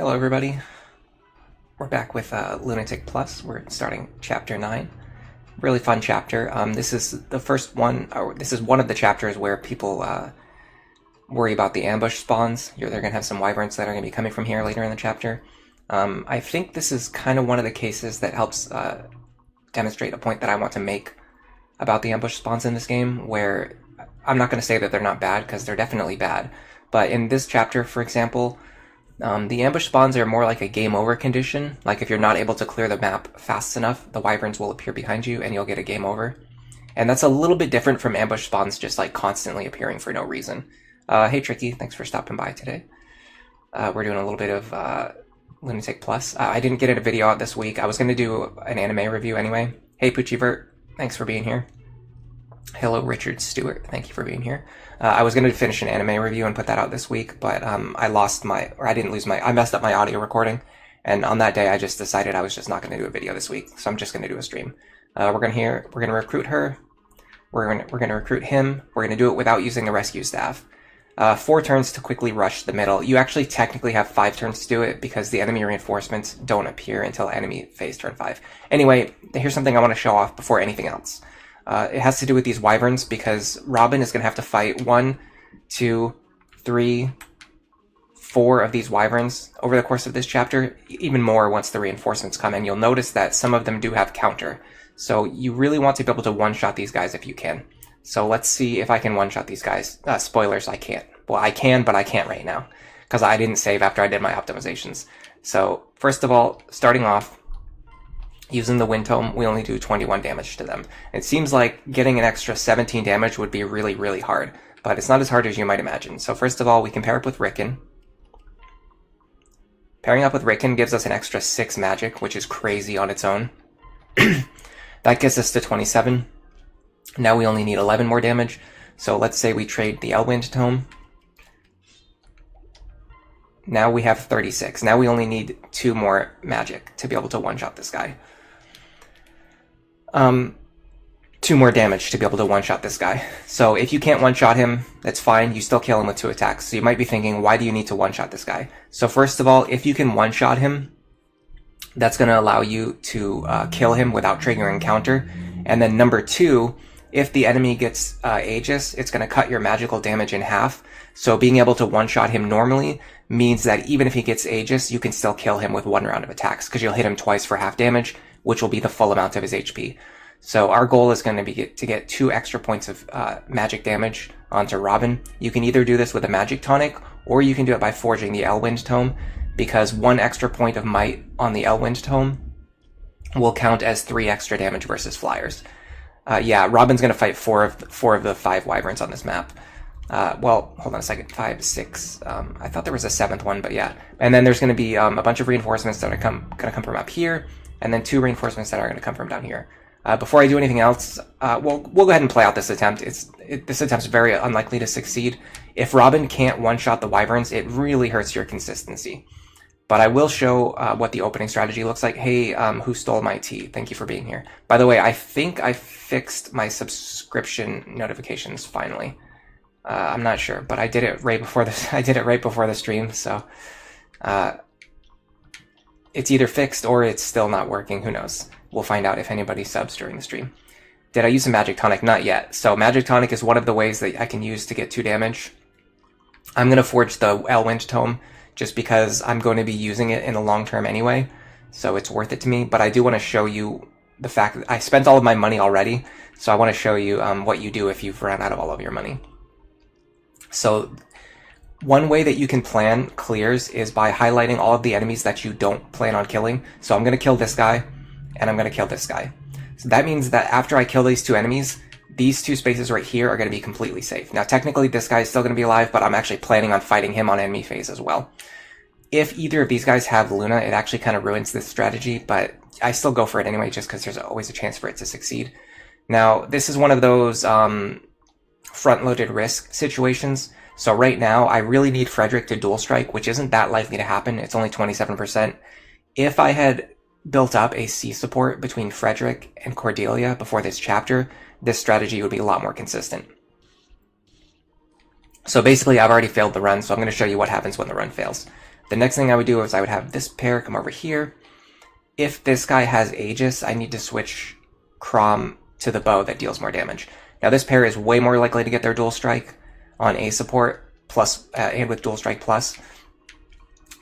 Hello everybody, we're back with Lunatic Plus. We're starting chapter 9. Really fun chapter. This is the first one, or this is one of the chapters where people worry about the ambush spawns. They're going to have some wyverns that are going to be coming from here later in the chapter. I think this is kind of one of the cases that helps demonstrate a point that I want to make about the ambush spawns in this game, where I'm not going to say that they're not bad, because they're definitely bad. But in this chapter, for example, the ambush spawns are more like a game over condition. Like if you're not able to clear the map fast enough, the wyverns will appear behind you and you'll get a game over. And that's a little bit different from ambush spawns just like constantly appearing for no reason. Hey Tricky, thanks for stopping by today. We're doing a little bit of Lunatic Plus. I didn't get a video out this week. I was going to do an anime review anyway. Hey Poochievert, thanks for being here. Hello Richard Stewart, thank you for being here. I was going to finish an anime review and put that out this week, but I messed up my audio recording, and on that day I just decided I was just not going to do a video this week, so I'm just going to do a stream. We're going to recruit her, we're going to recruit him, we're going to do it without using the rescue staff. 4 turns to quickly rush the middle. You actually technically have 5 turns to do it, because the enemy reinforcements don't appear until enemy phase turn 5. Anyway, here's something I want to show off before anything else. It has to do with these wyverns, because Robin is going to have to fight 1, 2, 3, 4 of these wyverns over the course of this chapter, even more once the reinforcements come, and you'll notice that some of them do have counter. So you really want to be able to one-shot these guys if you can. So let's see if I can one-shot these guys. Spoilers, I can't. Well, I can, but I can't right now, because I didn't save after I did my optimizations. So first of all, starting off, using the Wind Tome, we only do 21 damage to them. It seems like getting an extra 17 damage would be really, really hard, but it's not as hard as you might imagine. So first of all, we can pair up with Rickon. Pairing up with Rickon gives us an extra 6 magic, which is crazy on its own. That gets us to 27. Now we only need 11 more damage. So let's say we trade the Elwind Tome. Now we have 36. Now we only need 2 more magic to be able to one-shot this guy. 2 more damage to be able to one-shot this guy. So if you can't one-shot him, that's fine. You still kill him with 2 attacks. So you might be thinking, why do you need to one-shot this guy? So first of all, if you can one-shot him, that's going to allow you to kill him without triggering counter. And then number 2, if the enemy gets Aegis, it's going to cut your magical damage in half. So being able to one-shot him normally means that even if he gets Aegis, you can still kill him with 1 round of attacks, because you'll hit him twice for half damage, which will be the full amount of his HP. So our goal is going to be to get 2 extra points of magic damage onto Robin. You can either do this with a magic tonic, or you can do it by forging the Elwind Tome, because 1 extra point of might on the Elwind Tome will count as 3 extra damage versus flyers. Yeah, Robin's going to fight 4 of the 5 wyverns on this map. Well, hold on a second, 5, 6, I thought there was a 7th one, but yeah. And then there's going to be a bunch of reinforcements that are going to come from up here, and then 2 reinforcements that are going to come from down here. Before I do anything else, we'll go ahead and play out this attempt. This attempt's very unlikely to succeed. If Robin can't one-shot the wyverns, it really hurts your consistency. But I will show what the opening strategy looks like. Hey, who stole my tea? Thank you for being here. By the way, I think I fixed my subscription notifications finally. I'm not sure, but I did it right before this. I did it right before the stream, so it's either fixed or it's still not working. Who knows? We'll find out if anybody subs during the stream. Did I use a magic tonic? Not yet. So magic tonic is one of the ways that I can use to get 2 damage. I'm going to forge the Elwind Tome just because I'm going to be using it in the long term anyway, so it's worth it to me. But I do want to show you the fact that I spent all of my money already, so I want to show you what you do if you've run out of all of your money. So one way that you can plan clears is by highlighting all of the enemies that you don't plan on killing. So I'm going to kill this guy, and I'm going to kill this guy. So that means that after I kill these 2 enemies, these 2 spaces right here are going to be completely safe. Now technically this guy is still going to be alive, but I'm actually planning on fighting him on enemy phase as well. If either of these guys have Luna, it actually kind of ruins this strategy, but I still go for it anyway just because there's always a chance for it to succeed. Now this is one of those front-loaded risk situations. So right now, I really need Frederick to dual strike, which isn't that likely to happen. It's only 27%. If I had built up a C support between Frederick and Cordelia before this chapter, this strategy would be a lot more consistent. So basically, I've already failed the run, so I'm going to show you what happens when the run fails. The next thing I would do is I would have this pair come over here. If this guy has Aegis, I need to switch Crom to the bow that deals more damage. Now this pair is way more likely to get their dual strike on A support plus and with dual strike plus.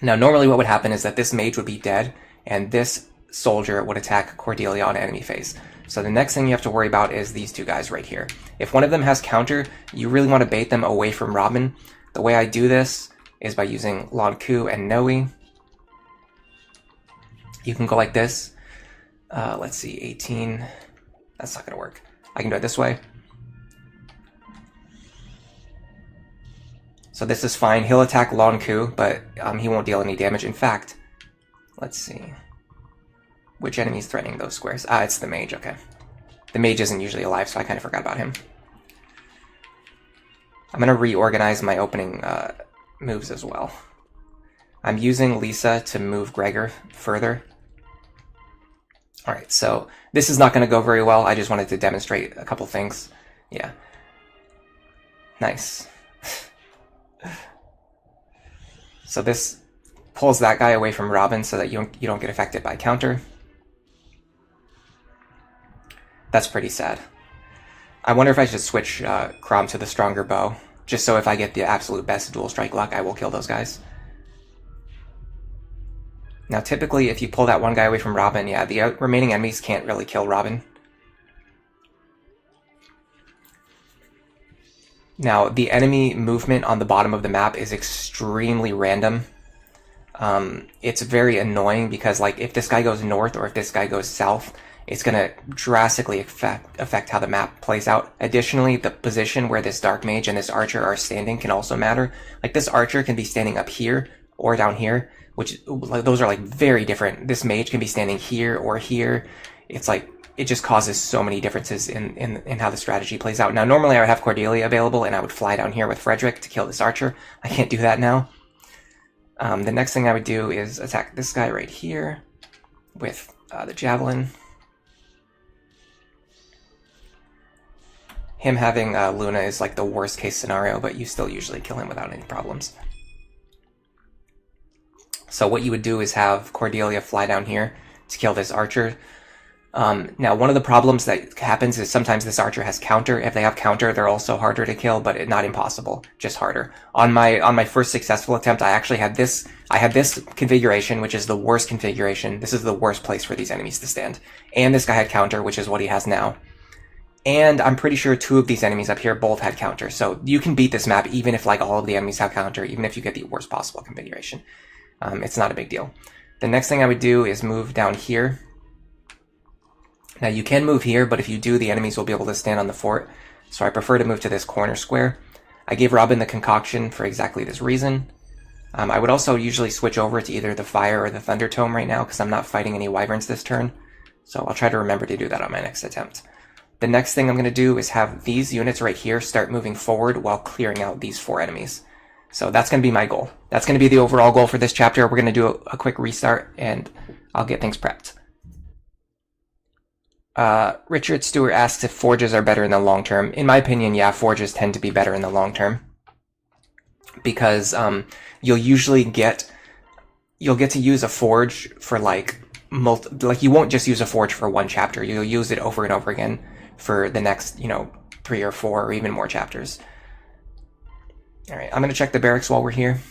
Now normally what would happen is that this mage would be dead and this soldier would attack Cordelia on enemy phase. So the next thing you have to worry about is these two guys right here. If one of them has counter, you really want to bait them away from Robin. The way I do this is by using Lonq and Nowi. You can go like this. Let's see, 18. That's not going to work. I can do it this way. So this is fine. He'll attack Lonq, but he won't deal any damage. In fact, let's see. Which enemy is threatening those squares? Ah, it's the mage, okay. The mage isn't usually alive, so I kind of forgot about him. I'm going to reorganize my opening moves as well. I'm using Lisa to move Gregor further. Alright, so this is not going to go very well. I just wanted to demonstrate a couple things. Yeah. Nice. So this pulls that guy away from Robin so that you don't get affected by counter. That's pretty sad. I wonder if I should switch Crom to the stronger bow, just so if I get the absolute best dual strike luck, I will kill those guys. Now typically if you pull that one guy away from Robin, yeah, the remaining enemies can't really kill Robin. Now the enemy movement on the bottom of the map is extremely random. It's very annoying because like if this guy goes north or if this guy goes south, it's going to drastically affect how the map plays out. Additionally, the position where this Dark Mage and this Archer are standing can also matter. Like this Archer can be standing up here or down here, which like, those are like very different. This Mage can be standing here or here. It's like, it just causes so many differences in how the strategy plays out. Now, normally I would have Cordelia available and I would fly down here with Frederick to kill this Archer. I can't do that now. The next thing I would do is attack this guy right here with the Javelin. Him having Luna is like the worst case scenario, but you still usually kill him without any problems. So what you would do is have Cordelia fly down here to kill this Archer. Now, one of the problems that happens is sometimes this Archer has counter. If they have counter, they're also harder to kill, but not impossible, just harder. On my first successful attempt, I actually had this. I had this configuration, which is the worst configuration. This is the worst place for these enemies to stand. And this guy had counter, which is what he has now. And I'm pretty sure two of these enemies up here both had counter. So you can beat this map even if like all of the enemies have counter, even if you get the worst possible configuration. It's not a big deal. The next thing I would do is move down here. Now you can move here, but if you do, the enemies will be able to stand on the fort. So I prefer to move to this corner square. I gave Robin the concoction for exactly this reason. I would also usually switch over to either the fire or the thunder tome right now because I'm not fighting any wyverns this turn. So I'll try to remember to do that on my next attempt. The next thing I'm going to do is have these units right here start moving forward while clearing out these 4 enemies. So that's going to be my goal. That's going to be the overall goal for this chapter. We're going to do a quick restart and I'll get things prepped. Richard Stewart asks if forges are better in the long term. In my opinion, yeah, forges tend to be better in the long term. Because you'll usually get to use a forge for like you won't just use a forge for one chapter. You'll use it over and over again for the next, 3 or 4 or even more chapters. Alright, I'm gonna check the barracks while we're here.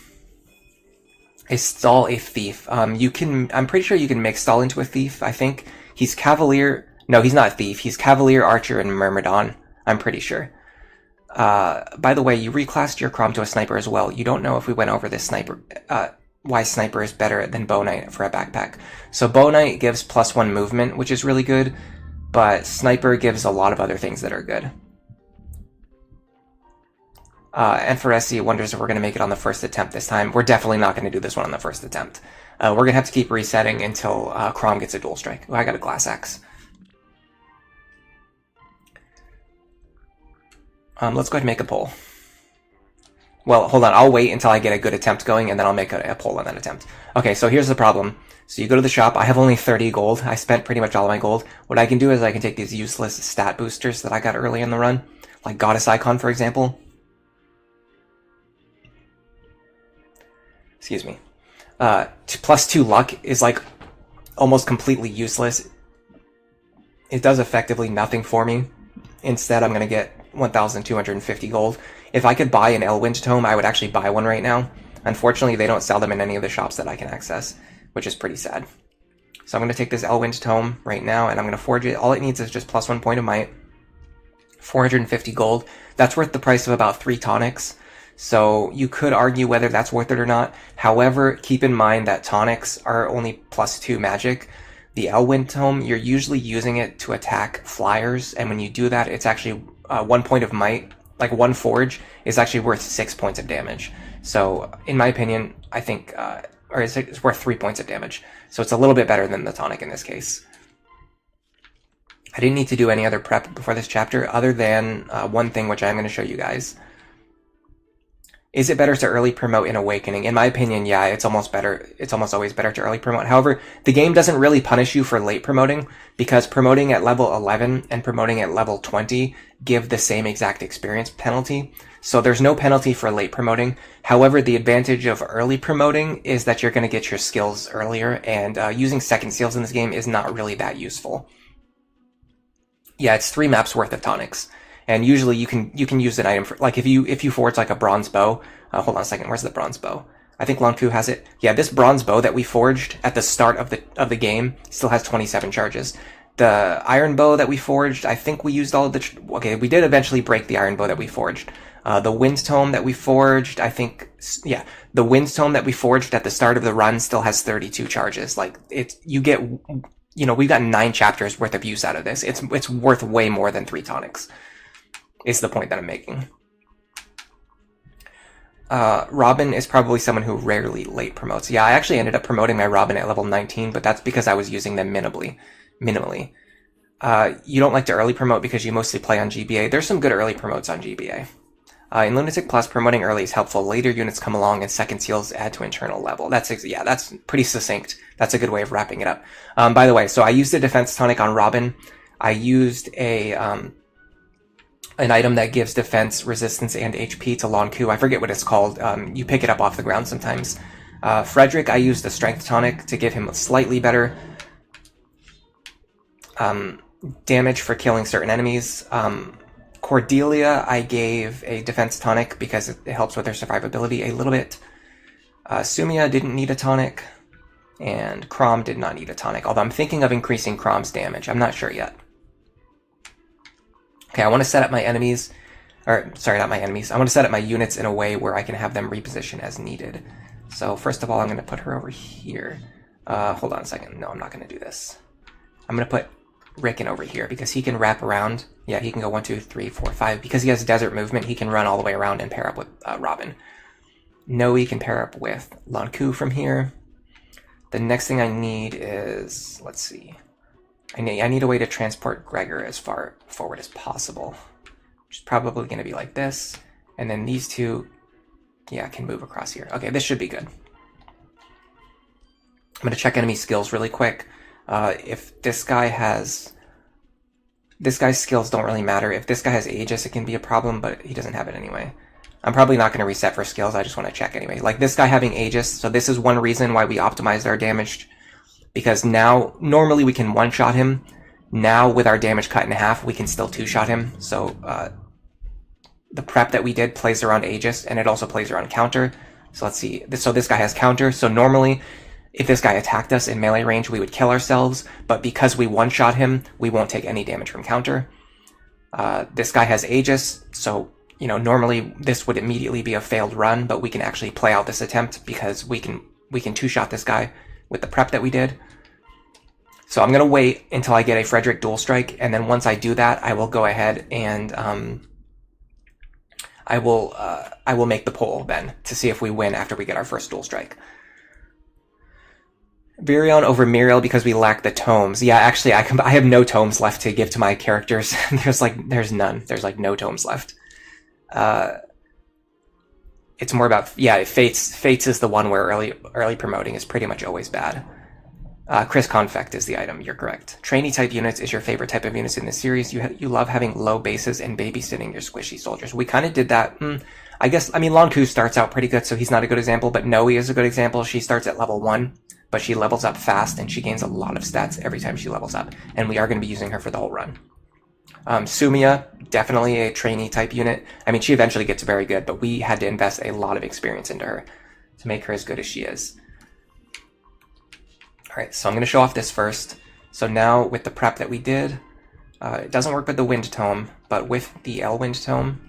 Is Stahl a thief? I'm pretty sure you can make Stahl into a thief, I think. He's Cavalier. No, he's not a thief. He's Cavalier, Archer, and Myrmidon. I'm pretty sure. By the way, you reclassed your Crom to a Sniper as well. You don't know if we went over this Sniper, why Sniper is better than Bow Knight for a backpack. So Bow Knight gives +1 movement, which is really good, but Sniper gives a lot of other things that are good. And for SC wonders if we're going to make it on the first attempt this time. We're definitely not going to do this one on the first attempt. We're going to have to keep resetting until Crom gets a dual strike. Oh, I got a glass axe. Let's go ahead and make a poll. Well, hold on. I'll wait until I get a good attempt going, and then I'll make a poll on that attempt. Okay, so here's the problem. So you go to the shop. I have only 30 gold. I spent pretty much all of my gold. What I can do is I can take these useless stat boosters that I got early in the run, like Goddess Icon, for example. Excuse me. Plus 2 luck is like almost completely useless. It does effectively nothing for me. Instead, I'm going to get 1,250 gold. If I could buy an Elwind Tome, I would actually buy one right now. Unfortunately, they don't sell them in any of the shops that I can access, which is pretty sad. So I'm going to take this Elwind Tome right now, and I'm going to forge it. All it needs is just plus 1 point of might, 450 gold. That's worth the price of about 3 tonics. So you could argue whether that's worth it or not. However, keep in mind that tonics are only plus 2 magic. The Elwind Tome, you're usually using it to attack flyers, and when you do that, it's actually 1 point of might, like 1 forge, is actually worth 6 points of damage. So, in my opinion, I think, or it's worth 3 points of damage. So it's a little bit better than the tonic in this case. I didn't need to do any other prep before this chapter, other than one thing which I'm going to show you guys. Is it better to early promote in Awakening? In my opinion, yeah, it's almost always better to early promote. However, the game doesn't really punish you for late promoting, because promoting at level 11 and promoting at level 20 give the same exact experience penalty. So there's no penalty for late promoting. However, the advantage of early promoting is that you're going to get your skills earlier, and using second seals in this game is not really that useful. Yeah, it's 3 maps worth of tonics. And usually you can use an item for, like, if you forge like a bronze bow. Hold on a second, where's the bronze bow? I think Lonq has it. Yeah, this bronze bow that we forged at the start of the game still has 27 charges. The iron bow that we forged, I think we used all of the. Okay, we did eventually break the iron bow that we forged. The wind tome that we forged, I think, yeah, the wind tome that we forged at the start of the run still has 32 charges. Like, you get, you know, we've got 9 chapters worth of use out of this. It's worth way more than 3 tonics. Is the point that I'm making. Robin is probably someone who rarely late promotes. Yeah, I actually ended up promoting my Robin at level 19, but that's because I was using them minimally. You don't like to early promote because you mostly play on GBA. There's some good early promotes on GBA. In Lunatic Plus, promoting early is helpful. Later units come along and second seals add to internal level. That's pretty succinct. That's a good way of wrapping it up. By the way, so I used a defense tonic on Robin. I used an item that gives defense, resistance, and HP to Lonq. I forget what it's called. You pick it up off the ground sometimes. Frederick, I used a strength tonic to give him a slightly better damage for killing certain enemies. Cordelia, I gave a defense tonic because it helps with their survivability a little bit. Sumia didn't need a tonic, and Crom did not need a tonic, although I'm thinking of increasing Crom's damage. I'm not sure yet. Okay, I want to set up my enemies, or sorry, not my enemies. I want to set up my units in a way where I can have them reposition as needed. So first of all, I'm going to put her over here. Hold on a second. No, I'm not going to do this. I'm going to put Rickon over here because he can wrap around. Yeah, he can go 1, 2, 3, 4, 5. Because he has desert movement, he can run all the way around and pair up with Robin. Nowi can pair up with Lonq from here. The next thing I need is, let's see. I need a way to transport Gregor as far forward as possible, which is probably going to be like this. And then these two, yeah, can move across here. Okay, this should be good. I'm going to check enemy skills really quick. If this guy has... This guy's skills don't really matter. If this guy has Aegis, it can be a problem, but he doesn't have it anyway. I'm probably not going to reset for skills. I just want to check anyway. Like this guy having Aegis, so this is one reason why we optimized our damage. Because now, normally we can one-shot him. Now, with our damage cut in half, we can still two-shot him. So, the prep that we did plays around Aegis, and it also plays around counter. So let's see. So this guy has counter. So normally, if this guy attacked us in melee range, we would kill ourselves. But because we one-shot him, we won't take any damage from counter. This guy has Aegis. So, you know, normally this would immediately be a failed run, but we can actually play out this attempt because we can two-shot this guy with the prep that we did. So I'm going to wait until I get a Frederick dual strike, and then once I do that, I will go ahead and I will make the poll then to see if we win after we get our first dual strike. Virion over Muriel because we lack the tomes. Yeah, actually, I have no tomes left to give to my characters. There's none. There's like no tomes left. It's more about, yeah, Fates is the one where early promoting is pretty much always bad. Chris Confect is the item, you're correct. Trainee type units is your favorite type of units in this series. You love having low bases and babysitting your squishy soldiers. We kind of did that. I guess, I mean, Lonq starts out pretty good, so he's not a good example, but Nowi is a good example. She starts at level 1, but she levels up fast, and she gains a lot of stats every time she levels up, and we are going to be using her for the whole run. Sumia, definitely a trainee type unit. I mean, she eventually gets very good, but we had to invest a lot of experience into her to make her as good as she is. Alright, so I'm going to show off this first. So now, with the prep that we did, it doesn't work with the Wind Tome, but with the Elwind Tome,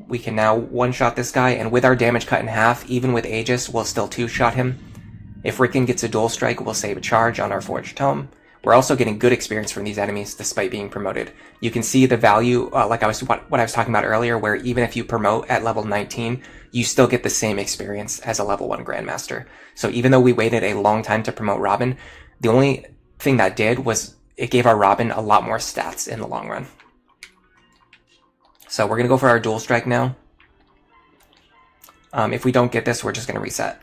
we can now one-shot this guy, and with our damage cut in half, even with Aegis, we'll still two-shot him. If Rickon gets a dual strike, we'll save a charge on our Forged Tome. We're also getting good experience from these enemies, despite being promoted. You can see the value, like what I was talking about earlier, where even if you promote at level 19, you still get the same experience as a level 1 Grandmaster. So even though we waited a long time to promote Robin, the only thing that did was it gave our Robin a lot more stats in the long run. So we're going to go for our dual strike now. If we don't get this, we're just going to reset.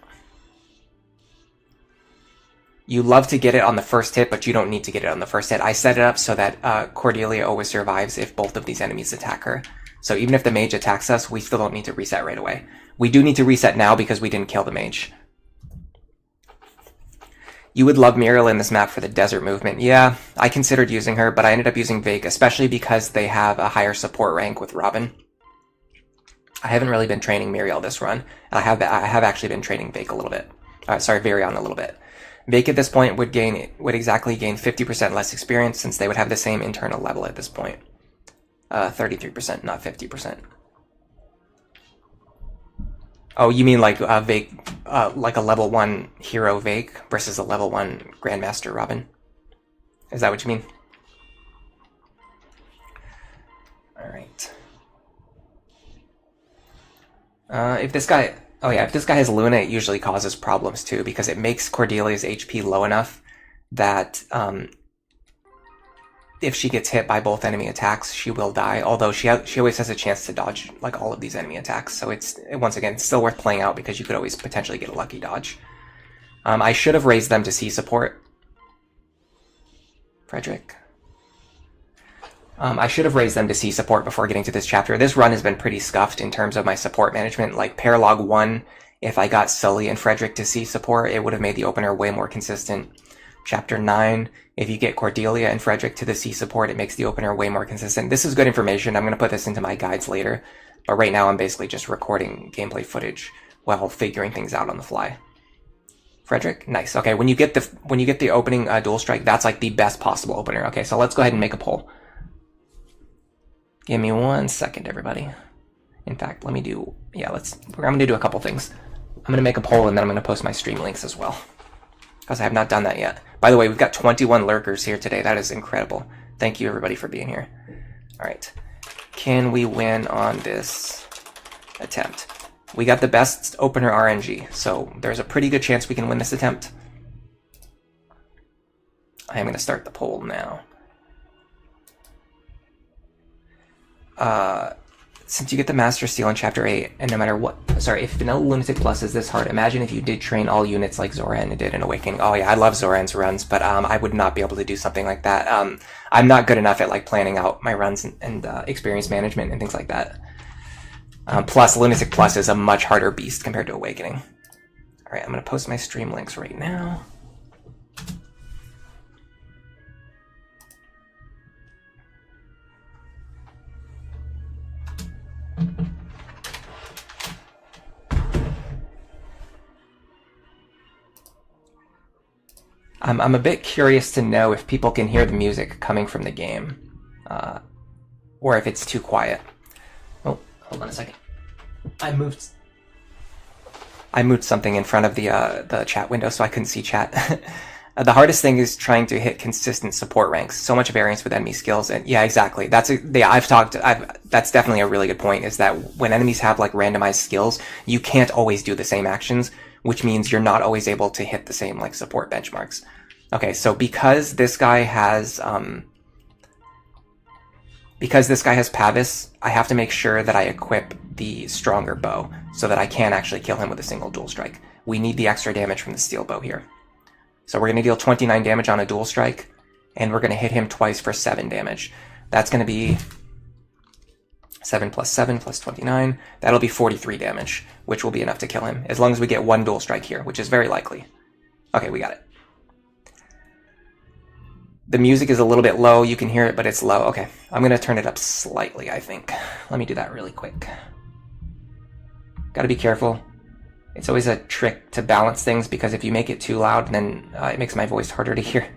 You love to get it on the first hit, but you don't need to get it on the first hit. I set it up so that Cordelia always survives if both of these enemies attack her. So even if the mage attacks us, we still don't need to reset right away. We do need to reset now because we didn't kill the mage. You would love Muriel in this map for the desert movement. Yeah, I considered using her, but I ended up using Vake, especially because they have a higher support rank with Robin. I haven't really been training Muriel this run, and I have actually been training Vake a little bit. Sorry, Varian a little bit. Vake at this point would exactly gain 50% less experience since they would have the same internal level at this point. 33%, not 50%. Oh, you mean like Vake, like a level 1 hero Vake versus a level 1 Grandmaster Robin? Is that what you mean? Alright. If this guy has Luna, it usually causes problems too, because it makes Cordelia's HP low enough that if she gets hit by both enemy attacks, she will die, although she always has a chance to dodge like all of these enemy attacks, so it's, once again, it's still worth playing out because you could always potentially get a lucky dodge. I should have raised them to C support. Frederick. I should have raised them to C support before getting to this chapter. This run has been pretty scuffed in terms of my support management. Like Paralog 1, if I got Sully and Frederick to C support, it would have made the opener way more consistent. Chapter 9, if you get Cordelia and Frederick to the C support, it makes the opener way more consistent. This is good information. I'm going to put this into my guides later. But right now I'm basically just recording gameplay footage while figuring things out on the fly. Frederick? Nice. Okay, when you get the opening dual strike, that's like the best possible opener. Okay, so let's go ahead and make a poll. Give me 1 second, everybody. In fact, let me do, I'm going to do a couple things. I'm going to make a poll and then I'm going to post my stream links as well, because I have not done that yet. By the way, we've got 21 lurkers here today. That is incredible. Thank you, everybody, for being here. All right. Can we win on this attempt? We got the best opener RNG, so there's a pretty good chance we can win this attempt. I am going to start the poll now. Since you get the Master Seal in Chapter 8, and no matter what... Sorry, if Vanilla Lunatic Plus is this hard, imagine if you did train all units like Zoran did in Awakening. Oh yeah, I love Zoran's runs, but I would not be able to do something like that. I'm not good enough at like planning out my runs and experience management and things like that. Plus, Lunatic Plus is a much harder beast compared to Awakening. Alright, I'm going to post my stream links right now. I'm a bit curious to know if people can hear the music coming from the game, or if it's too quiet. Oh, hold on a second. I moved something in front of the chat window so I couldn't see chat. The hardest thing is trying to hit consistent support ranks. So much variance with enemy skills, and yeah, exactly. That's definitely a really good point. Is that when enemies have like randomized skills, you can't always do the same actions, which means you're not always able to hit the same like support benchmarks. Okay, so because this guy has Pavis, I have to make sure that I equip the stronger bow so that I can actually kill him with a single dual strike. we need the extra damage from the steel bow here. So we're going to deal 29 damage on a dual strike, and we're going to hit him twice for 7 damage. That's going to be 7 plus 7 plus 29. That'll be 43 damage, which will be enough to kill him, as long as we get one dual strike here, which is very likely. Okay, we got it. The music is a little bit low. You can hear it, but it's low. Okay, I'm going to turn it up slightly, I think. Let me do that really quick. Got to be careful. It's always a trick to balance things, because if you make it too loud, then it makes my voice harder to hear.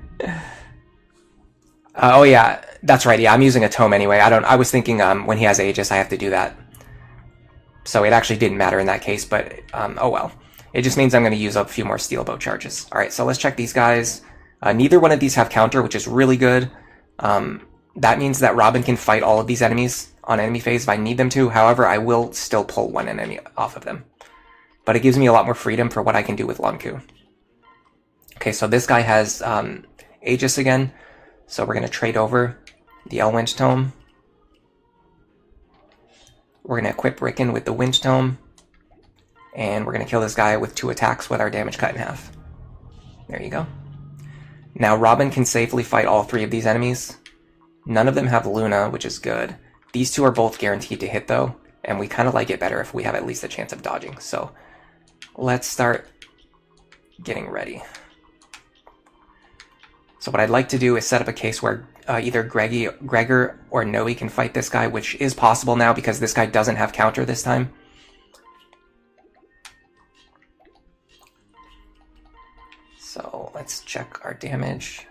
Oh yeah, that's right. Yeah, I'm using a tome anyway. I was thinking when he has Aegis, I have to do that. So it actually didn't matter in that case, but oh well. It just means I'm going to use up a few more steel bow charges. All right, so let's check these guys. Neither one of these have counter, which is really good. That means that Robin can fight all of these enemies on enemy phase if I need them to. However, I will still pull one enemy off of them. But it gives me a lot more freedom for what I can do with Lonq. Okay, so this guy has Aegis again. So we're going to trade over the Elwinch Tome. We're going to equip Rickon with the Winch Tome. And we're going to kill this guy with 2 attacks with our damage cut in half. There you go. Now Robin can safely fight all 3 of these enemies. None of them have Luna, which is good. These 2 are both guaranteed to hit though, and we kind of like it better if we have at least a chance of dodging. So let's start getting ready. So what I'd like to do is set up a case where either Gregor or Nowi can fight this guy, which is possible now because this guy doesn't have counter this time. So let's check our damage.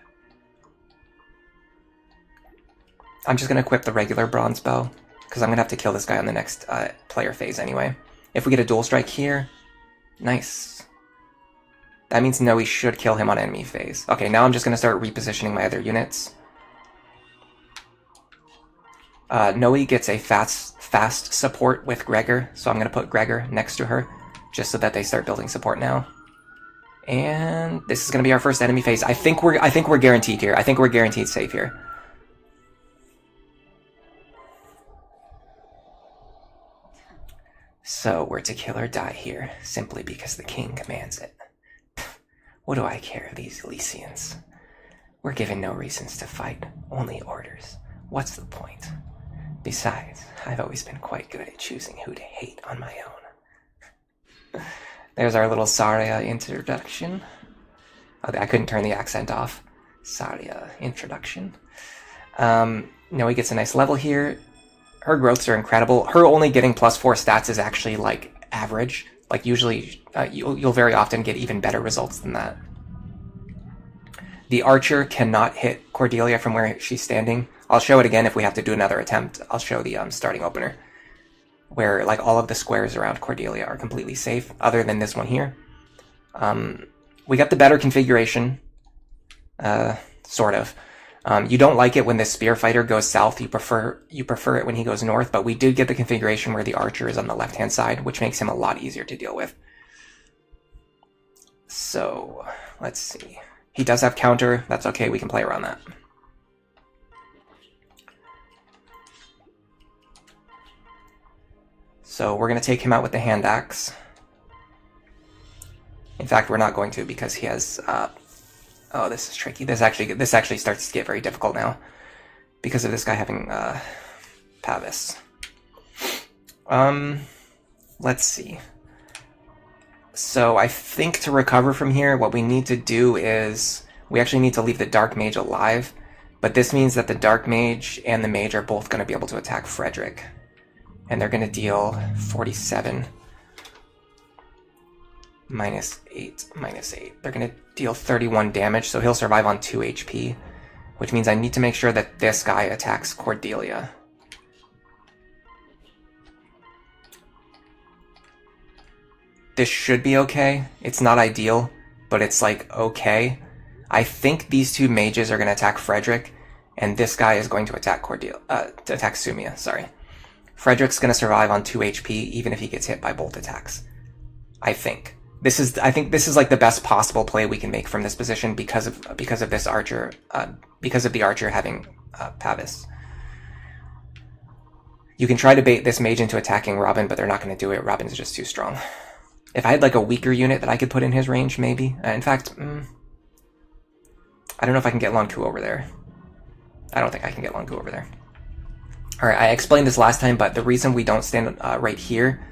I'm just going to equip the regular bronze bow, because I'm going to have to kill this guy on the next player phase anyway. If we get a dual strike here, nice. That means Nowi should kill him on enemy phase. Okay, now I'm just going to start repositioning my other units. Nowi gets a fast support with Gregor, so I'm going to put Gregor next to her, just so that they start building support now. And this is going to be our first enemy phase. I think we're guaranteed here. I think we're guaranteed safe here. So we're to kill or die here, simply because the king commands it. What do I care of these Elysians? We're given no reasons to fight, only orders. What's the point? Besides, I've always been quite good at choosing who to hate on my own. There's our little Tharja introduction. Oh, I couldn't turn the accent off. Tharja introduction. Nowi gets a nice level here. Her growths are incredible. Her only getting +4 stats is actually like average. Like usually, you'll very often get even better results than that. The archer cannot hit Cordelia from where she's standing. I'll show it again if we have to do another attempt. I'll show the starting opener, where like all of the squares around Cordelia are completely safe, other than this one here. We got the better configuration, sort of. You don't like it when the spear fighter goes south. You prefer it when he goes north, but we did get the configuration where the archer is on the left-hand side, which makes him a lot easier to deal with. So, let's see. He does have counter. That's okay. We can play around that. So we're going to take him out with the hand axe. In fact, we're not going to because he has... oh, this is tricky. This actually starts to get very difficult now because of this guy having Pavis. Let's see. So I think to recover from here, what we need to do is we actually need to leave the Dark Mage alive, but this means that the Dark Mage and the Mage are both going to be able to attack Frederick, and they're going to deal 47 -8. They're going to deal 31 damage, so he'll survive on 2 HP, which means I need to make sure that this guy attacks Cordelia. This should be okay. It's not ideal, but it's like okay. I think these 2 mages are going to attack Frederick, and this guy is going to attack Sumia, sorry. Frederick's going to survive on 2 HP even if he gets hit by both attacks. I think this is like the best possible play we can make from this position because of this archer, because of the archer having Pavis. You can try to bait this mage into attacking Robin, but they're not going to do it. Robin's just too strong. If I had like a weaker unit that I could put in his range, maybe. In fact, I don't know if I can get Lonq over there. I don't think I can get Lonq over there. Alright, I explained this last time, but the reason we don't stand right here...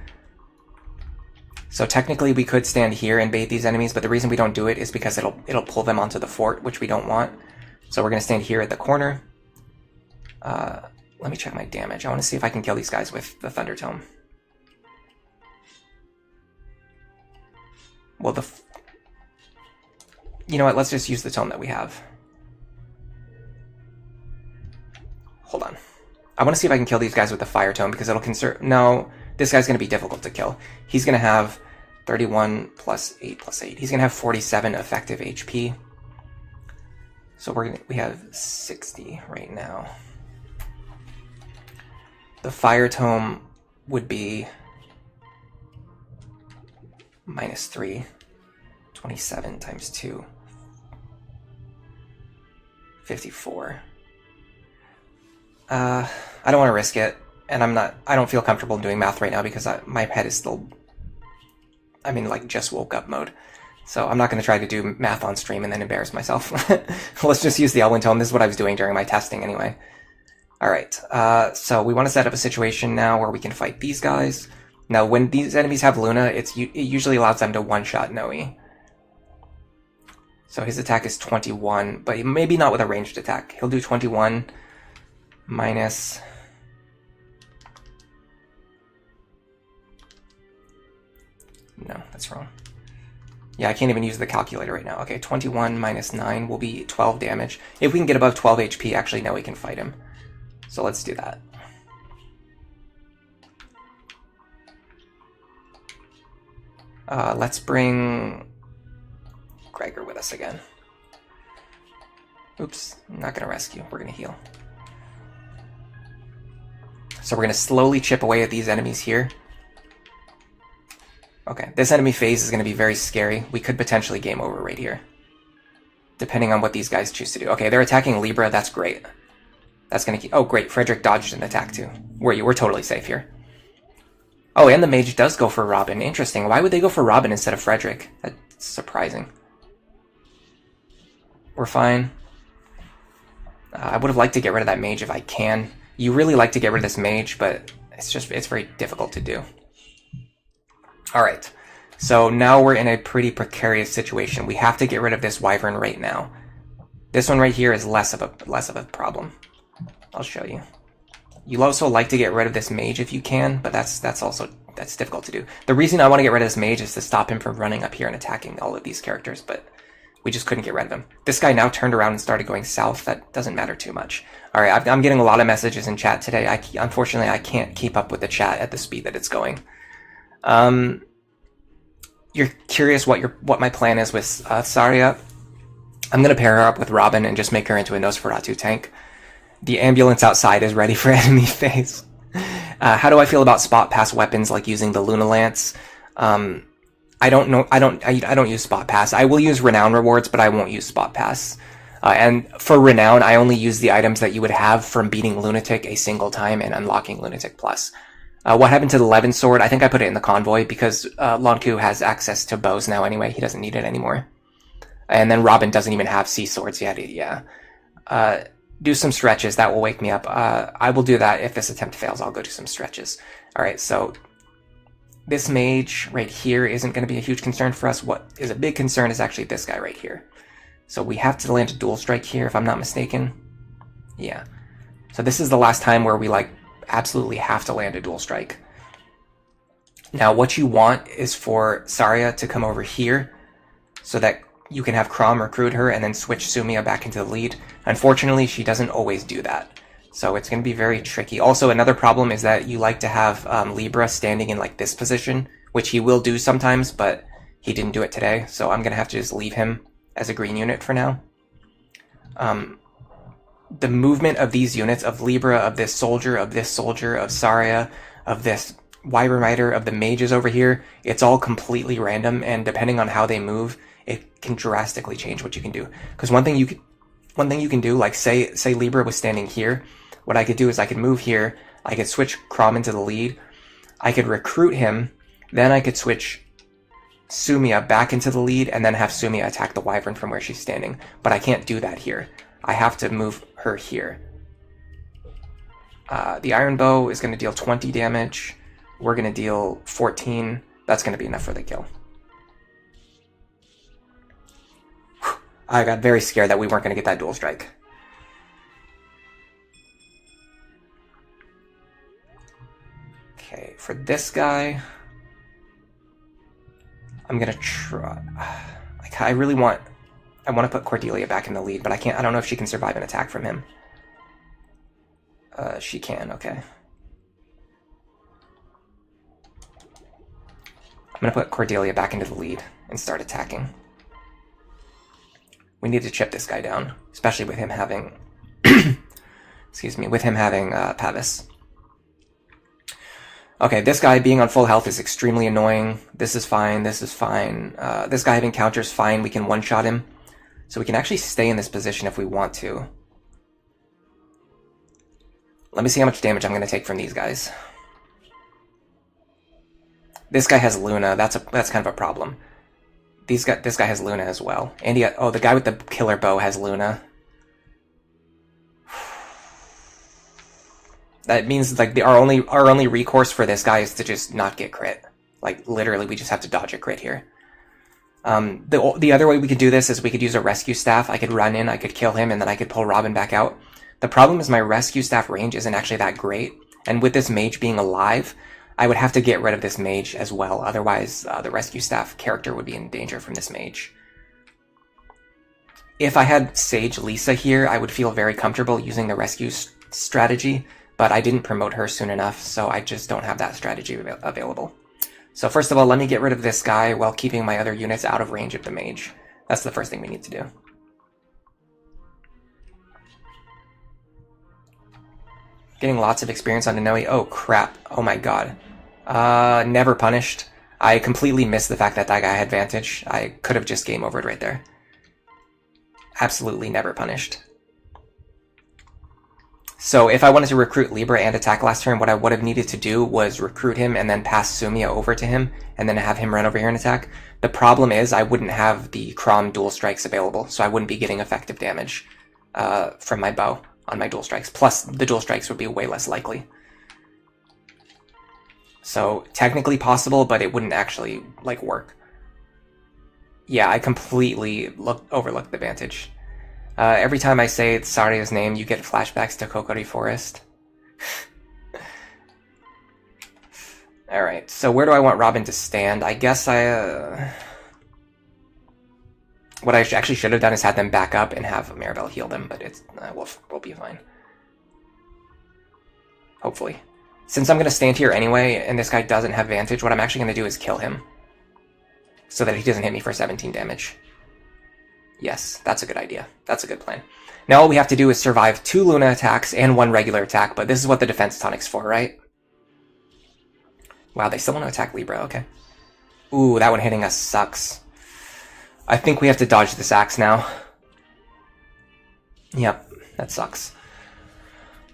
So technically we could stand here and bait these enemies, but the reason we don't do it is because it'll pull them onto the fort, which we don't want. So we're going to stand here at the corner. Let me check my damage. I want to see if I can kill these guys with the Thunder Tome. Well, you know what? Let's just use the tome that we have. Hold on. I want to see if I can kill these guys with the Fire Tome, because it'll conserve... No, this guy's going to be difficult to kill. He's going to have 31 plus 8 plus 8. He's going to have 47 effective HP. So we have 60 right now. The Fire Tome would be -3. 27 times 2. 54. I don't want to risk it, and I don't feel comfortable doing math right now because my head is still, like just woke up mode. So I'm not going to try to do math on stream and then embarrass myself. Let's just use the Elwyn Tome. This is what I was doing during my testing anyway. Alright, so we want to set up a situation now where we can fight these guys. Now, when these enemies have Luna, it usually allows them to one-shot Nowi. So his attack is 21, but maybe not with a ranged attack. He'll do 21 minus... No, that's wrong. Yeah, I can't even use the calculator right now. Okay, 21 minus 9 will be 12 damage. If we can get above 12 HP, actually, no, we can fight him. So let's do that. Let's bring Gregor with us again. Oops, I'm not going to rescue. We're going to heal. So we're going to slowly chip away at these enemies here. Okay, this enemy phase is going to be very scary. We could potentially game over right here, depending on what these guys choose to do. Okay, they're attacking Libra. That's great. That's going to keep... Oh, great. Frederick dodged an attack, too. We're totally safe here. Oh, and the mage does go for Robin. Interesting. Why would they go for Robin instead of Frederick? That's surprising. We're fine. I would have liked to get rid of that mage if I can. You really like to get rid of this mage, but it's very difficult to do. Alright, so now we're in a pretty precarious situation. We have to get rid of this wyvern right now. This one right here is less of a problem. I'll show you. You also like to get rid of this mage if you can, but that's difficult to do. The reason I want to get rid of this mage is to stop him from running up here and attacking all of these characters, but we just couldn't get rid of him. This guy now turned around and started going south. That doesn't matter too much. Alright, I'm getting a lot of messages in chat today. Unfortunately, I can't keep up with the chat at the speed that it's going. You're curious what my plan is with Tharja. I'm going to pair her up with Robin and just make her into a Nosferatu tank. The ambulance outside is ready for enemy phase. How do I feel about spot pass weapons like using the Luna Lance? I don't know. I don't use spot pass. I will use renown rewards, but I won't use spot pass. And for renown, I only use the items that you would have from beating Lunatic a single time and unlocking Lunatic Plus. What happened to the Levin sword? I think I put it in the convoy because Lonq has access to bows now anyway. He doesn't need it anymore. And then Robin doesn't even have sea swords yet. Yeah. Do some stretches. That will wake me up. I will do that. If this attempt fails, I'll go do some stretches. Alright, so this mage right here isn't going to be a huge concern for us. What is a big concern is actually this guy right here. So we have to land a dual strike here, if I'm not mistaken. Yeah. So this is the last time where we, absolutely have to land a dual strike. Now, what you want is for Tharja to come over here so that you can have Crom recruit her and then switch Sumia back into the lead. Unfortunately, she doesn't always do that. So it's going to be very tricky. Also, another problem is that you like to have Libra standing in this position, which he will do sometimes, but he didn't do it today. So I'm going to have to just leave him as a green unit for now. The movement of these units, of Libra, of this soldier, of Tharja, of this wyvern rider, of the mages over here, it's all completely random, and depending on how they move, it can drastically change what you can do. Because one thing you can do, say Libra was standing here, what I could do is I could move here, I could switch Crom into the lead, I could recruit him, then I could switch Sumia back into the lead and then have Sumia attack the Wyvern from where she's standing. But I can't do that here. I have to move her here. The Iron Bow is going to deal 20 damage. We're going to deal 14. That's going to be enough for the kill. Whew. I got very scared that we weren't going to get that dual strike. Okay, for this guy, I'm going to try... Like, I want to put Cordelia back in the lead, but I can't. I don't know if she can survive an attack from him. She can, okay. I'm going to put Cordelia back into the lead and start attacking. We need to chip this guy down, especially with him having... excuse me, with him having Pavis. Okay, this guy being on full health is extremely annoying. This is fine, this is fine. This guy having counters fine, we can one-shot him. So we can actually stay in this position if we want to. Let me see how much damage I'm going to take from these guys. This guy has Luna. That's kind of a problem. This guy has Luna as well. And the guy with the killer bow has Luna. That means like our only recourse for this guy is to just not get crit. Like literally, we just have to dodge a crit here. The other way we could do this is we could use a rescue staff. I could run in, I could kill him, and then I could pull Robin back out. The problem is my rescue staff range isn't actually that great, and with this mage being alive, I would have to get rid of this mage as well. Otherwise, the rescue staff character would be in danger from this mage. If I had Sage Lisa here, I would feel very comfortable using the rescue strategy, but I didn't promote her soon enough, so I just don't have that strategy available. So first of all, let me get rid of this guy while keeping my other units out of range of the mage. That's the first thing we need to do. Getting lots of experience on Nowi. Oh crap. Oh my god. Never punished. I completely missed the fact that that guy had advantage. I could have just game overed right there. Absolutely never punished. So if I wanted to recruit Libra and attack last turn, what I would have needed to do was recruit him and then pass Sumia over to him and then have him run over here and attack. The problem is I wouldn't have the Crom dual strikes available, so I wouldn't be getting effective damage from my bow on my dual strikes. Plus, the dual strikes would be way less likely. So technically possible, but it wouldn't actually like work. Yeah, I completely overlooked the advantage. Every time I say Tharja's name, you get flashbacks to Kokori Forest. Alright, so where do I want Robin to stand? I guess what I actually should have done is had them back up and have Maribel heal them, but it's we'll be fine. Hopefully. Since I'm going to stand here anyway, and this guy doesn't have advantage, what I'm actually going to do is kill him. So that he doesn't hit me for 17 damage. Yes, that's a good idea. That's a good plan. Now all we have to do is survive 2 Luna attacks and 1 regular attack, but this is what the defense tonic's for, right? Wow, they still want to attack Libra, okay. Ooh, that one hitting us sucks. I think we have to dodge this axe now. Yep, that sucks.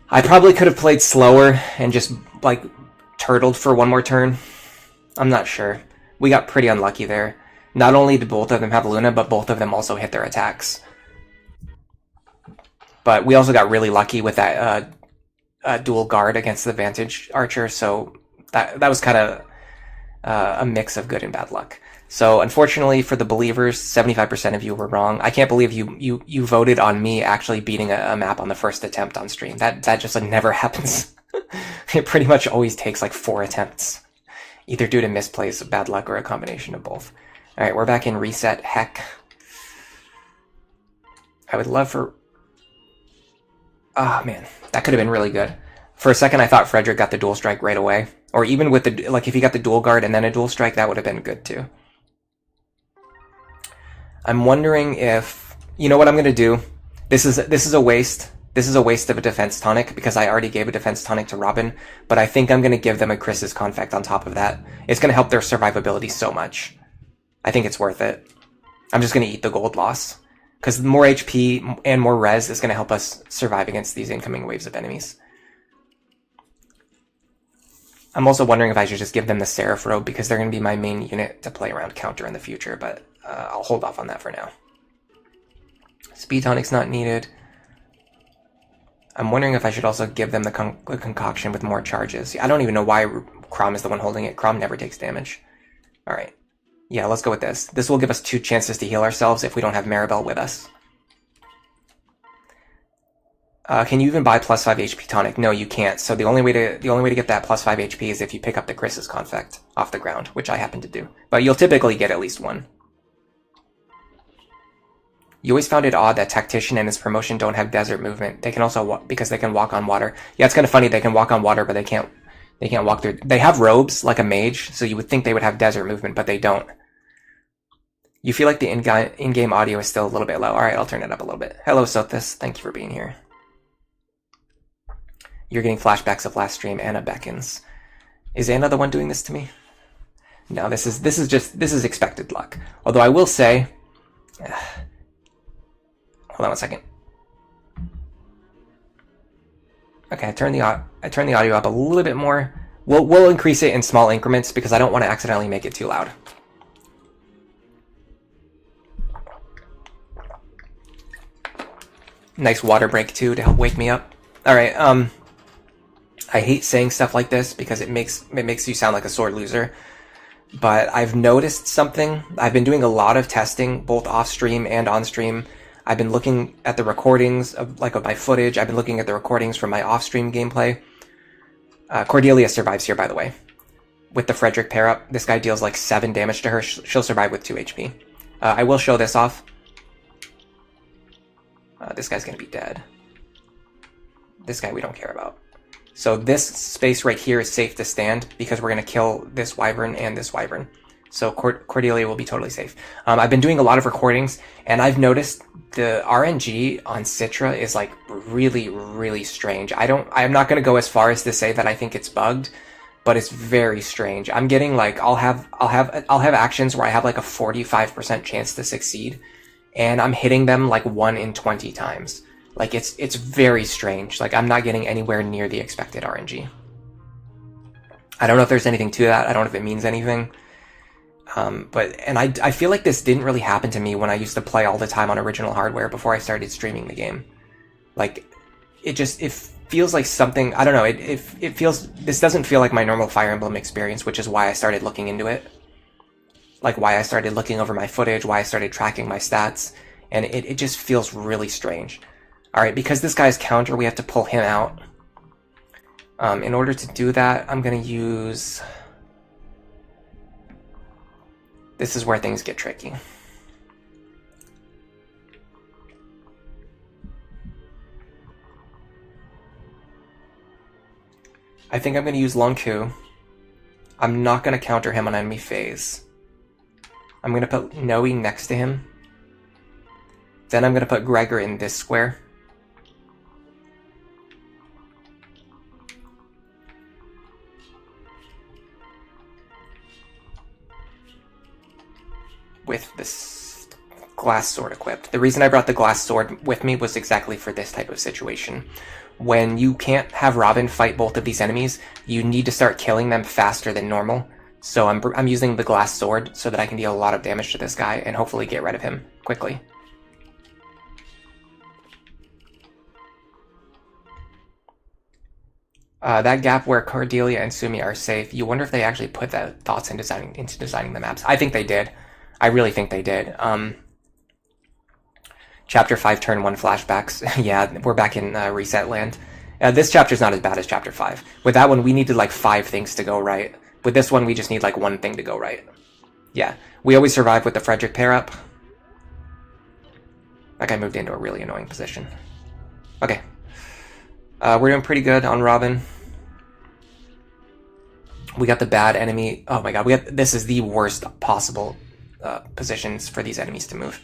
I probably could have played slower and just, like, turtled for 1 more turn. I'm not sure. We got pretty unlucky there. Not only did both of them have Luna, but both of them also hit their attacks. But we also got really lucky with that dual guard against the Vantage Archer, so that was kind of a mix of good and bad luck. So unfortunately for the believers, 75% of you were wrong. I can't believe you voted on me actually beating a map on the first attempt on stream. That just like never happens. It pretty much always takes like 4 attempts, either due to misplays, bad luck, or a combination of both. All right, we're back in reset. Heck, I would love for. Ah, man, that could have been really good. For a second, I thought Frederick got the dual strike right away, or even with the like, if he got the dual guard and then a dual strike, that would have been good too. I'm wondering if you know what I'm gonna do. This is a waste. This is a waste of a defense tonic because I already gave a defense tonic to Robin, but I think I'm gonna give them a Chris's Confect on top of that. It's gonna help their survivability so much. I think it's worth it. I'm just gonna eat the gold loss because more HP and more res is gonna help us survive against these incoming waves of enemies. I'm also wondering if I should just give them the Seraph Robe because they're going to be my main unit to play around counter in the future, but I'll hold off on that for now. Speed Tonic's not needed. I'm wondering if I should also give them the concoction with more charges. I don't even know why Crom is the one holding it. Crom never takes damage. Alright. Yeah, let's go with this. This will give us 2 chances to heal ourselves if we don't have Maribel with us. Can you even buy plus 5 HP tonic? No, you can't. So the only way to get that plus 5 HP is if you pick up the Chris's Confect off the ground, which I happen to do. But you'll typically get at least one. You always found it odd that Tactician and his promotion don't have desert movement. They can also because they can walk on water. Yeah, it's kind of funny. They can walk on water, but they can't walk through. They have robes like a mage, so you would think they would have desert movement, but they don't. You feel like the in-game audio is still a little bit low. All right, I'll turn it up a little bit. Hello, Sothis. Thank you for being here. You're getting flashbacks of last stream. Anna beckons. Is Anna the one doing this to me? No, this is expected luck. Although I will say, hold on one second. Okay, I turn the audio up a little bit more. We'll increase it in small increments because I don't want to accidentally make it too loud. Nice water break too to help wake me up. All right. I hate saying stuff like this because it makes you sound like a sore loser. But I've noticed something. I've been doing a lot of testing, both off stream and on stream. I've been looking at the recordings of my footage. I've been looking at the recordings from my off-stream gameplay. Cordelia survives here, by the way. With the Frederick pair-up, this guy deals like 7 damage to her. She'll survive with 2 HP. I will show this off. This guy's going to be dead. This guy we don't care about. So this space right here is safe to stand because we're going to kill this wyvern and this wyvern. So Cordelia will be totally safe. I've been doing a lot of recordings, and I've noticed the RNG on Citra is like really, really strange. I'm not going to go as far as to say that I think it's bugged, but it's very strange. I'm getting like I'll have actions where I have like a 45% chance to succeed, and I'm hitting them like 1 in 20 times. Like it's very strange. Like I'm not getting anywhere near the expected RNG. I don't know if there's anything to that. I don't know if it means anything. But I feel like this didn't really happen to me when I used to play all the time on original hardware before I started streaming the game. Like it feels like something, I don't know, this doesn't feel like my normal Fire Emblem experience, which is why I started looking into it. Like why I started looking over my footage, why I started tracking my stats, and it just feels really strange. Alright, because this guy's counter, we have to pull him out. In order to do that, I'm gonna use... This is where things get tricky. I think I'm going to use Lonq. I'm not going to counter him on enemy phase. I'm going to put Nowi next to him. Then I'm going to put Gregor in this square. With this glass sword equipped. The reason I brought the glass sword with me was exactly for this type of situation. When you can't have Robin fight both of these enemies, you need to start killing them faster than normal. So I'm using the glass sword so that I can deal a lot of damage to this guy and hopefully get rid of him quickly. That gap where Cordelia and Sumi are safe, you wonder if they actually put that thoughts into designing the maps. I think they did. I really think they did. Chapter 5, Turn 1 flashbacks. Yeah, we're back in Reset Land. This chapter's not as bad as Chapter 5. With that one, we needed like 5 things to go right. With this one, we just need like 1 thing to go right. Yeah, we always survive with the Frederick pair-up. That guy moved into a really annoying position. Okay. We're doing pretty good on Robin. We got the bad enemy. Oh my god, this is the worst possible positions for these enemies to move.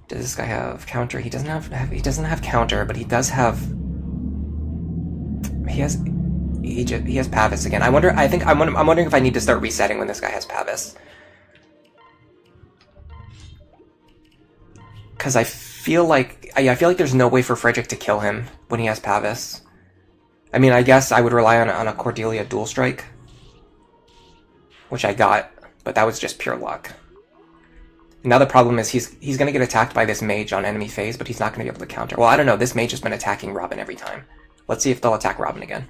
Does this guy have counter? He doesn't have counter, but he does have. He has Pavis again. I'm wondering if I need to start resetting when this guy has Pavis. Because I feel like there's no way for Frederick to kill him when he has Pavis. I mean, I guess I would rely on a Cordelia dual strike, which I got, but that was just pure luck. Now the problem is he's going to get attacked by this mage on enemy phase, but he's not going to be able to counter. Well, I don't know. This mage has been attacking Robin every time. Let's see if they'll attack Robin again.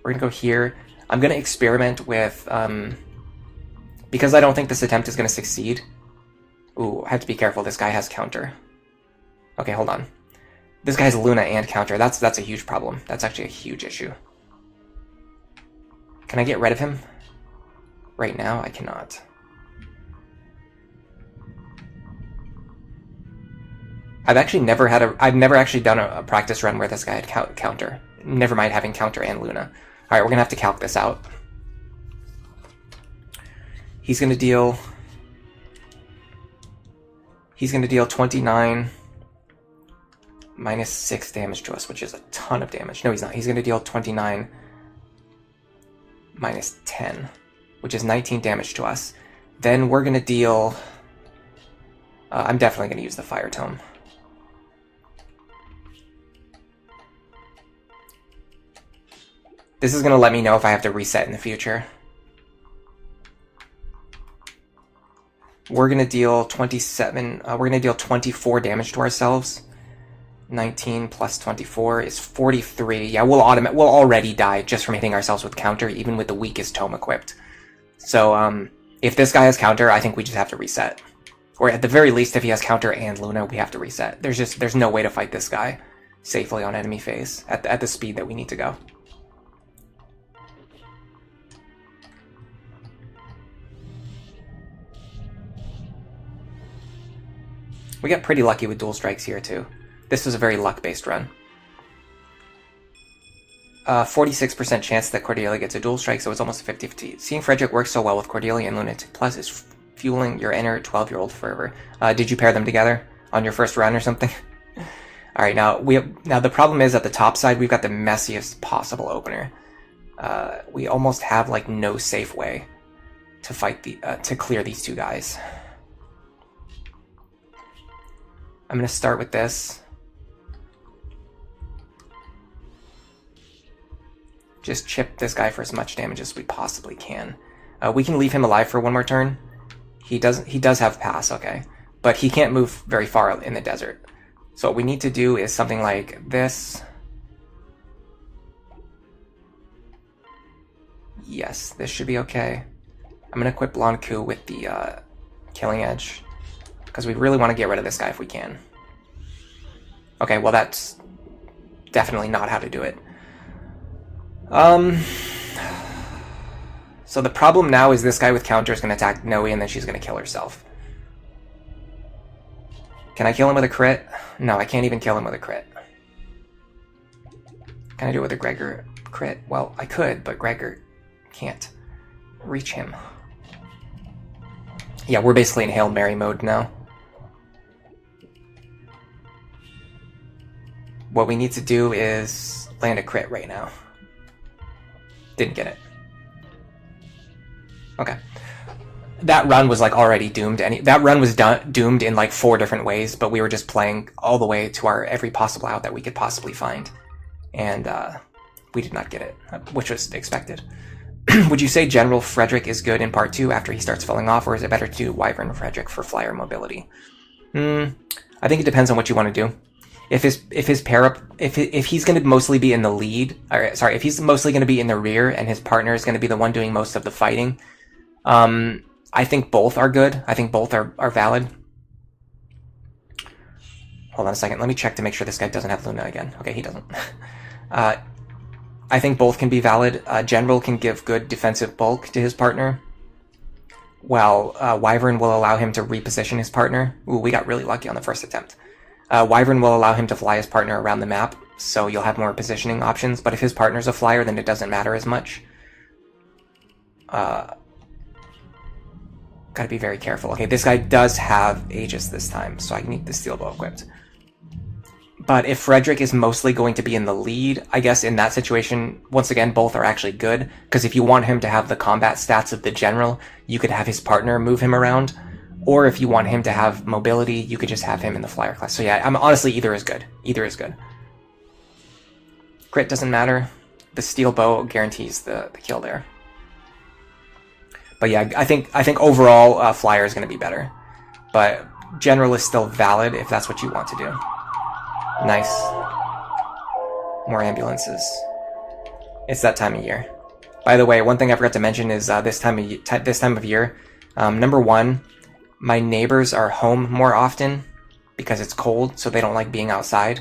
We're going to go here. I'm going to experiment with... because I don't think this attempt is going to succeed. Ooh, I have to be careful. This guy has counter. Okay, hold on. This guy has Luna and counter. That's a huge problem. That's actually a huge issue. Can I get rid of him? Right now, I cannot. I've never actually done a practice run where this guy had counter. Never mind having counter and Luna. Alright, we're gonna have to calc this out. He's gonna deal 29 minus 6 damage to us, which is a ton of damage. No, he's not. He's gonna deal 29 minus 10, which is 19 damage to us. Then we're gonna deal... I'm definitely gonna use the Fire Tome. This is going to let me know if I have to reset in the future. We're going to deal 27, we're going to deal 24 damage to ourselves. 19 plus 24 is 43. Yeah, we'll already die just from hitting ourselves with counter, even with the weakest tome equipped. So, if this guy has counter, I think we just have to reset. Or at the very least, if he has counter and Luna, we have to reset. There's no way to fight this guy safely on enemy phase at the speed that we need to go. We got pretty lucky with dual strikes here, too. This was a very luck-based run. 46% chance that Cordelia gets a dual strike, so it's almost 50-50. Seeing Frederick work so well with Cordelia and Lunatic Plus is fueling your inner 12-year-old fervor. Did you pair them together on your first run or something? Alright, now the problem is at the top side, we've got the messiest possible opener. We almost have, like, no safe way to fight to clear these two guys. I'm going to start with this. Just chip this guy for as much damage as we possibly can. We can leave him alive for one more turn. He does have pass, okay. But he can't move very far in the desert. So what we need to do is something like this. Yes, this should be okay. I'm going to equip Lonq with the Killing Edge, because we really want to get rid of this guy if we can. Okay, well that's definitely not how to do it. So the problem now is this guy with counter is going to attack Nowi and then she's going to kill herself. Can I kill him with a crit? No, I can't even kill him with a crit. Can I do it with a Gregor crit? Well, I could, but Gregor can't reach him. Yeah, we're basically in Hail Mary mode now. What we need to do is land a crit right now. Didn't get it. Okay. That run was like already doomed. That run was doomed in like 4 different ways, but we were just playing all the way to our every possible out that we could possibly find. And we did not get it, which was expected. Would you say General Frederick is good in part 2 after he starts falling off, or is it better to do Wyvern Frederick for flyer mobility? I think it depends on what you want to do. If his pair up, if he's going to mostly be in the lead, or sorry, if he's mostly going to be in the rear and his partner is going to be the one doing most of the fighting, I think both are good. I think both are valid. Hold on a second. Let me check to make sure this guy doesn't have Luna again. Okay, he doesn't. I think both can be valid. General can give good defensive bulk to his partner, while Wyvern will allow him to reposition his partner. Ooh, we got really lucky on the first attempt. Wyvern will allow him to fly his partner around the map, so you'll have more positioning options, but if his partner's a flyer, then it doesn't matter as much. Gotta be very careful. Okay, this guy does have Aegis this time, so I need the steel bow equipped. But if Frederick is mostly going to be in the lead, I guess in that situation, once again, both are actually good, because if you want him to have the combat stats of the general, you could have his partner move him around. Or if you want him to have mobility, you could just have him in the flyer class. So yeah, honestly, either is good. Either is good. Crit doesn't matter. The steel bow guarantees the kill there. But yeah, I think overall flyer is going to be better. But general is still valid if that's what you want to do. Nice. More ambulances. It's that time of year. By the way, one thing I forgot to mention is this time of year. Number one, my neighbors are home more often because it's cold, so they don't like being outside,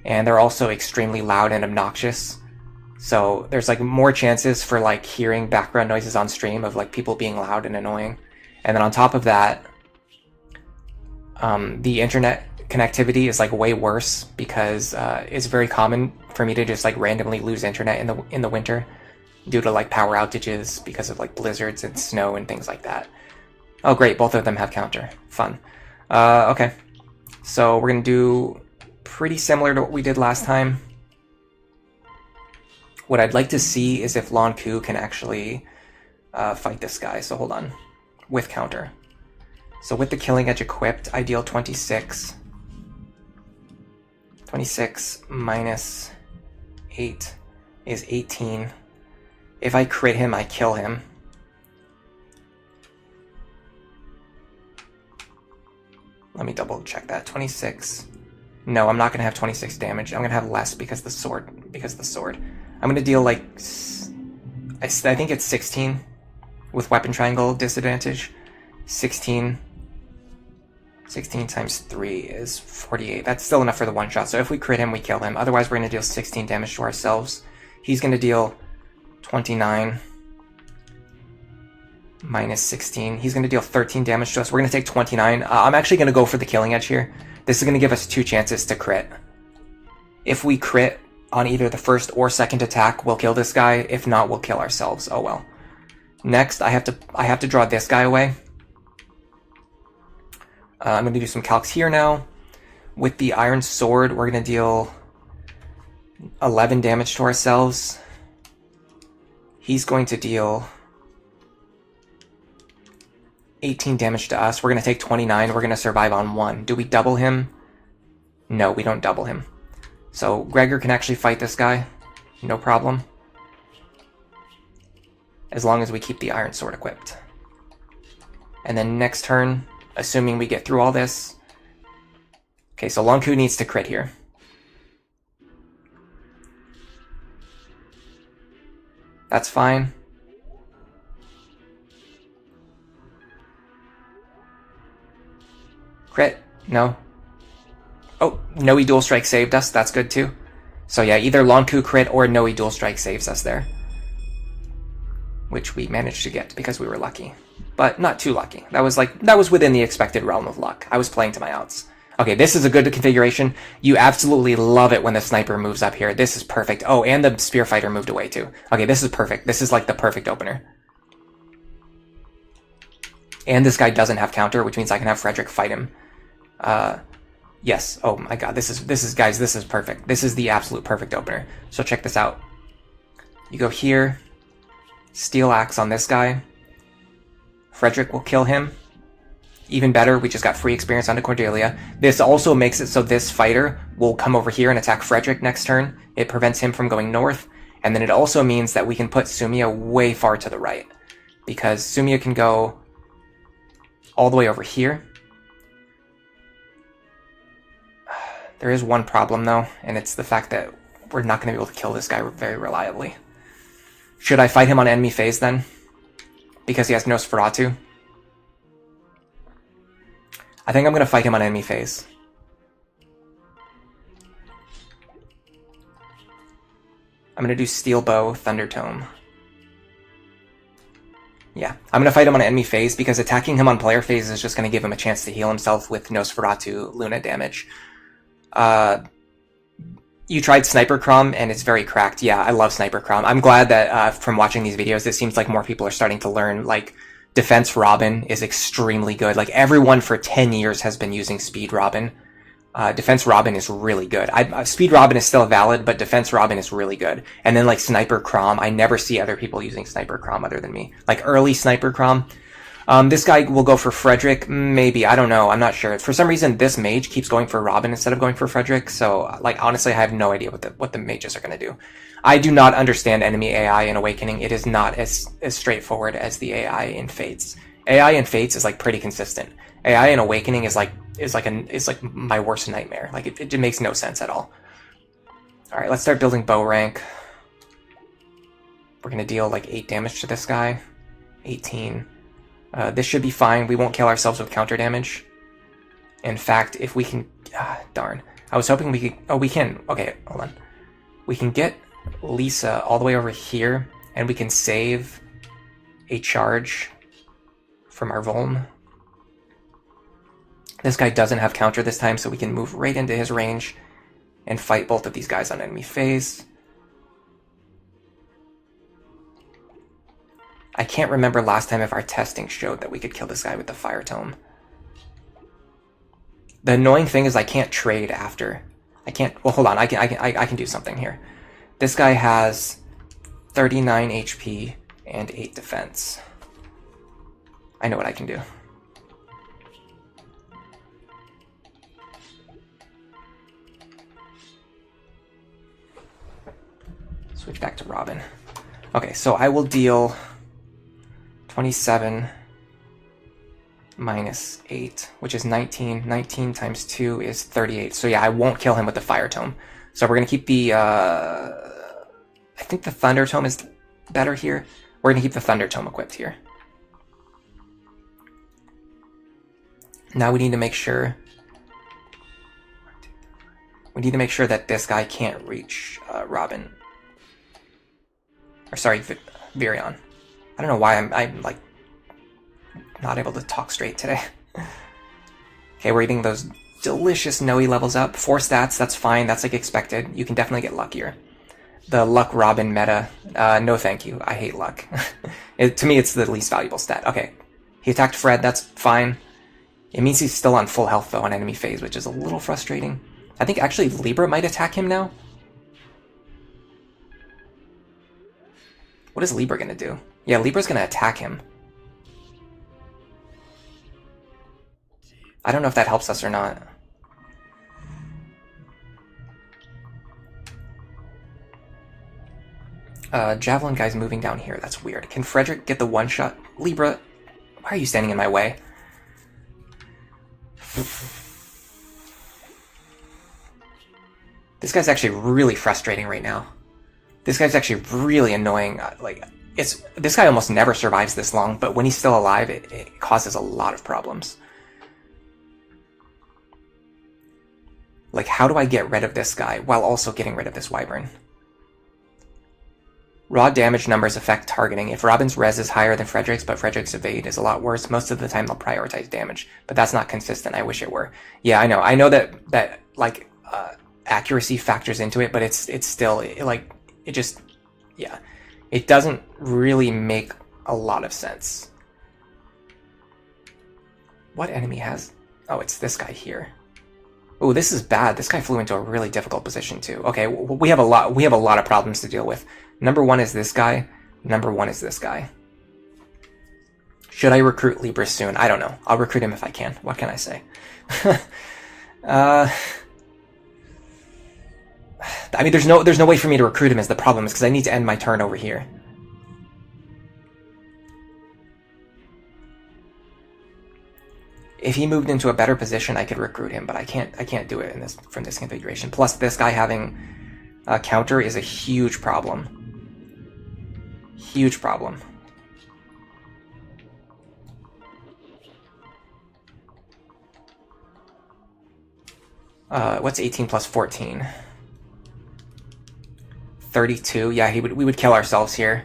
and they're also extremely loud and obnoxious. So there's like more chances for like hearing background noises on stream of like people being loud and annoying. And then on top of that, the internet connectivity is like way worse because it's very common for me to just like randomly lose internet in the winter due to like power outages because of like blizzards and snow and things like that. Oh great, both of them have counter. Fun. Okay, so we're gonna do pretty similar to what we did last time. What I'd like to see is if Lonq can actually fight this guy. So hold on, with counter. So with the Killing Edge equipped, I deal 26. 26 minus 8 is 18. If I crit him, I kill him. Let me double check that. 26. No, I'm not going to have 26 damage. I'm going to have less because the sword. I'm going to deal like... I think it's 16 with weapon triangle disadvantage. 16 times 3 is 48. That's still enough for the one shot. So if we crit him, we kill him. Otherwise, we're going to deal 16 damage to ourselves. He's going to deal 29 minus 16. He's going to deal 13 damage to us. We're going to take 29. I'm actually going to go for the Killing Edge here. This is going to give us 2 chances to crit. If we crit on either the first or second attack, we'll kill this guy. If not, we'll kill ourselves. Oh well. Next, I have to draw this guy away. I'm going to do some calcs here now. With the Iron Sword, we're going to deal 11 damage to ourselves. He's going to deal 18 damage to us. We're going to take 29. We're going to survive on 1. Do we double him? No, we don't double him. So Gregor can actually fight this guy. No problem. As long as we keep the Iron Sword equipped. And then next turn, assuming we get through all this. Okay, so Lonq needs to crit here. That's fine. Crit? No. Oh, Nowi Dual Strike saved us. That's good too. So yeah, either Lonq crit or Nowi Dual Strike saves us there. Which we managed to get because we were lucky. But not too lucky. That was within the expected realm of luck. I was playing to my outs. Okay, this is a good configuration. You absolutely love it when the sniper moves up here. This is perfect. Oh, and the spear fighter moved away too. Okay, this is perfect. This is like the perfect opener. And this guy doesn't have counter, which means I can have Frederick fight him. Yes. Oh my god, this is guys, this is perfect. This is the absolute perfect opener. So check this out. You go here, Steel Axe on this guy. Frederick will kill him. Even better, we just got free experience onto Cordelia. This also makes it so this fighter will come over here and attack Frederick next turn. It prevents him from going north. And then it also means that we can put Sumia way far to the right. Because Sumia can go all the way over here. There is one problem though, and it's the fact that we're not going to be able to kill this guy very reliably. Should I fight him on enemy phase then? Because he has Nosferatu? I think I'm going to fight him on enemy phase. I'm going to do Steel Bow, Thunder Tome. Yeah, I'm going to fight him on enemy phase because attacking him on player phase is just going to give him a chance to heal himself with Nosferatu Luna damage. You tried Sniper Crom and it's very cracked. Yeah, I love Sniper Crom. I'm glad that from watching these videos, it seems like more people are starting to learn, like, Defense Robin is extremely good. Like, everyone for 10 years has been using Speed Robin. Defense Robin is really good. Speed Robin is still valid, but Defense Robin is really good. And then, like, Sniper Crom, I never see other people using Sniper Crom other than me. Like, early Sniper Crom. This guy will go for Frederick, maybe, I don't know, I'm not sure. For some reason, this mage keeps going for Robin instead of going for Frederick, so, like, honestly, I have no idea what the mages are going to do. I do not understand enemy AI in Awakening. It is not as straightforward as the AI in Fates. AI in Fates is, like, pretty consistent. AI in Awakening is like my worst nightmare. Like, it makes no sense at all. Alright, let's start building bow rank. We're going to deal, like, 8 damage to this guy. 18. This should be fine. We won't kill ourselves with counter damage. In fact, if we can... darn. I was hoping we could... Oh, we can. Okay, hold on. We can get Lisa all the way over here, and we can save a charge from our Vuln. This guy doesn't have counter this time, so we can move right into his range and fight both of these guys on enemy phase. I can't remember last time if our testing showed that we could kill this guy with the Fire Tome. The annoying thing is I can't trade after. I can't... Well, hold on. I can do something here. This guy has 39 HP and 8 defense. I know what I can do. Switch back to Robin. Okay, so I will deal 27 minus 8, which is 19. 19 times 2 is 38. So yeah, I won't kill him with the Fire Tome. So we're going to keep the... I think the Thunder Tome is better here. We're going to keep the Thunder Tome equipped here. Now we need to make sure... We need to make sure that this guy can't reach Robin. Or sorry, Virion. I don't know why I'm like not able to talk straight today. Okay, we're eating those delicious Nowi levels up. 4 stats, that's fine. That's like expected. You can definitely get luckier. The luck Robin meta, no thank you. I hate luck. To me, it's the least valuable stat. Okay, he attacked Fred. That's fine. It means he's still on full health though on enemy phase, which is a little frustrating. I think actually Libra might attack him now. What is Libra gonna do? Yeah, Libra's gonna attack him. I don't know if that helps us or not. Javelin guy's moving down here. That's weird. Can Frederick get the one-shot? Libra, why are you standing in my way? This guy's actually really frustrating right now. This guy's actually really annoying. Like, this guy almost never survives this long, but when he's still alive, it causes a lot of problems. Like, how do I get rid of this guy while also getting rid of this Wyvern? Raw damage numbers affect targeting. If Robin's res is higher than Frederick's, but Frederick's evade is a lot worse, most of the time they'll prioritize damage. But that's not consistent. I wish it were. Yeah, I know. I know that like accuracy factors into it, but it's still like it just, yeah, it doesn't really make a lot of sense. What enemy has? Oh, it's this guy here. Oh, this is bad. This guy flew into a really difficult position too. Okay, we have a lot of problems to deal with. Number 1 is this guy. Number 1 is this guy. Should I recruit Libra soon? I don't know. I'll recruit him if I can. What can I say? I mean, there's no way for me to recruit him. Is the problem is because I need to end my turn over here. If he moved into a better position, I could recruit him, but I can't do it from this configuration. Plus, this guy having a counter is a huge problem. Huge problem. What's 18 plus 14? 32. Yeah, we would kill ourselves here.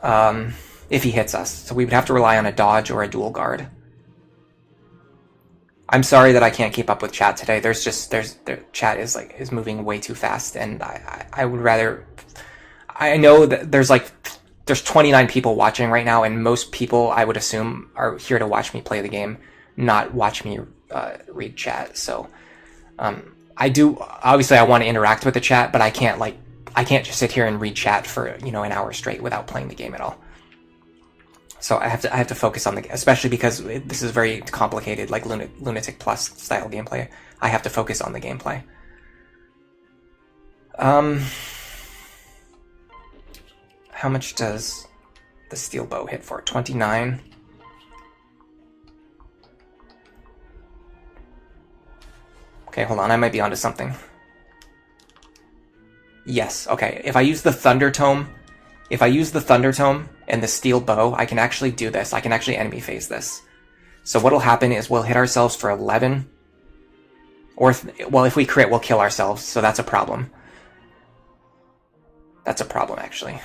If he hits us. So we would have to rely on a dodge or a dual guard. I'm sorry that I can't keep up with chat today. The chat is moving way too fast, and I would rather... I know that there's 29 people watching right now, and most people, I would assume, are here to watch me play the game, not watch me read chat. So obviously I want to interact with the chat, but I can't just sit here and read chat for, an hour straight without playing the game at all. So I have to focus on the, especially because this is very complicated, like Lunatic Plus style gameplay. I have to focus on the gameplay. How much does the steel bow hit for? 29. Okay, hold on, I might be onto something. Yes, okay, if I use the Thunder Tome, and the steel bow, I can actually do this. I can actually enemy phase this. So what'll happen is we'll hit ourselves for 11. Or, well, if we crit, we'll kill ourselves, so that's a problem. That's a problem, actually.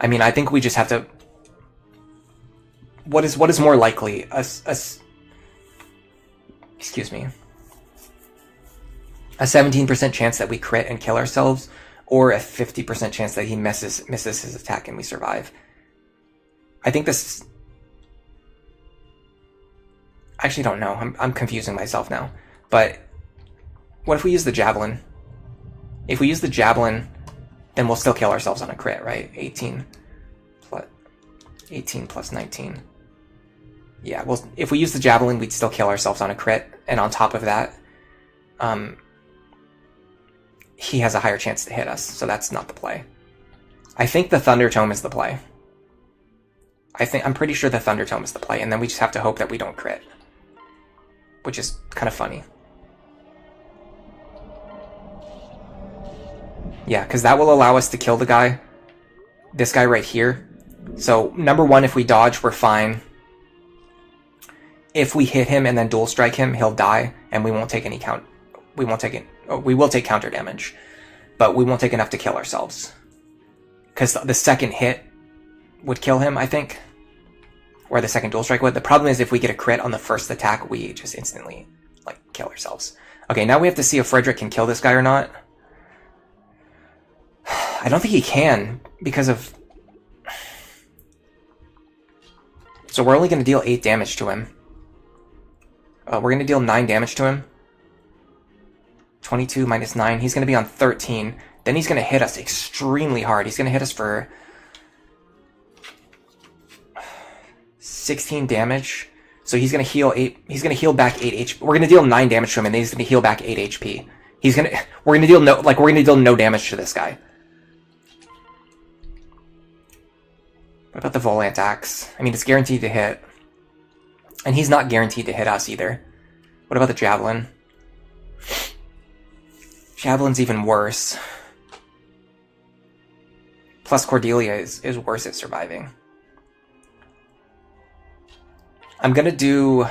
I mean, I think we just have to... What is more likely? Excuse me. A 17% chance that we crit and kill ourselves, or a 50% chance that he misses his attack and we survive. I think this... I actually don't know. I'm confusing myself now. But what if we use the Javelin? If we use the Javelin, then we'll still kill ourselves on a crit, right? 18 plus 19. Yeah, well, if we use the Javelin, we'd still kill ourselves on a crit. And on top of that, he has a higher chance to hit us, so that's not the play. I think the Thunder Tome is the play. I'm pretty sure the Thunder Tome is the play, and then we just have to hope that we don't crit. Which is kind of funny. Yeah, because that will allow us to kill the guy. This guy right here. So, number one, if we dodge, we're fine. If we hit him and then dual strike him, he'll die, and we won't take any count. We won't take it. Oh, we will take counter damage, but we won't take enough to kill ourselves. Because the second hit would kill him, I think. Or the second dual strike would. The problem is if we get a crit on the first attack, we just instantly, like, kill ourselves. Okay, now we have to see if Frederick can kill this guy or not. I don't think he can, because of... So we're only going to deal 8 damage to him. We're going to deal 9 damage to him. 22 minus 9. He's going to be on 13. Then he's going to hit us extremely hard. He's going to hit us for 16 damage. So he's going to heal 8. He's going to heal back 8 HP. We're going to deal 9 damage to him, and then he's going to heal back 8 HP. We're going to deal no damage to this guy. What about the Volant Axe? I mean, it's guaranteed to hit. And he's not guaranteed to hit us either. What about the Javelin? Javelin's even worse. Plus Cordelia is worse at surviving. I'm gonna do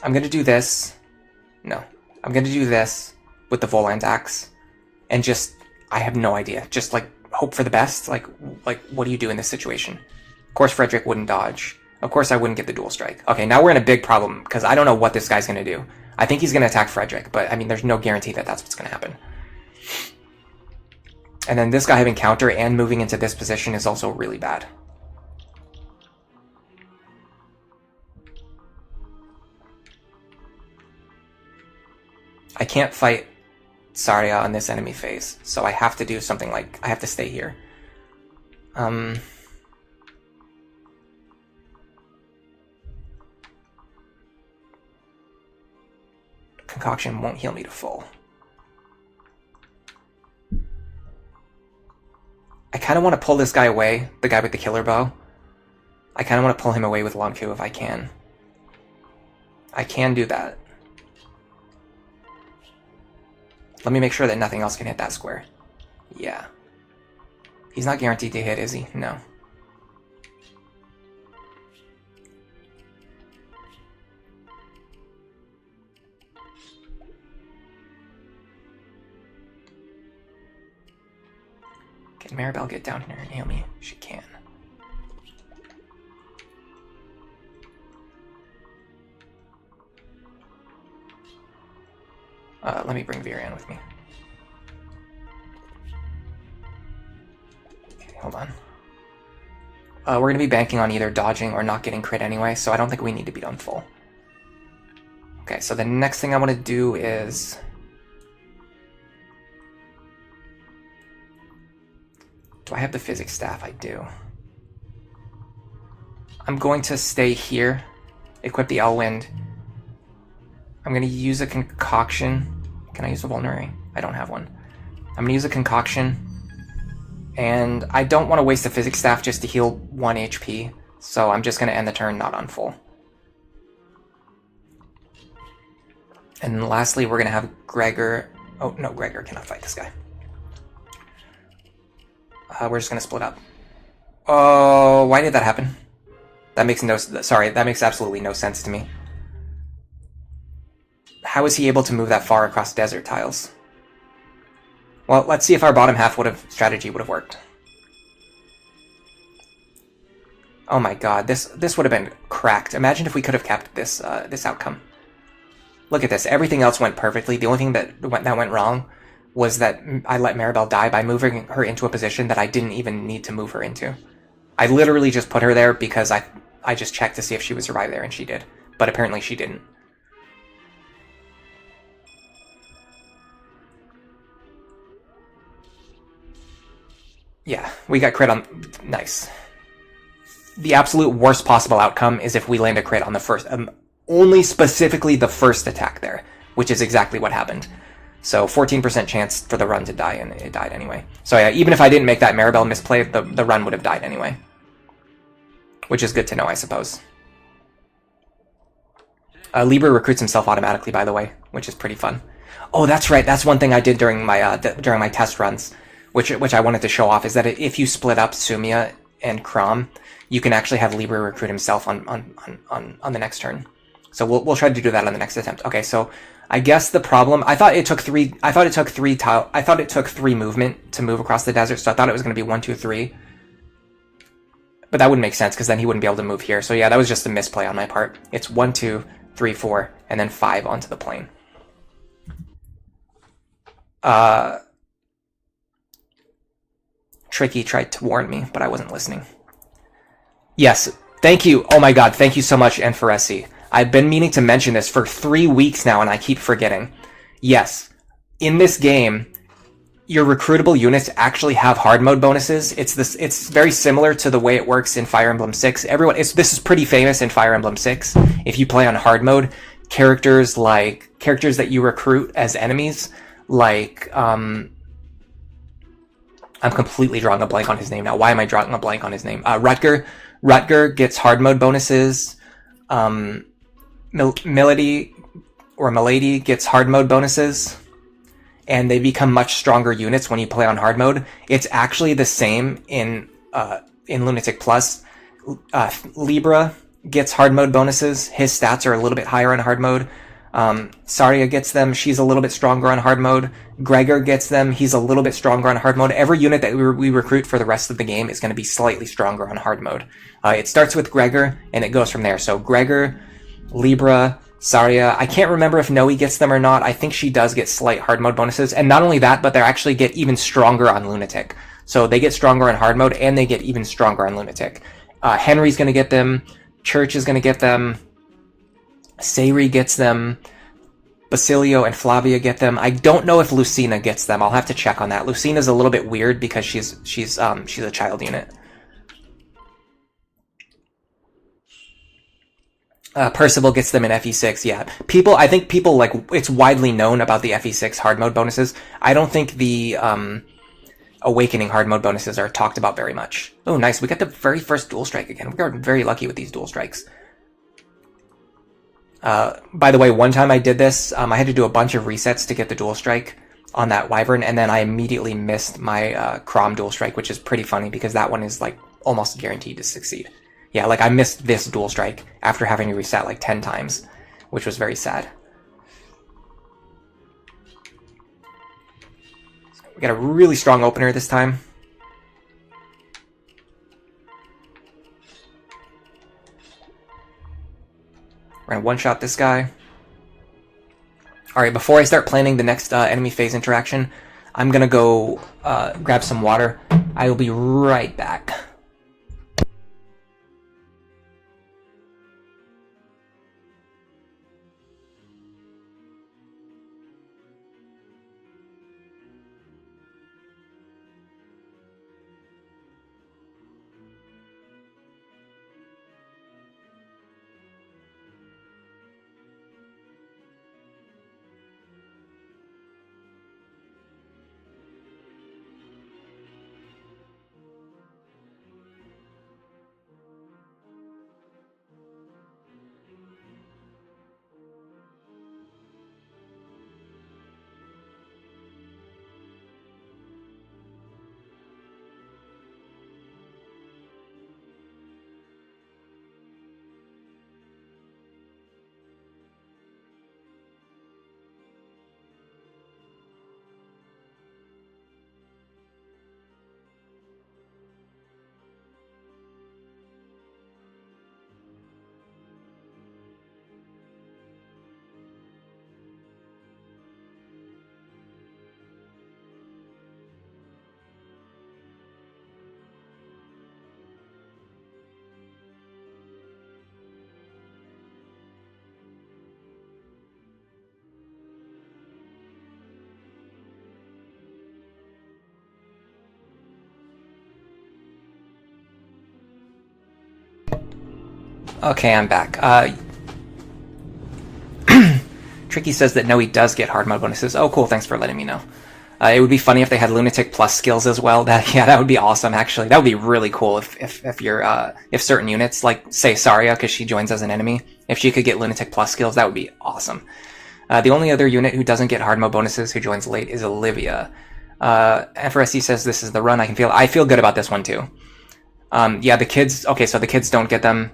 this. No. I'm gonna do this with the Volant Axe. And just... I have no idea. Just, like, hope for the best. Like, what do you do in this situation? Of course Frederick wouldn't dodge. Of course I wouldn't get the dual strike. Okay, now we're in a big problem, because I don't know what this guy's going to do. I think he's going to attack Frederick, but, I mean, there's no guarantee that that's what's going to happen. And then this guy having counter and moving into this position is also really bad. I can't fight Tharja on this enemy phase, so I have to do something like... I have to stay here. Concoction won't heal me to full. I kind of want to pull this guy away, the guy with the killer bow. I kind of want to pull him away with Lonq if I can. I can do that. Let me make sure that nothing else can hit that square. Yeah. He's not guaranteed to hit, is he? No. Can Maribel get down here and heal me? She can. Let me bring Virion with me. Okay, hold on. We're going to be banking on either dodging or not getting crit anyway, so I don't think we need to beat on full. Okay, so the next thing I want to do is... Do I have the physics staff? I do. I'm going to stay here, equip the Elwind. I'm going to use a concoction. Can I use a vulnerary? I don't have one. I'm going to use a concoction. And I don't want to waste a physics staff just to heal 1 HP. So I'm just going to end the turn not on full. And lastly, we're going to have Gregor. Oh, no, Gregor cannot fight this guy. We're just going to split up. Oh, why did that happen? That makes no... Sorry, that makes absolutely no sense to me. How is he able to move that far across desert tiles? Well, let's see if our bottom half strategy would have worked. Oh my god, this would have been cracked. Imagine if we could have kept this this outcome. Look at this. Everything else went perfectly. The only thing that went wrong was that I let Maribel die by moving her into a position that I didn't even need to move her into. I literally just put her there because I just checked to see if she would survive there, and she did. But apparently she didn't. Yeah, we got crit on... Nice. The absolute worst possible outcome is if we land a crit on the first... only specifically the first attack there, which is exactly what happened. So 14% chance for the run to die, and it died anyway. So yeah, even if I didn't make that Maribel misplay, the run would have died anyway. Which is good to know, I suppose. Libra recruits himself automatically, by the way, which is pretty fun. Oh, that's right. That's one thing I did during my test runs, which I wanted to show off, is that if you split up Sumia and Crom, you can actually have Libra recruit himself on the next turn. So we'll try to do that on the next attempt. Okay, so I guess the problem, I thought it took three movement to move across the desert, so I thought it was going to be 1, 2, 3. But that wouldn't make sense because then he wouldn't be able to move here. So yeah, that was just a misplay on my part. It's 1, 2, 3, 4, and then 5 onto the plane. Tricky tried to warn me, but I wasn't listening. Yes, thank you. Oh my god, thank you so much, Enferesi. I've been meaning to mention this for 3 weeks now, and I keep forgetting. Yes, in this game, your recruitable units actually have hard mode bonuses. It's very similar to the way it works in Fire Emblem 6. This is pretty famous in Fire Emblem 6. If you play on hard mode, characters that you recruit as enemies, like I'm completely drawing a blank on his name now. Why am I drawing a blank on his name? Rutger gets hard mode bonuses. Milady gets hard mode bonuses. And they become much stronger units when you play on hard mode. It's actually the same in Lunatic Plus. Libra gets hard mode bonuses. His stats are a little bit higher on hard mode. Tharja gets them. She's a little bit stronger on hard mode. Gregor gets them. He's a little bit stronger on hard mode. Every unit that we recruit for the rest of the game is going to be slightly stronger on hard mode. It starts with Gregor, and it goes from there. So Gregor, Libra, Tharja. I can't remember if Nowi gets them or not. I think she does get slight hard mode bonuses. And not only that, but they actually get even stronger on Lunatic. So they get stronger on hard mode, and they get even stronger on Lunatic. Henry's going to get them. Church is going to get them. Sayri gets them. Basilio and Flavia get them. I don't know if Lucina gets them. I'll have to check on that. Lucina's a little bit weird because she's a child unit. Percival gets them in FE6, yeah. I think people, it's widely known about the FE6 hard mode bonuses. I don't think the, Awakening hard mode bonuses are talked about very much. Oh, nice. We got the very first dual strike again. We are very lucky with these dual strikes. By the way, one time I did this, I had to do a bunch of resets to get the dual strike on that Wyvern, and then I immediately missed my, Crom dual strike, which is pretty funny because that one is, almost guaranteed to succeed. Yeah, I missed this dual strike after having to reset 10 times, which was very sad. So we got a really strong opener this time. We're gonna one-shot this guy. Alright, before I start planning the next enemy phase interaction, I'm gonna go grab some water. I will be right back. Okay, I'm back. Tricky says that Nowi does get hard mode bonuses. Oh, cool. Thanks for letting me know. It would be funny if they had Lunatic plus skills as well. That would be awesome. Actually, that would be really cool if certain units, like say Tharja, because she joins as an enemy, if she could get Lunatic plus skills, that would be awesome. The only other unit who doesn't get hard mode bonuses who joins late is Olivia. FRSC says this is the run. I feel good about this one too. Yeah, the kids. Okay, so the kids don't get them.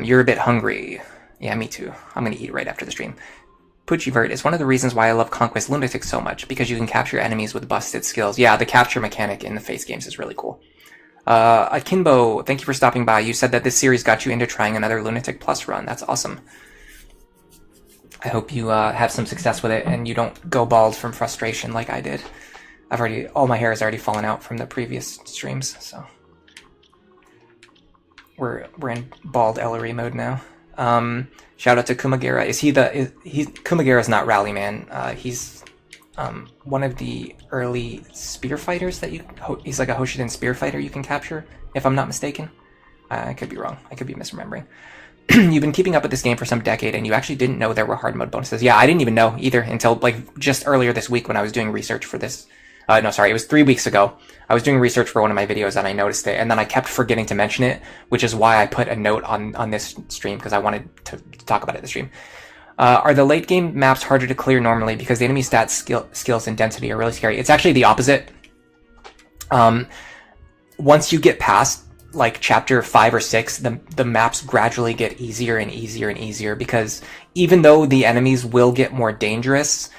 You're a bit hungry. Yeah, me too. I'm gonna eat right after the stream. Puchivert is one of the reasons why I love Conquest Lunatic so much, because you can capture enemies with busted skills. Yeah, the capture mechanic in the face games is really cool. Akinbo, thank you for stopping by. You said that this series got you into trying another Lunatic Plus run. That's awesome. I hope you have some success with it and you don't go bald from frustration like I did. All my hair has already fallen out from the previous streams, so we're in bald Ellery mode now. Shout out to Kumagera. Kumagera's not Rallyman. He's one of the early spear fighters that he's like a Hoshiden spear fighter you can capture, if I'm not mistaken. I could be wrong. I could be misremembering. You've been keeping up with this game for some decade, and you actually didn't know there were hard mode bonuses. Yeah, I didn't even know either until like just earlier this week when I was doing research for this. No, sorry, it was 3 weeks ago. I was doing research for one of my videos and I noticed it, and then I kept forgetting to mention it, which is why I put a note on this stream, because I wanted to talk about it in the stream. Are the late game maps harder to clear normally because the enemy stats, skills, and density are really scary? It's actually the opposite. Once you get past like chapter 5 or 6, the maps gradually get easier and easier and easier, because even though the enemies will get more dangerous,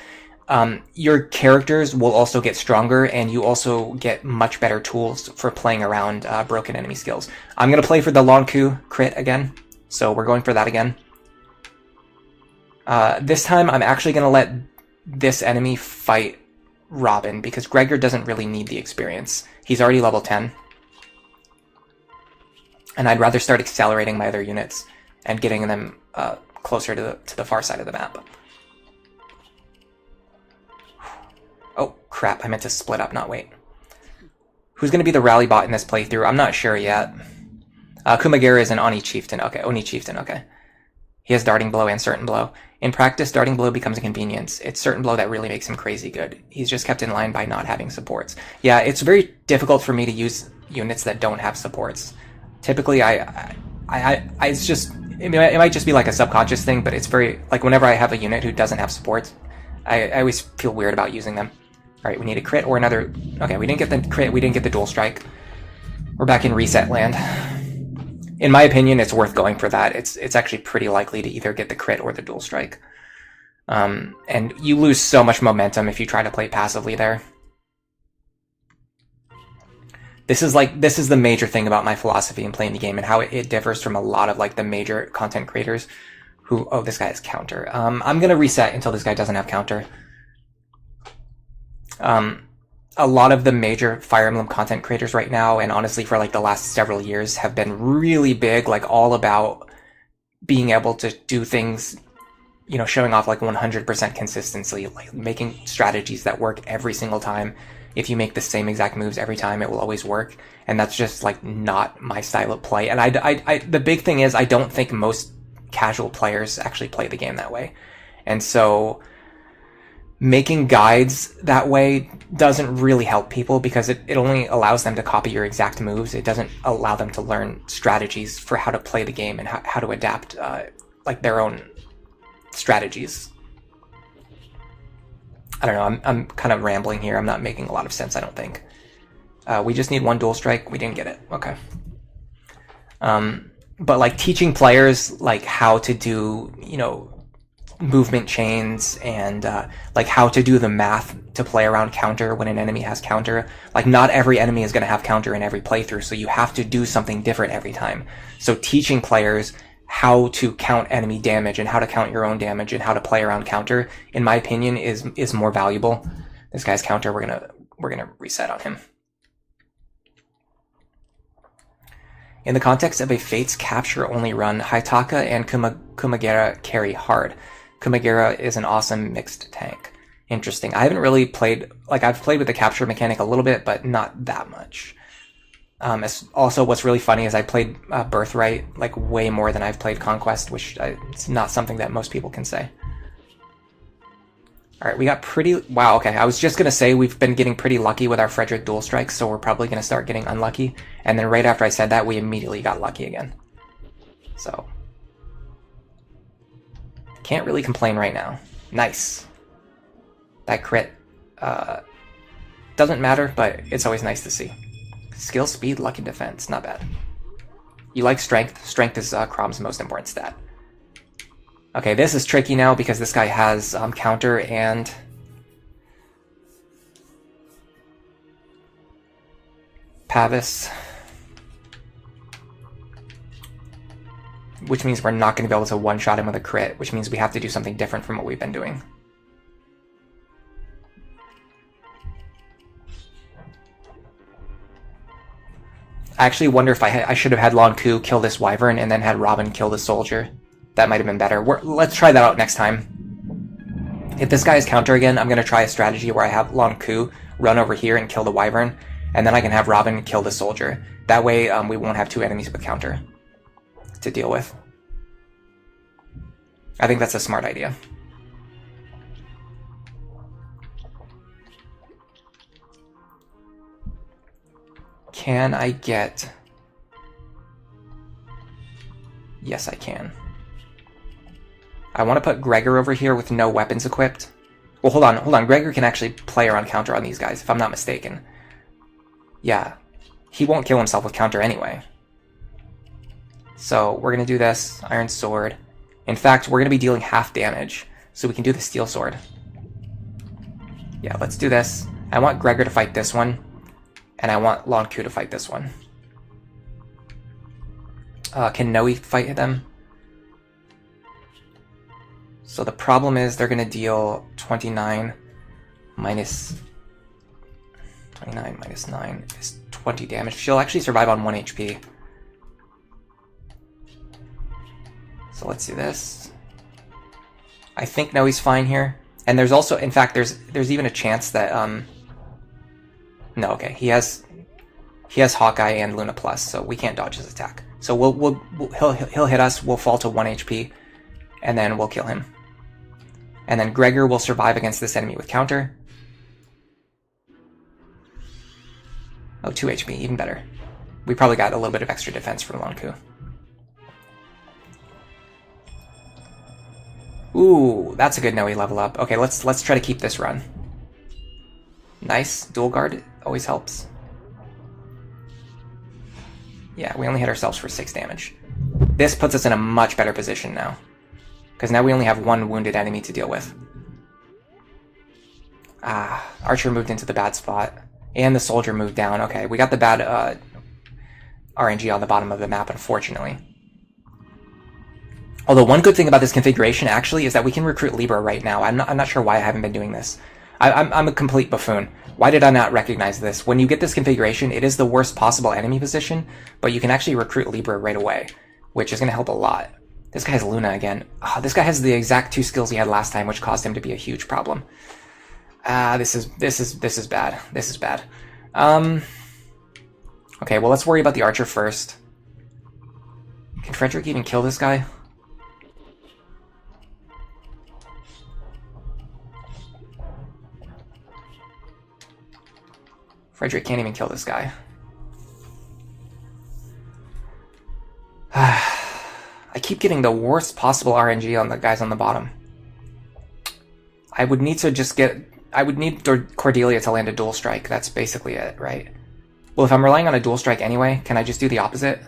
your characters will also get stronger, and you also get much better tools for playing around broken enemy skills. I'm going to play for the Lonq crit again, so we're going for that again. This time I'm actually going to let this enemy fight Robin, because Gregor doesn't really need the experience. He's already level 10. And I'd rather start accelerating my other units and getting them closer to the far side of the map. Oh, crap. I meant to split up, not wait. Who's going to be the rally bot in this playthrough? I'm not sure yet. Kumagera is an Oni Chieftain. Okay, Oni Chieftain, okay. He has Darting Blow and Certain Blow. In practice, Darting Blow becomes a convenience. It's Certain Blow that really makes him crazy good. He's just kept in line by not having supports. Yeah, it's very difficult for me to use units that don't have supports. Typically, it's just, it might just be like a subconscious thing, but it's very, like whenever I have a unit who doesn't have supports, I always feel weird about using them. Alright, we need a crit or another, okay, we didn't get the crit, we didn't get the dual strike. We're back in reset land. In my opinion, it's worth going for that. It's actually pretty likely to either get the crit or the dual strike. And you lose so much momentum if you try to play passively there. This is the major thing about my philosophy in playing the game, and how it differs from a lot of like the major content creators who, oh, this guy has counter. I'm gonna reset until this guy doesn't have counter. A lot of the major Fire Emblem content creators right now, and honestly for like the last several years, have been really big, like all about being able to do things, you know, showing off like 100% consistency, like making strategies that work every single time. If you make the same exact moves every time, it will always work. And that's just like not my style of play. And the big thing is, I don't think most casual players actually play the game that way. And so making guides that way doesn't really help people, because it only allows them to copy your exact moves. It doesn't allow them to learn strategies for how to play the game and how to adapt like their own strategies. I don't know, I'm kind of rambling here. I'm not making a lot of sense, I don't think. We just need one dual strike. We didn't get it. Okay. But like teaching players like how to do, you know, movement chains and like how to do the math to play around counter when an enemy has counter. Like not every enemy is going to have counter in every playthrough, so you have to do something different every time. So teaching players how to count enemy damage and how to count your own damage and how to play around counter, in my opinion, is more valuable. This guy's counter, we're gonna reset on him. In the context of a Fates capture only run, Hayataka and Kumagera carry hard. Kumagera is an awesome mixed tank. Interesting. I haven't really played, like I've played with the capture mechanic a little bit, but not that much. Also, what's really funny is I played Birthright like way more than I've played Conquest, which it's not something that most people can say. Alright, we got pretty... Wow, okay. I was just going to say we've been getting pretty lucky with our Frederick dual strikes, so we're probably going to start getting unlucky. And then right after I said that, we immediately got lucky again. So... Can't really complain right now. Nice. That crit doesn't matter, but it's always nice to see. Skill, speed, luck, and defense. Not bad. You like strength. Strength is Crom's most important stat. Okay, this is tricky now because this guy has counter and... Pavis. Which means we're not going to be able to one-shot him with a crit, which means we have to do something different from what we've been doing. I actually wonder if I should have had Lonq kill this wyvern and then had Robin kill the soldier. That might have been better. Let's try that out next time. If this guy is counter again, I'm going to try a strategy where I have Lonq run over here and kill the wyvern, and then I can have Robin kill the soldier. That way we won't have two enemies with counter to deal with. I think that's a smart idea. Can I get... Yes, I can. I want to put Gregor over here with no weapons equipped. Well, hold on. Gregor can actually play around counter on these guys, if I'm not mistaken. Yeah. He won't kill himself with counter anyway. So, we're going to do this. Iron Sword. In fact, we're going to be dealing half damage, so we can do the Steel Sword. Yeah, let's do this. I want Gregor to fight this one, and I want Lonq to fight this one. Can Nowi fight them? So the problem is they're going to deal 29 minus 9 is 20 damage. She'll actually survive on 1 HP. So let's do this. I think Nowi's fine here. And there's also, in fact, there's even a chance that no, okay, he has Hawkeye and Luna Plus, so we can't dodge his attack. So he'll hit us. We'll fall to 1 HP, and then we'll kill him. And then Gregor will survive against this enemy with counter. Oh, 2 HP, even better. We probably got a little bit of extra defense from Lonq. Ooh, that's a good Nowi level up. Okay, let's try to keep this run. Nice. Dual guard always helps. Yeah, we only hit ourselves for 6 damage. This puts us in a much better position now, because now we only have 1 wounded enemy to deal with. Ah, Archer moved into the bad spot, and the soldier moved down. Okay, we got the bad RNG on the bottom of the map, unfortunately. Although one good thing about this configuration, actually, is that we can recruit Libra right now. I'm not sure why I haven't been doing this. I'm a complete buffoon. Why did I not recognize this? When you get this configuration, it is the worst possible enemy position, but you can actually recruit Libra right away, which is going to help a lot. This guy has Luna again. Oh, this guy has the exact 2 skills he had last time, which caused him to be a huge problem. This is bad. This is bad. Okay, well, let's worry about the Archer first. Can Frederick even kill this guy? Frederick can't even kill this guy. I keep getting the worst possible RNG on the guys on the bottom. I would need Cordelia to land a dual strike. That's basically it, right? Well, if I'm relying on a dual strike anyway, can I just do the opposite?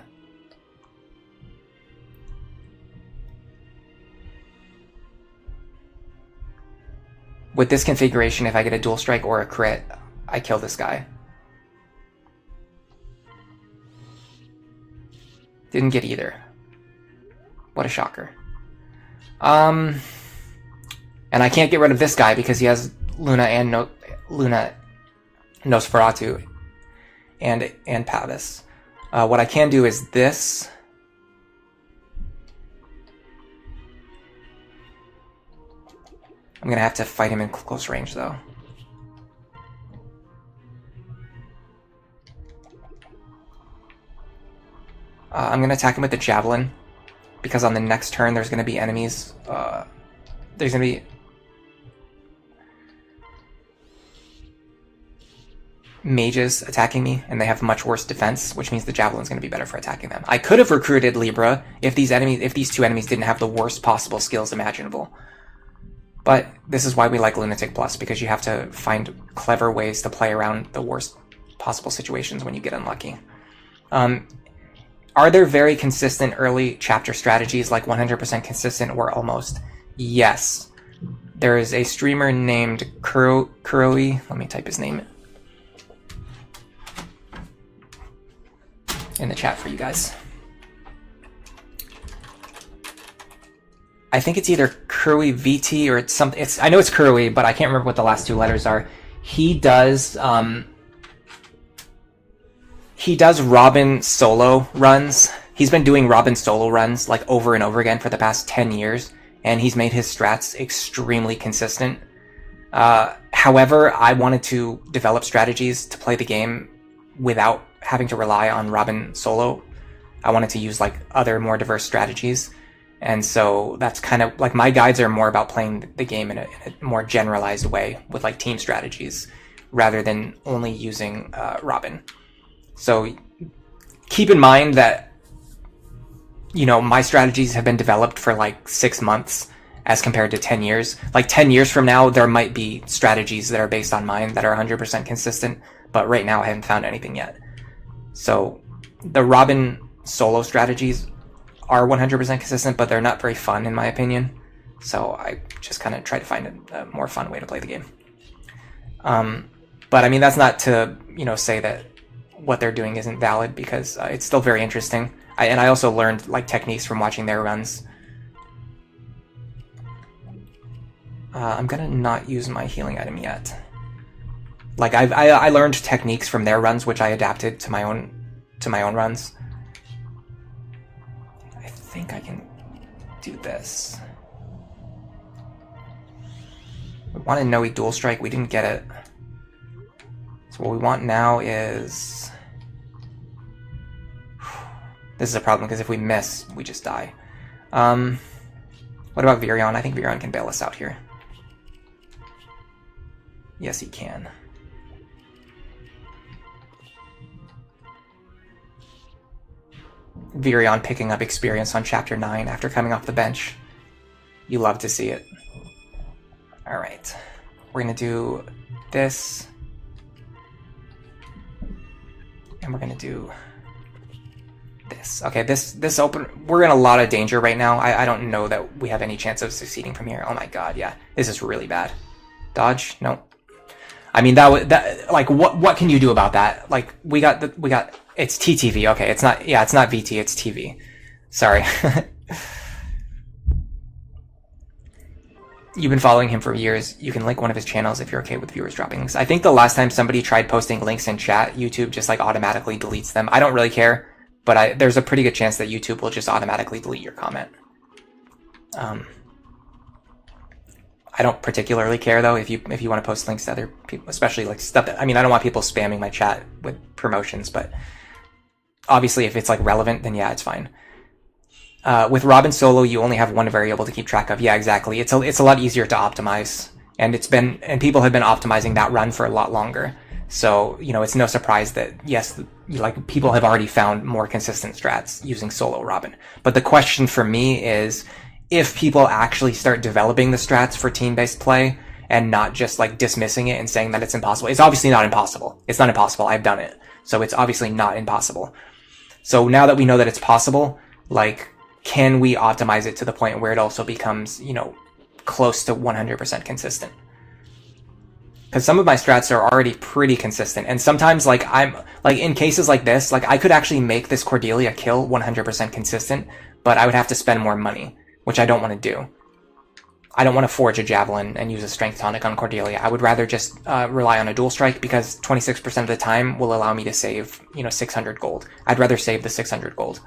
With this configuration, if I get a dual strike or a crit, I kill this guy. Didn't get either. What a shocker. And I can't get rid of this guy because he has Luna and Luna Nosferatu and Pavis. What I can do is this. I'm gonna have to fight him in close range though. I'm going to attack him with the Javelin, because on the next turn there's going to be enemies. There's going to be mages attacking me, and they have much worse defense, which means the Javelin's going to be better for attacking them. I could have recruited Libra if these two enemies didn't have the worst possible skills imaginable. But this is why we like Lunatic Plus, because you have to find clever ways to play around the worst possible situations when you get unlucky. Are there very consistent early chapter strategies, like 100% consistent or almost? Yes. There is a streamer named Kuroi. Let me type his name in the chat for you guys. I think it's either Kuroi VT or it's something. I know it's Kuroi, but I can't remember what the last two letters are. He does Robin solo runs. He's been doing Robin solo runs like over and over again for the past 10 years, and he's made his strats extremely consistent. However, I wanted to develop strategies to play the game without having to rely on Robin solo. I wanted to use like other more diverse strategies. And so that's kind of like my guides are more about playing the game in a more generalized way with like team strategies rather than only using Robin. So keep in mind that, you know, my strategies have been developed for like 6 months as compared to 10 years. Like 10 years from now, there might be strategies that are based on mine that are 100% consistent, but right now I haven't found anything yet. So the Robin solo strategies are 100% consistent, but they're not very fun in my opinion. So I just kind of try to find a more fun way to play the game. But I mean, that's not to, you know, say that what they're doing isn't valid, because it's still very interesting. And I also learned like techniques from watching their runs. I'm gonna not use my healing item yet. Like I learned techniques from their runs, which I adapted to my own runs. I think I can do this. We wanted Nowi dual strike, we didn't get it. So what we want now is... This is a problem, because if we miss, we just die. What about Virion? I think Virion can bail us out here. Yes, he can. Virion picking up experience on Chapter 9 after coming off the bench. You love to see it. Alright. We're gonna do this. And we're gonna do this. Okay, this open... We're in a lot of danger right now. I don't know that we have any chance of succeeding from here. Oh my god, yeah. This is really bad. Dodge? No. I mean, that like, what can you do about that? Like, we got... It's TTV, okay. It's not VT, it's TV. Sorry. You've been following him for years. You can link one of his channels if you're okay with viewers dropping links. I think the last time somebody tried posting links in chat, YouTube just like automatically deletes them. I don't really care, but there's a pretty good chance that YouTube will just automatically delete your comment. I don't particularly care though if you want to post links to other people, especially like stuff that, I mean, I don't want people spamming my chat with promotions, but obviously if it's like relevant, then yeah, it's fine. With Robin solo, you only have one variable to keep track of. Yeah, exactly. It's a lot easier to optimize, and people have been optimizing that run for a lot longer. So, you know, it's no surprise that yes, like people have already found more consistent strats using solo Robin. But the question for me is, if people actually start developing the strats for team-based play and not just like dismissing it and saying that it's impossible. It's obviously not impossible. It's not impossible. I've done it. So it's obviously not impossible. So now that we know that it's possible, like, can we optimize it to the point where it also becomes, you know, close to 100% consistent? Because some of my strats are already pretty consistent, and sometimes, like, in cases like this, like, I could actually make this Cordelia kill 100% consistent, but I would have to spend more money, which I don't want to do. I don't want to forge a Javelin and use a Strength Tonic on Cordelia. I would rather just rely on a Dual Strike, because 26% of the time will allow me to save, you know, 600 gold. I'd rather save the 600 gold.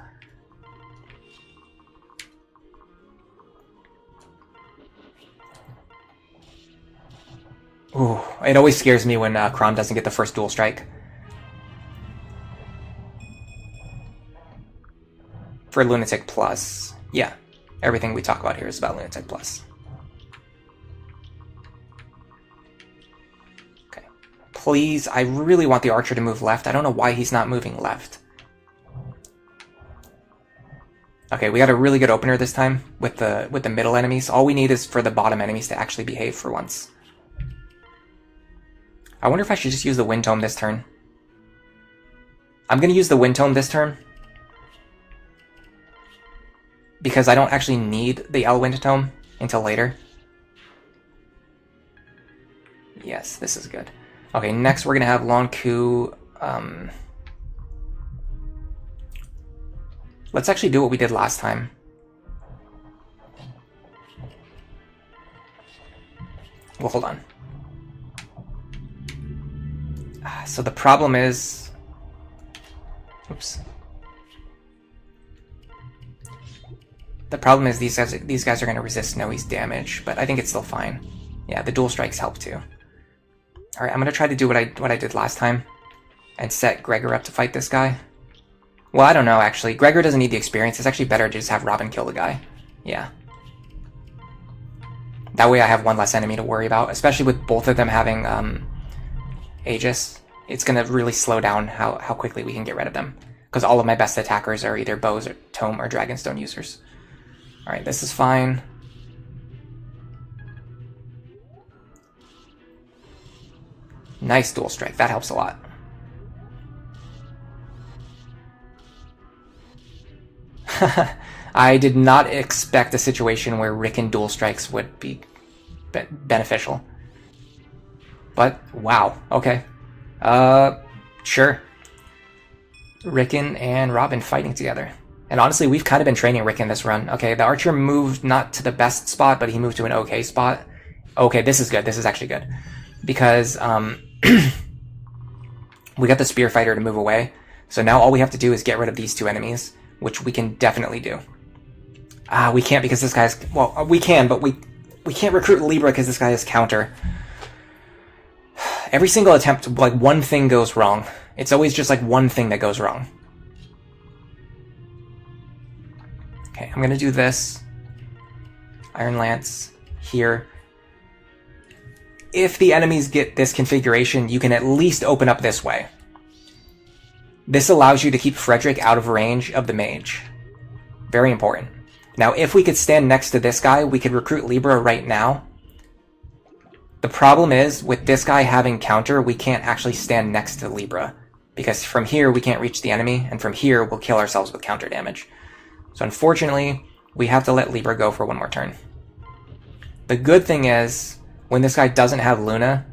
Ooh, it always scares me when Chrom doesn't get the first Dual Strike. for Lunatic Plus. Yeah, everything we talk about here is about Lunatic Plus. Okay, please, I really want the archer to move left. I don't know why he's not moving left. Okay, we got a really good opener this time with the middle enemies. All we need is for the bottom enemies to actually behave for once. I wonder if I should just use the Wind Tome this turn. I'm going to use the Wind Tome this turn because I don't actually need the Wind Tome until later. Yes, this is good. Okay, next we're going to have Lonq. Let's actually do what we did last time. Well, hold on. So the problem is... Oops. The problem is these guys are going to resist Nowi's damage, but I think it's still fine. Yeah, the dual strikes help too. Alright, I'm going to try to do what I did last time and set Gregor up to fight this guy. Well, I don't know, actually. Gregor doesn't need the experience. It's actually better to just have Robin kill the guy. Yeah. That way I have one less enemy to worry about, especially with both of them having Aegis. It's going to really slow down how quickly we can get rid of them. Because all of my best attackers are either bows or tome or dragonstone users. Alright, this is fine. Nice dual strike. That helps a lot. I did not expect a situation where Rickon dual strikes would be beneficial. But, wow, okay. Sure. Rickon and Robin fighting together. And honestly, we've kind of been training Rickon this run. Okay, the archer moved not to the best spot, but he moved to an okay spot. Okay, this is good. This is actually good. Because, we got the spear fighter to move away. So now all we have to do is get rid of these two enemies, which we can definitely do. We can't because this guy's... Well, we can, but we can't recruit Libra because this guy has counter. Every single attempt, like, one thing goes wrong. It's always just, like, one thing that goes wrong. Okay, I'm gonna do this. Iron Lance here. If the enemies get this configuration, you can at least open up this way. This allows you to keep Frederick out of range of the mage. Very important. Now, if we could stand next to this guy, we could recruit Libra right now. The problem is, with this guy having counter, we can't actually stand next to Libra. Because from here, we can't reach the enemy, and from here, we'll kill ourselves with counter damage. So unfortunately, we have to let Libra go for one more turn. The good thing is, when this guy doesn't have Luna,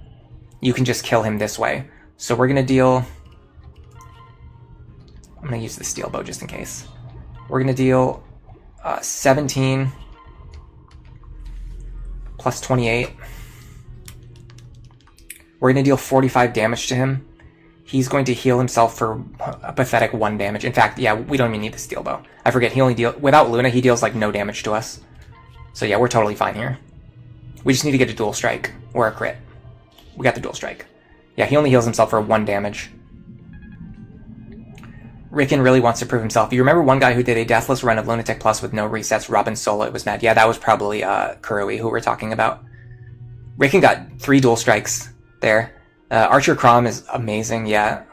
you can just kill him this way. So we're going to deal... I'm going to use the steel bow just in case. We're going to deal 17 plus 28. We're going to deal 45 damage to him. He's going to heal himself for a pathetic 1 damage. In fact, yeah, we don't even need the steel bow. I forget, he only deals... Without Luna, he deals like no damage to us. So yeah, we're totally fine here. We just need to get a dual strike or a crit. We got the dual strike. Yeah, he only heals himself for 1 damage. Rickon really wants to prove himself. You remember one guy who did a deathless run of Lunatic Plus with no resets, Robin solo, it was mad. Yeah, that was probably Kurui who we're talking about. Rickon got 3 dual strikes there. Archer Crom is amazing, yeah.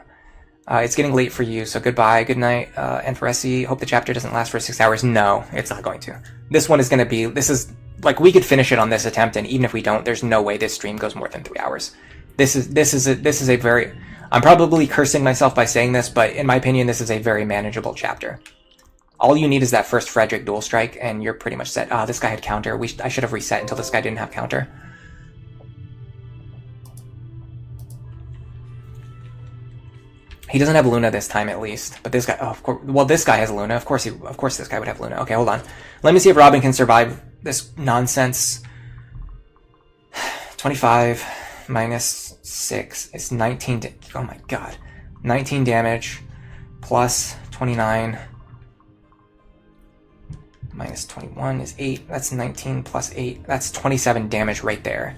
It's getting late for you, so goodbye, good night. And for Essie, hope the chapter doesn't last for 6 hours. No, it's not going to. This one is going to be... This is... Like, we could finish it on this attempt, and even if we don't, there's no way this stream goes more than 3 hours. This is a very... I'm probably cursing myself by saying this, but in my opinion, this is a very manageable chapter. All you need is that first Frederick dual strike, and you're pretty much set. This guy had counter. I should have reset until this guy didn't have counter. He doesn't have Luna this time, at least. But this guy, oh, of course. Well, this guy has Luna. Of course, this guy would have Luna. Okay, hold on. Let me see if Robin can survive this nonsense. 25 minus 6 is 19. Oh my god, 19 damage plus 29 minus 21 is 8. That's 19 plus 8. That's 27 damage right there.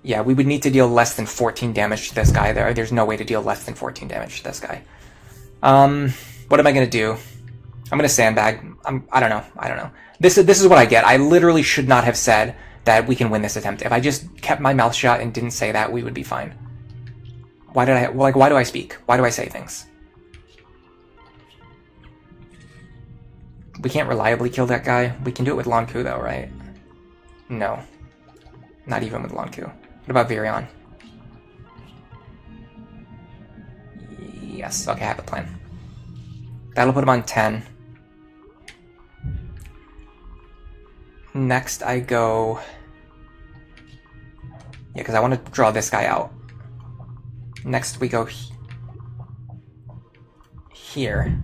Yeah, we would need to deal less than 14 damage to this guy. There's no way to deal less than 14 damage to this guy. What am I gonna do? I'm gonna sandbag. I don't know. This is what I get. I literally should not have said that we can win this attempt. If I just kept my mouth shut and didn't say that, we would be fine. Why do I speak? Why do I say things? We can't reliably kill that guy. We can do it with Lonq though, right? No. Not even with Lonq. What about Virion? Yes, okay, I have a plan. That'll put him on 10. Next I go... Yeah, because I want to draw this guy out. Next we go here.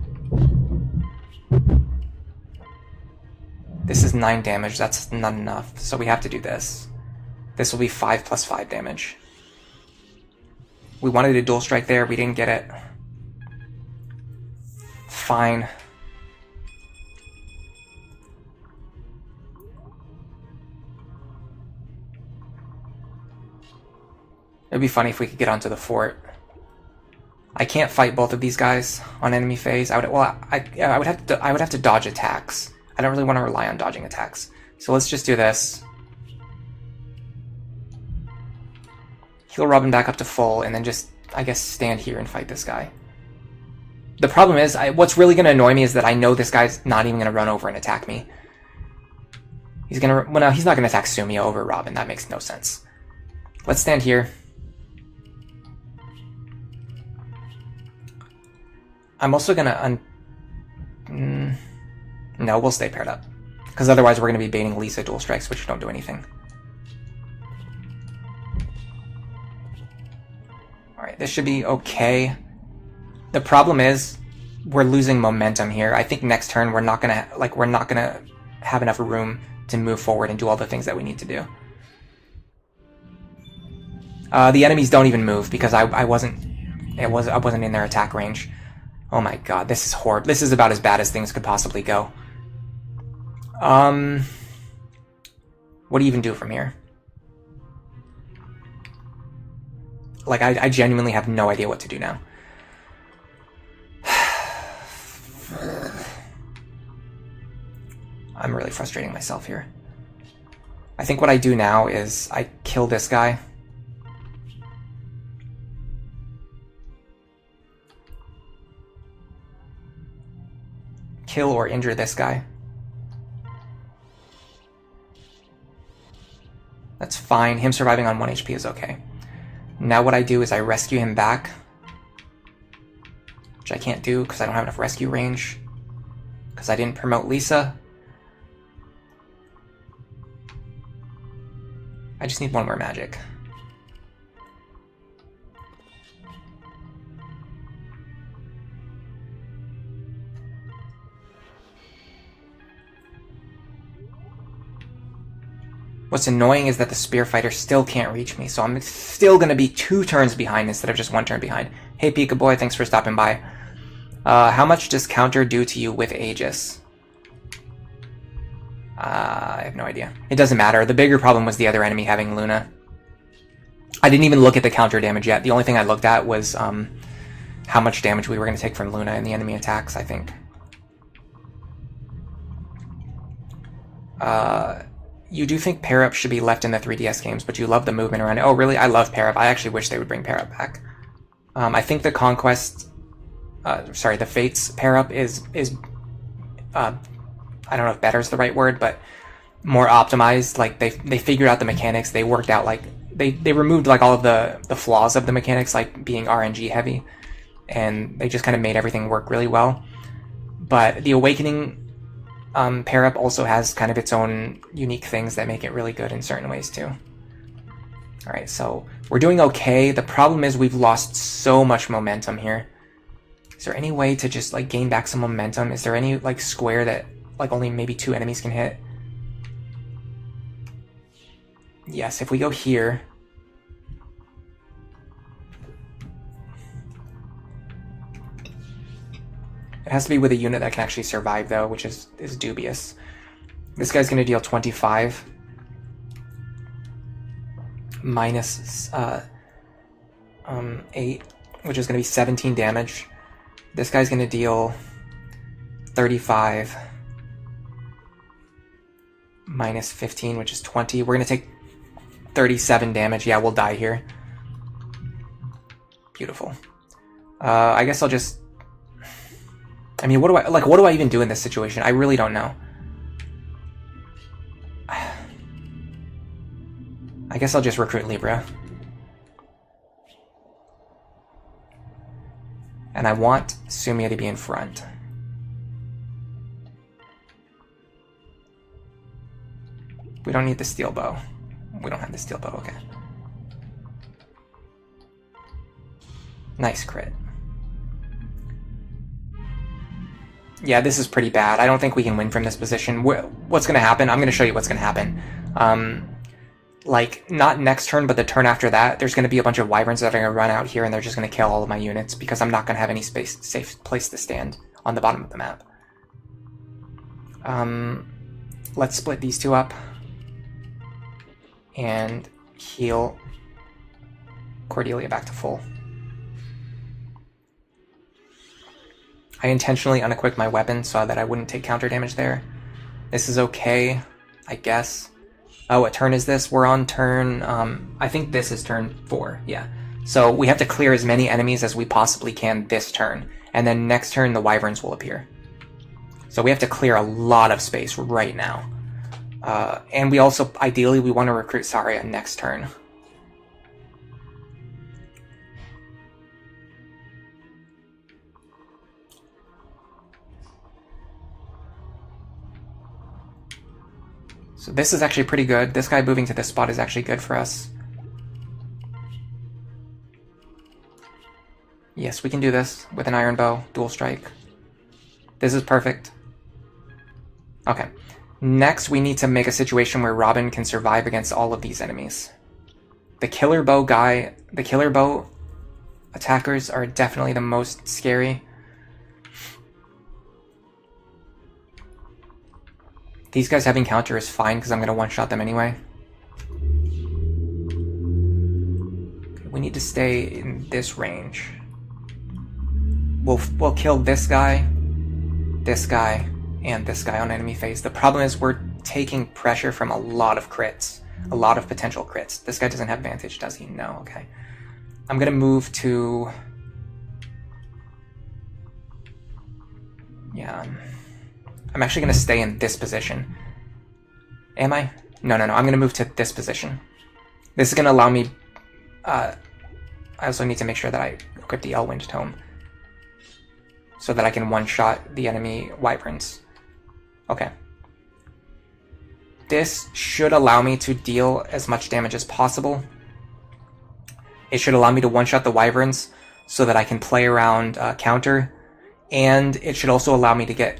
This is 9 damage, that's not enough, so we have to do this. This will be 5 plus 5 damage. We wanted a dual strike there, we didn't get it. Fine. It'd be funny if we could get onto the fort. I can't fight both of these guys on enemy phase. I would have to dodge attacks. I don't really want to rely on dodging attacks. So let's just do this. Heal Robin back up to full, and then just, I guess, stand here and fight this guy. The problem is, what's really going to annoy me is that I know this guy's not even going to run over and attack me. He's going to... Well, no, he's not going to attack Sumia over Robin. That makes no sense. Let's stand here. I'm also going to... No, we'll stay paired up. Because otherwise we're going to be baiting Lisa dual strikes, which don't do anything. Alright, this should be okay. The problem is, we're losing momentum here. I think next turn we're not gonna have enough room to move forward and do all the things that we need to do. The enemies don't even move because I wasn't in their attack range. Oh my god, this is horrible. This is about as bad as things could possibly go. What do you even do from here? Like, I genuinely have no idea what to do now. I'm really frustrating myself here. I think what I do now is I kill this guy. Kill or injure this guy. That's fine. Him surviving on 1 HP is okay. Now what I do is I rescue him back. Which I can't do because I don't have enough rescue range. Because I didn't promote Lisa. I just need one more magic. What's annoying is that the Spear Fighter still can't reach me, so I'm still going to be 2 turns behind instead of just 1 turn behind. Hey Pika Boy, thanks for stopping by. How much does counter do to you with Aegis? I have no idea. It doesn't matter. The bigger problem was the other enemy having Luna. I didn't even look at the counter damage yet. The only thing I looked at was how much damage we were going to take from Luna in the enemy attacks, I think. You do think pair-up should be left in the 3DS games, but you love the movement around it. Oh, really? I love pair-up. I actually wish they would bring pair-up back. I think the Conquest... the Fates pair-up is I don't know if better is the right word, but more optimized. Like, they figured out the mechanics. They worked out, like... They removed, like, all of the flaws of the mechanics, like being RNG heavy. And they just kind of made everything work really well. But the Awakening... pair-up also has kind of its own unique things that make it really good in certain ways too. Alright, so we're doing okay. The problem is we've lost so much momentum here. Is there any way to just like gain back some momentum? Is there any like square that like only maybe 2 enemies can hit? Yes, if we go here... It has to be with a unit that can actually survive, though, which is dubious. This guy's going to deal 25. Minus 8, which is going to be 17 damage. This guy's going to deal 35 minus 15, which is 20. We're going to take 37 damage. Yeah, we'll die here. Beautiful. I guess I'll just... I mean, what do I even do in this situation? I really don't know. I guess I'll just recruit Libra. And I want Sumia to be in front. We don't need the steel bow. We don't have the steel bow, okay. Nice crit. Yeah, this is pretty bad. I don't think we can win from this position. What's going to happen? I'm going to show you what's going to happen. Like, not next turn, but the turn after that, there's going to be a bunch of wyverns that are going to run out here, and they're just going to kill all of my units, because I'm not going to have any safe place to stand on the bottom of the map. Let's split these two up. And heal Cordelia back to full. I intentionally unequipped my weapon so that I wouldn't take counter damage there. This is okay, I guess. Oh, what turn is this? We're on turn... I think this is turn 4, yeah. So we have to clear as many enemies as we possibly can this turn. And then next turn, the wyverns will appear. So we have to clear a lot of space right now. And we also, ideally, we want to recruit Tharja next turn. So this is actually pretty good. This guy moving to this spot is actually good for us. Yes, we can do this with an iron bow, dual strike. This is perfect. Okay. Next, we need to make a situation where Robin can survive against all of these enemies. The killer bow attackers are definitely the most scary. These guys having counter is fine because I'm going to one-shot them anyway. Okay, we need to stay in this range. We'll kill this guy, and this guy on enemy phase. The problem is we're taking pressure from a lot of crits, a lot of potential crits. This guy doesn't have advantage, does he? No, okay. I'm going to move to... Yeah, I'm actually going to stay in this position. Am I? No. I'm going to move to this position. This is going to allow me... I also need to make sure that I equip the Elwind Tome so that I can one-shot the enemy wyverns. Okay. This should allow me to deal as much damage as possible. It should allow me to one-shot the wyverns so that I can play around counter. And it should also allow me to get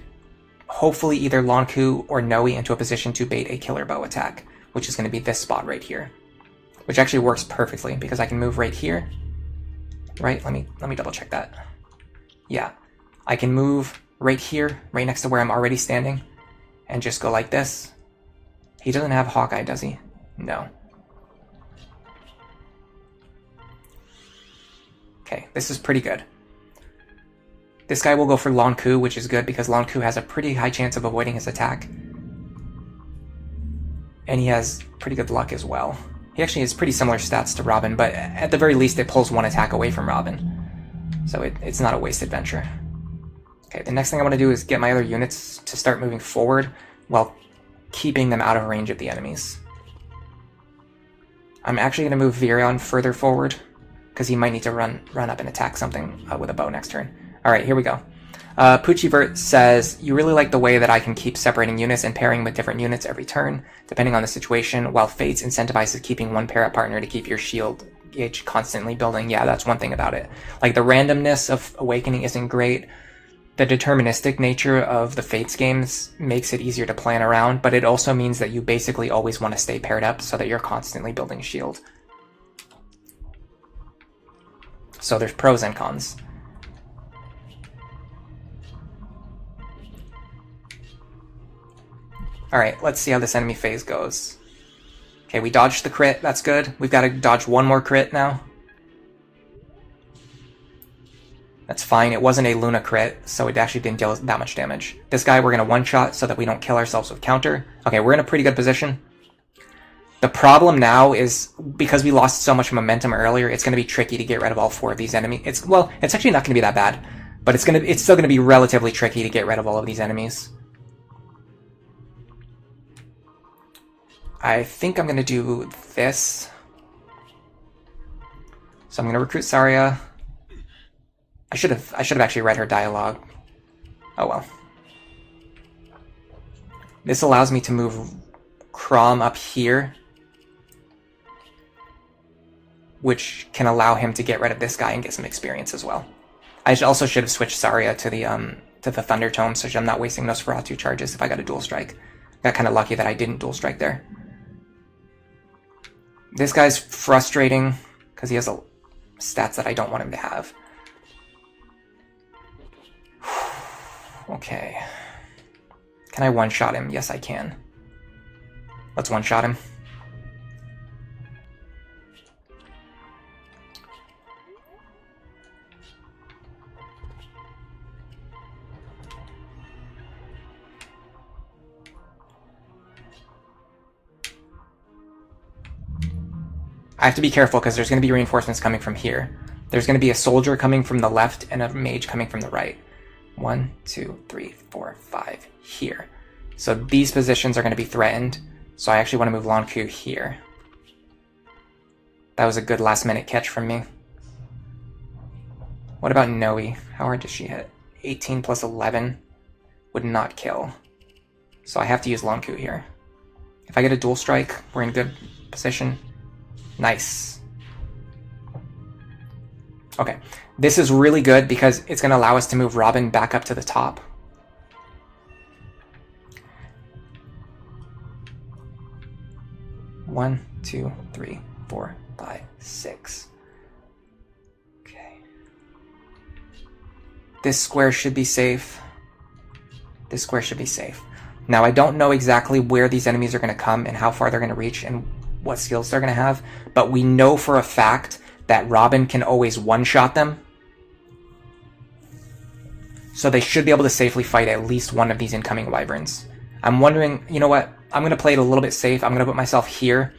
hopefully either Lonq or Nowi into a position to bait a killer bow attack, which is going to be this spot right here. Which actually works perfectly because I can move right here. Right? Let me double check that. Yeah. I can move right here, right next to where I'm already standing, and just go like this. He doesn't have Hawkeye, does he? No. Okay, this is pretty good. This guy will go for Lonq, which is good because Lonq has a pretty high chance of avoiding his attack. And he has pretty good luck as well. He actually has pretty similar stats to Robin, but at the very least it pulls one attack away from Robin. So it's not a wasted venture. Okay, the next thing I want to do is get my other units to start moving forward while keeping them out of range of the enemies. I'm actually going to move Virion further forward because he might need to run up and attack something with a bow next turn. Alright, here we go. Poochivert says, you really like the way that I can keep separating units and pairing with different units every turn, depending on the situation, while Fates incentivizes keeping one pair-up partner to keep your shield gauge constantly building. Yeah, that's one thing about it. Like, the randomness of Awakening isn't great. The deterministic nature of the Fates games makes it easier to plan around, but it also means that you basically always want to stay paired up so that you're constantly building shield. So there's pros and cons. Alright, let's see how this enemy phase goes. Okay, we dodged the crit, that's good. We've got to dodge one more crit now. That's fine. It wasn't a Luna crit, so it actually didn't deal that much damage. This guy we're going to one-shot so that we don't kill ourselves with counter. Okay, we're in a pretty good position. The problem now is, because we lost so much momentum earlier, it's going to be tricky to get rid of all 4 of these enemies. It's actually not going to be that bad, but it's still going to be relatively tricky to get rid of all of these enemies. I think I'm going to do this. So I'm going to recruit Tharja. I should have actually read her dialogue. Oh well. This allows me to move Crom up here, which can allow him to get rid of this guy and get some experience as well. I also should have switched Tharja to the Thunder Tome, so I'm not wasting Nosferatu charges if I got a dual strike. Got kind of lucky that I didn't dual strike there. This guy's frustrating because he has stats that I don't want him to have. Okay. Can I one-shot him? Yes, I can. Let's one-shot him. I have to be careful because there's going to be reinforcements coming from here. There's going to be a soldier coming from the left and a mage coming from the right. 1, 2, 3, 4, 5 here. So these positions are going to be threatened. So I actually want to move Lonq here. That was a good last minute catch from me. What about Nowi? How hard does she hit? 18 plus 11 would not kill. So I have to use Lonq here. If I get a dual strike, we're in good position. Nice. Okay, this is really good because it's going to allow us to move Robin back up to the top. One, 2, 3, 4, 5, 6. Okay. This square should be safe. This square should be safe. Now, I don't know exactly where these enemies are going to come and how far they're going to reach and what skills they're going to have, but we know for a fact that Robin can always one-shot them. So they should be able to safely fight at least one of these incoming wyverns. I'm wondering, you know what? I'm going to play it a little bit safe. I'm going to put myself here.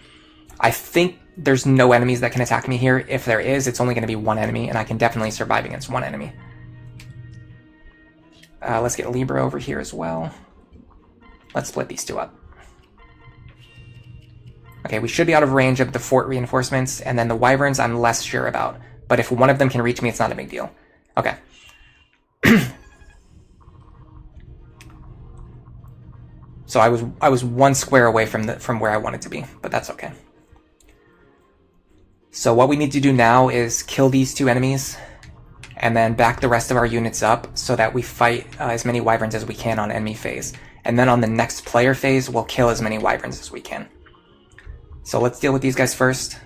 I think there's no enemies that can attack me here. If there is, it's only going to be one enemy, and I can definitely survive against one enemy. Let's get Libra over here as well. Let's split these two up. Okay, we should be out of range of the fort reinforcements, and then the wyverns I'm less sure about. But if one of them can reach me, it's not a big deal. Okay. So I was one square away from where I wanted to be, but that's okay. So what we need to do now is kill these two enemies, and then back the rest of our units up so that we fight as many wyverns as we can on enemy phase. And then on the next player phase, we'll kill as many wyverns as we can. So let's deal with these guys first.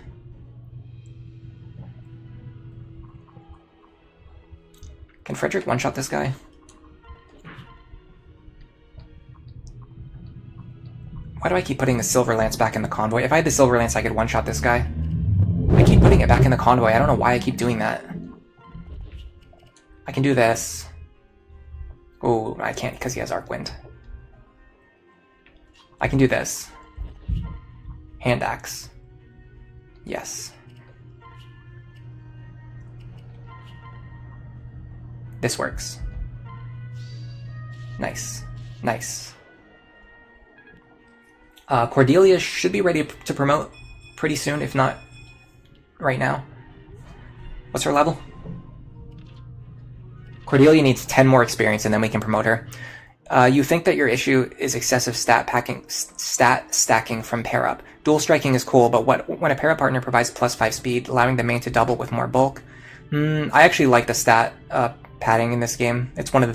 Can Frederick one-shot this guy? Why do I keep putting the Silver Lance back in the convoy? If I had the Silver Lance, I could one-shot this guy. I keep putting it back in the convoy. I don't know why I keep doing that. I can do this. Oh, I can't because he has Arc Wind. I can do this. Hand axe. Yes. This works. Nice. Nice. Cordelia should be ready to promote pretty soon, if not right now. What's her level? Cordelia needs 10 more experience and then we can promote her. You think that your issue is excessive stat stacking from pair up. Dual striking is cool, but when a pair up partner provides +5 speed, allowing the main to double with more bulk? I actually like the stat padding in this game. It's one of the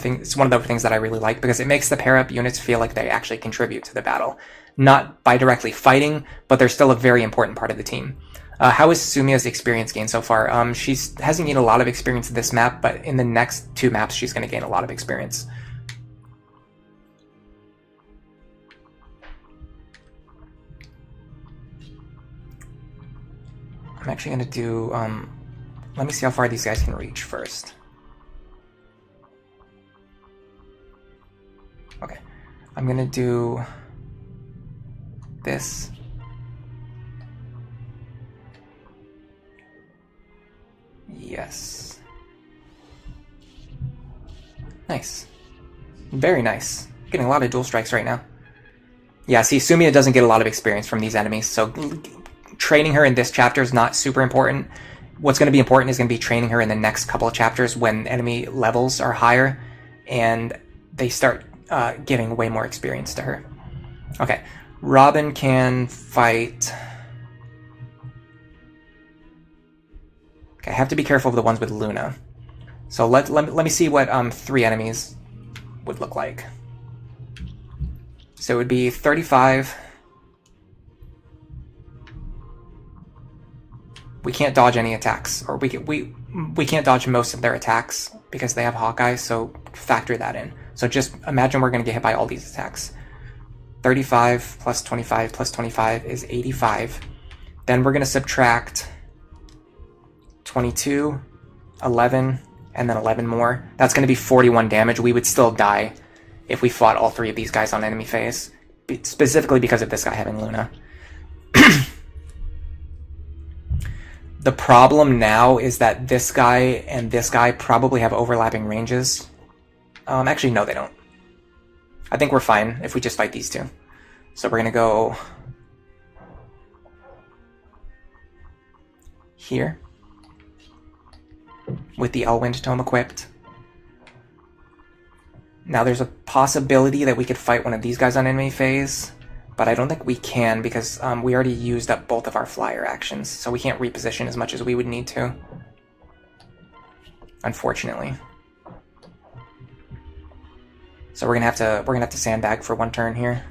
things that I really like because it makes the pair up units feel like they actually contribute to the battle. Not by directly fighting, but they're still a very important part of the team. How is Sumia's experience gained so far? She hasn't gained a lot of experience in this map, but in the next 2 maps she's going to gain a lot of experience. I'm actually going to do... let me see how far these guys can reach first. I'm gonna do this. Yes. Nice. Very nice. Getting a lot of dual strikes right now. Yeah, see, Sumia doesn't get a lot of experience from these enemies, so training her in this chapter is not super important. What's going to be important is going to be training her in the next couple of chapters when enemy levels are higher and they start giving way more experience to her. Okay, Robin can fight... Okay, I have to be careful of the ones with Luna. So let me see what 3 enemies would look like. So it would be 35. We can't dodge any attacks, or we can't dodge most of their attacks because they have Hawkeye, so factor that in. So just imagine we're going to get hit by all these attacks. 35 plus 25 plus 25 is 85. Then we're going to subtract 22, 11, and then 11 more. That's going to be 41 damage. We would still die if we fought all 3 of these guys on enemy phase, specifically because of this guy having Luna. The problem now is that this guy and this guy probably have overlapping ranges. Actually, no, they don't. I think we're fine if we just fight these 2. So we're going to go here with the Elwind Tome equipped. Now there's a possibility that we could fight one of these guys on enemy phase, but I don't think we can because we already used up both of our flyer actions, so we can't reposition as much as we would need to, unfortunately. So we're gonna have to sandbag for 1 turn here.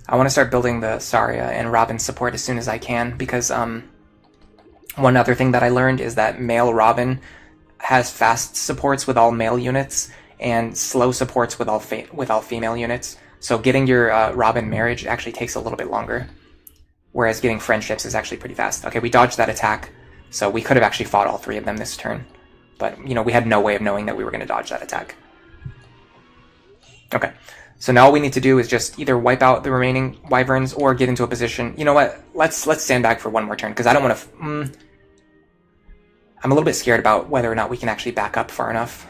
I want to start building the Tharja and Robin support as soon as I can, because one other thing that I learned is that male Robin has fast supports with all male units and slow supports with all female units. So getting your Robin marriage actually takes a little bit longer, whereas getting friendships is actually pretty fast. Okay, we dodged that attack, so we could have actually fought all 3 of them this turn, but you know, we had no way of knowing that we were going to dodge that attack. Okay. So now all we need to do is just either wipe out the remaining wyverns or get into a position. You know what? Let's sandbag for 1 more turn, because I don't want to... I'm a little bit scared about whether or not we can actually back up far enough.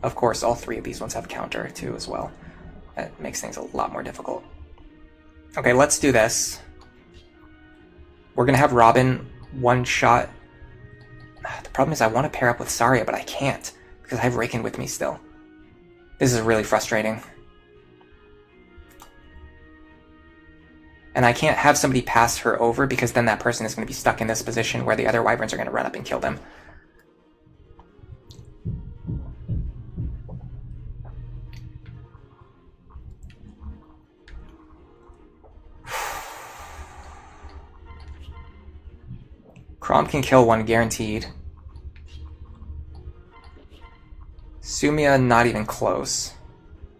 Of course, all 3 of these ones have counter too as well. That makes things a lot more difficult. Okay, let's do this. We're going to have Robin one-shot. The problem is I want to pair up with Tharja, but I can't, because I have Raken with me still. This is really frustrating. And I can't have somebody pass her over, because then that person is going to be stuck in this position where the other wyverns are going to run up and kill them. Crom can kill 1 guaranteed. Sumia, not even close.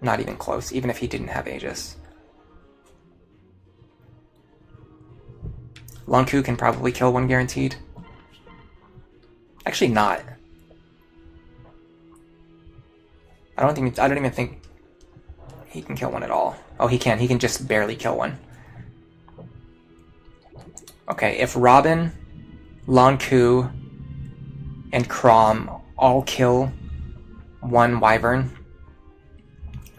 Not even close, even if he didn't have Aegis. Lonq can probably kill 1 guaranteed. Actually not. I don't even think he can kill 1 at all. Oh, he can. He can just barely kill 1. Okay, if Robin, Lonq, and Crom all kill 1 wyvern,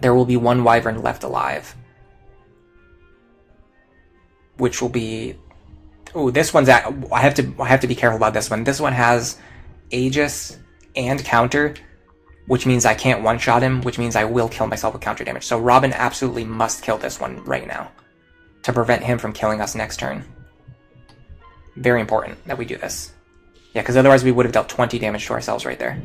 there will be 1 wyvern left alive, which will be... Oh, this one's I have to be careful about this one. This one has Aegis and counter, which means I can't one-shot him, which means I will kill myself with counter damage. So Robin absolutely must kill this one right now to prevent him from killing us next turn. Very important that we do this. Yeah, because otherwise we would have dealt 20 damage to ourselves right there.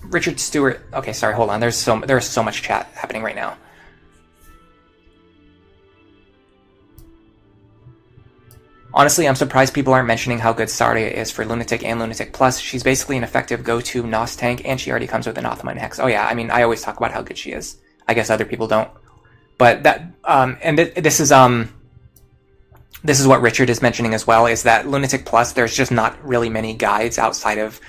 Richard Stewart. Okay, sorry, hold on. There's so much chat happening right now. Honestly, I'm surprised people aren't mentioning how good Tharja is for Lunatic and Lunatic Plus. She's basically an effective go-to NOS tank, and she already comes with Anathema and Hex. Oh yeah, I mean, I always talk about how good she is. I guess other people don't. But that, this is what Richard is mentioning as well, is that Lunatic Plus, there's just not really many guides outside of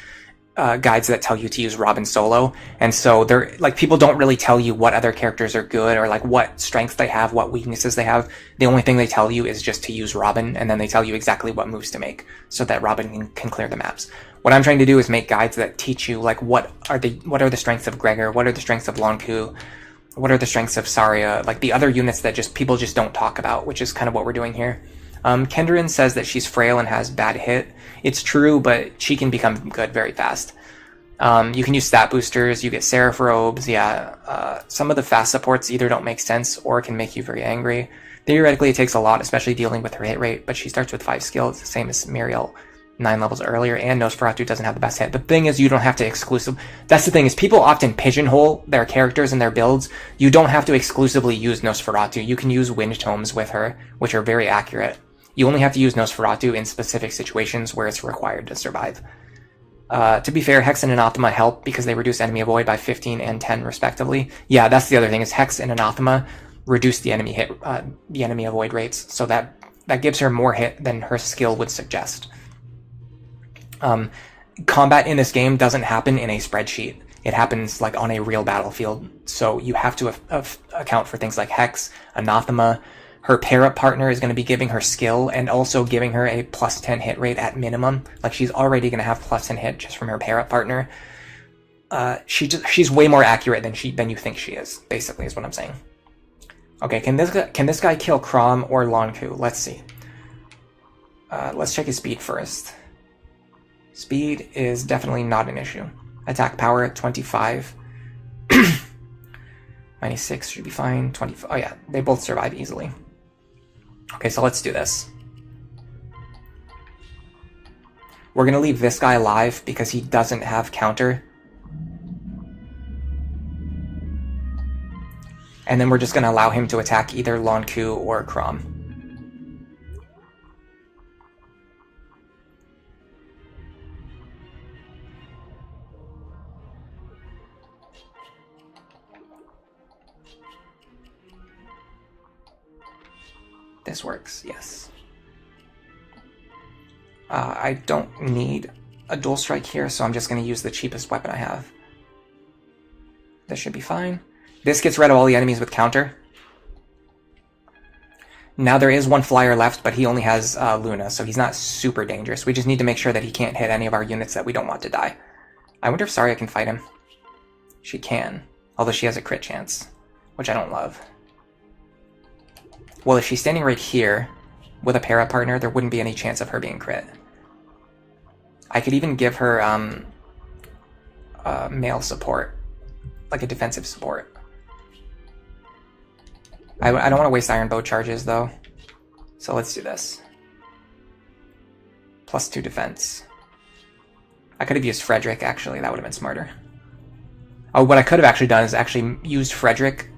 guides that tell you to use Robin solo, and so they're like, people don't really tell you what other characters are good or like what strengths they have, what weaknesses they have. The only thing they tell you is just to use Robin, and then they tell you exactly what moves to make so that Robin can clear the maps. What I'm trying to do is make guides that teach you like what are the strengths of Gregor, what are the strengths of Lonq, what are the strengths of Tharja, like the other units that people just don't talk about, which is kind of what we're doing here. Kendrin says that she's frail and has bad hit. It's true, but she can become good very fast. You can use stat boosters, you get Seraph robes, yeah. Some of the fast supports either don't make sense or can make you very angry. Theoretically, it takes a lot, especially dealing with her hit rate, but she starts with 5 skills, the same as Muriel 9 levels earlier, and Nosferatu doesn't have the best hit. The thing is, you don't have to exclusive... That's the thing, is people often pigeonhole their characters and their builds. You don't have to exclusively use Nosferatu. You can use Wind Tomes with her, which are very accurate. You only have to use Nosferatu in specific situations where it's required to survive. To be fair, Hex and Anathema help because they reduce enemy avoid by 15 and 10 respectively. Yeah, that's the other thing, is Hex and Anathema reduce the enemy hit, the enemy avoid rates, so that gives her more hit than her skill would suggest. Combat in this game doesn't happen in a spreadsheet. It happens like on a real battlefield, so you have to account for things like Hex, Anathema. Her pair-up partner is going to be giving her skill and also giving her a plus 10 hit rate at minimum. Like, she's already going to have plus 10 hit just from her pair-up partner. She's way more accurate than you think she is, basically, is what I'm saying. Okay, can this guy kill Crom or Lonq? Let's see. Let's check his speed first. Speed is definitely not an issue. Attack power at 25. Minus 6 should be fine. 25. Oh yeah, they both survive easily. Okay, so let's do this. We're going to leave this guy alive because he doesn't have counter. And then we're just going to allow him to attack either Lonq or Crom. This works, yes. I don't need a dual strike here, so I'm just going to use the cheapest weapon I have. This should be fine. This gets rid of all the enemies with counter. Now there is one flyer left, but he only has Luna, so he's not super dangerous. We just need to make sure that he can't hit any of our units that we don't want to die. I wonder if Tharja can fight him. She can, although she has a crit chance, which I don't love. Well, if she's standing right here with a para partner, there wouldn't be any chance of her being crit. I could even give her male support, like a defensive support. I don't want to waste iron bow charges though, so let's do this. +2 defense. I could have used Frederick, actually, that would have been smarter. Oh, what I could have actually done is actually used Frederick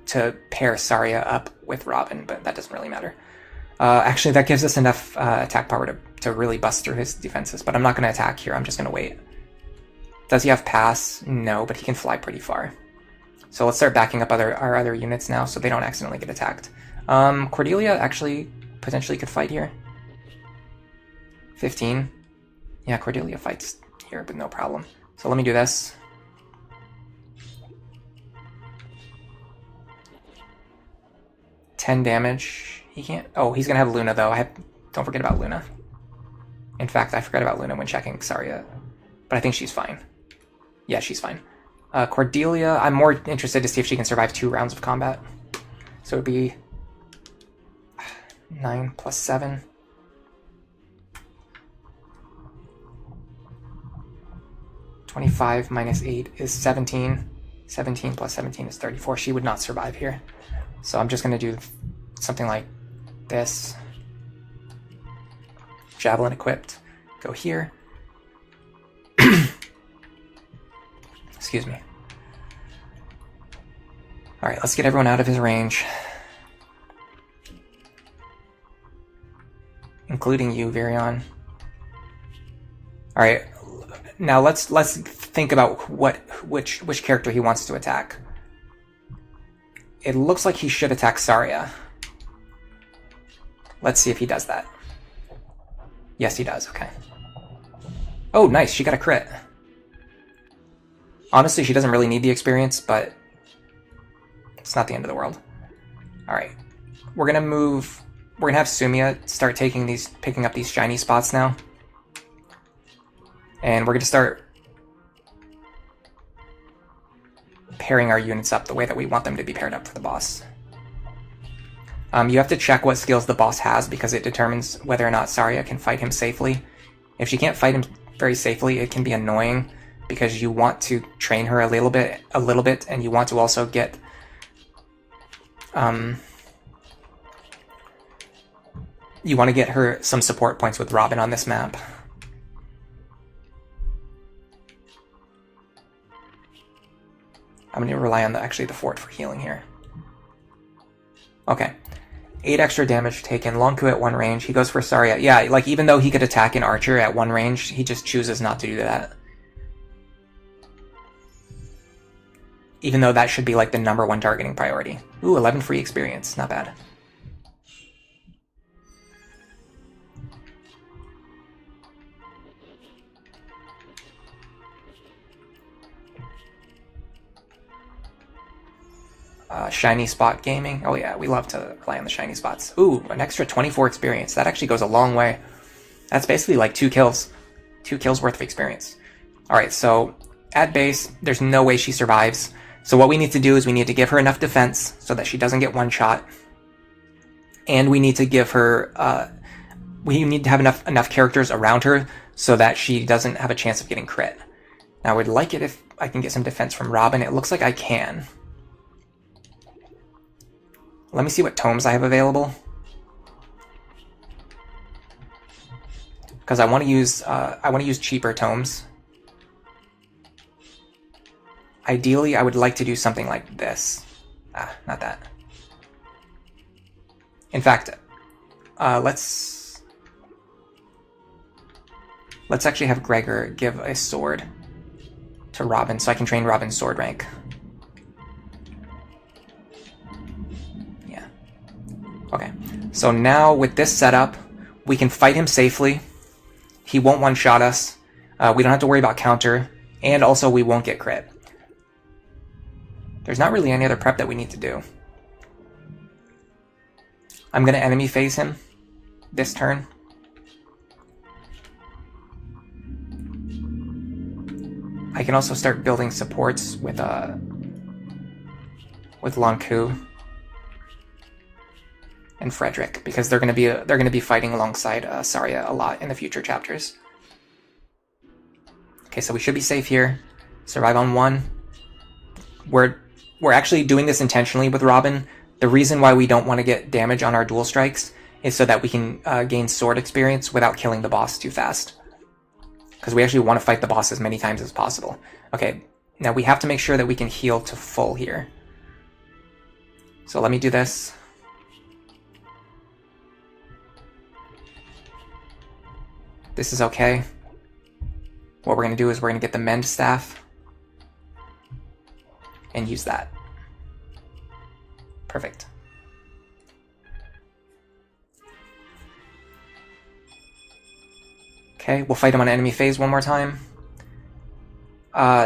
to pair Tharja up with Robin, but that doesn't really matter. Actually, that gives us enough attack power to really bust through his defenses, but I'm not going to attack here, I'm just going to wait. Does he have pass? No, but he can fly pretty far. So let's start backing up our other units now so they don't accidentally get attacked. Cordelia actually potentially could fight here. 15. Yeah, Cordelia fights here, but no problem. So let me do this. $10 damage. He can't... Oh, he's going to have Luna, though. Don't forget about Luna. In fact, I forgot about Luna when checking Tharja. But I think she's fine. Yeah, she's fine. Cordelia, I'm more interested to see if she can survive 2 rounds of combat. So it would be 9 + 7. (25 - 8 is 17. 17 + 17 is 34. She would not survive here. So I'm just going to do something like this. Javelin equipped. Go here. Excuse me. Alright, let's get everyone out of his range. Including you, Virion. Alright, now let's think about which character he wants to attack. It looks like he should attack Tharja. Let's see if he does that. Yes, he does, okay. Oh, nice, she got a crit. Honestly, she doesn't really need the experience, but it's not the end of the world. Alright, we're gonna have Sumia start picking up these shiny spots now. And we're gonna start pairing our units up the way that we want them to be paired up for the boss. You have to check what skills the boss has because it determines whether or not Tharja can fight him safely. If she can't fight him very safely, it can be annoying because you want to train her a little bit, and you want to also get you want to get her some support points with Robin on this map. I'm going to rely on the fort for healing here. Okay. 8 extra damage taken. Lonq at 1 range. He goes for Tharja. Yeah, like even though he could attack an archer at 1 range, he just chooses not to do that. Even though that should be like the #1 targeting priority. Ooh, 11 free experience. Not bad. Shiny spot gaming. Oh yeah, we love to rely on the shiny spots. Ooh, an extra 24 experience. That actually goes a long way. That's basically like 2 kills. 2 kills worth of experience. Alright, so at base, there's no way she survives. So what we need to do is we need to give her enough defense so that she doesn't get one shot. And we need to give her... we need to have enough characters around her so that she doesn't have a chance of getting crit. Now I would like it if I can get some defense from Robin. It looks like I can. Let me see what tomes I have available. Because I want to use cheaper tomes. Ideally, I would like to do something like this. Ah, not that. In fact, let's actually have Gregor give a sword to Robin so I can train Robin's sword rank. Okay, so now with this setup, we can fight him safely. He won't one-shot us. We don't have to worry about counter, and also we won't get crit. There's not really any other prep that we need to do. I'm going to enemy phase him this turn. I can also start building supports with Lonq and Frederick, because they're going to be fighting alongside Tharja a lot in the future chapters. Okay, so we should be safe here. Survive on 1. We're actually doing this intentionally with Robin. The reason why we don't want to get damage on our dual strikes is so that we can gain sword experience without killing the boss too fast. Because we actually want to fight the boss as many times as possible. Okay, now we have to make sure that we can heal to full here. So let me do this. This is okay. What we're going to do is we're going to get the Mend Staff and use that. Perfect. Okay, we'll fight him on enemy phase one more time.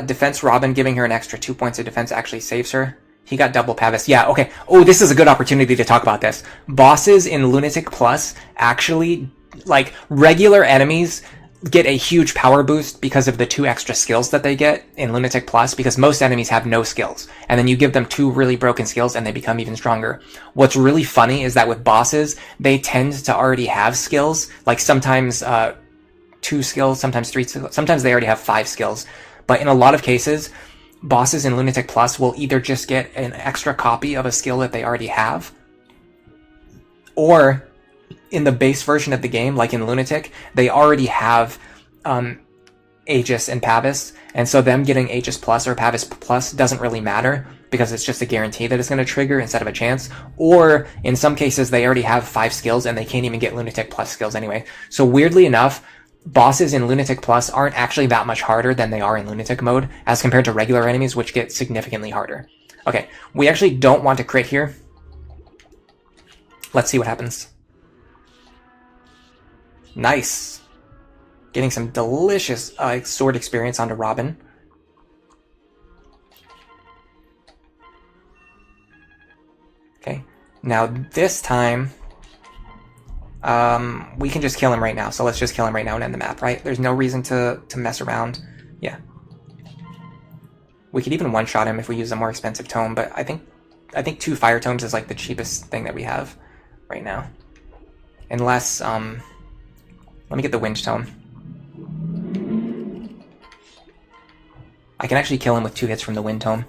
Defense Robin giving her an extra 2 points of defense actually saves her. He got double Pavis. Yeah, okay. Oh, this is a good opportunity to talk about this. Bosses in Lunatic Plus actually, like, regular enemies get a huge power boost because of the 2 extra skills that they get in Lunatic Plus, because most enemies have no skills. And then you give them 2 really broken skills and they become even stronger. What's really funny is that with bosses, they tend to already have skills. Like sometimes 2 skills, sometimes 3 skills, sometimes they already have 5 skills. But in a lot of cases, bosses in Lunatic Plus will either just get an extra copy of a skill that they already have, or in the base version of the game, like in Lunatic, they already have Aegis and Pavis, and so them getting Aegis Plus or Pavis Plus doesn't really matter because it's just a guarantee that it's going to trigger instead of a chance. Or in some cases, they already have 5 skills and they can't even get Lunatic Plus skills anyway. So weirdly enough, bosses in Lunatic Plus aren't actually that much harder than they are in Lunatic mode as compared to regular enemies, which get significantly harder. Okay, we actually don't want to crit here. Let's see what happens. Nice. Getting some delicious sword experience onto Robin. Okay, now this time, we can just kill him right now. So let's just kill him right now and end the map, right? There's no reason to mess around. Yeah. We could even one-shot him if we use a more expensive tome, but I think 2 fire tomes is like the cheapest thing that we have right now. Unless, let me get the wind tome. I can actually kill him with 2 hits from the wind tome.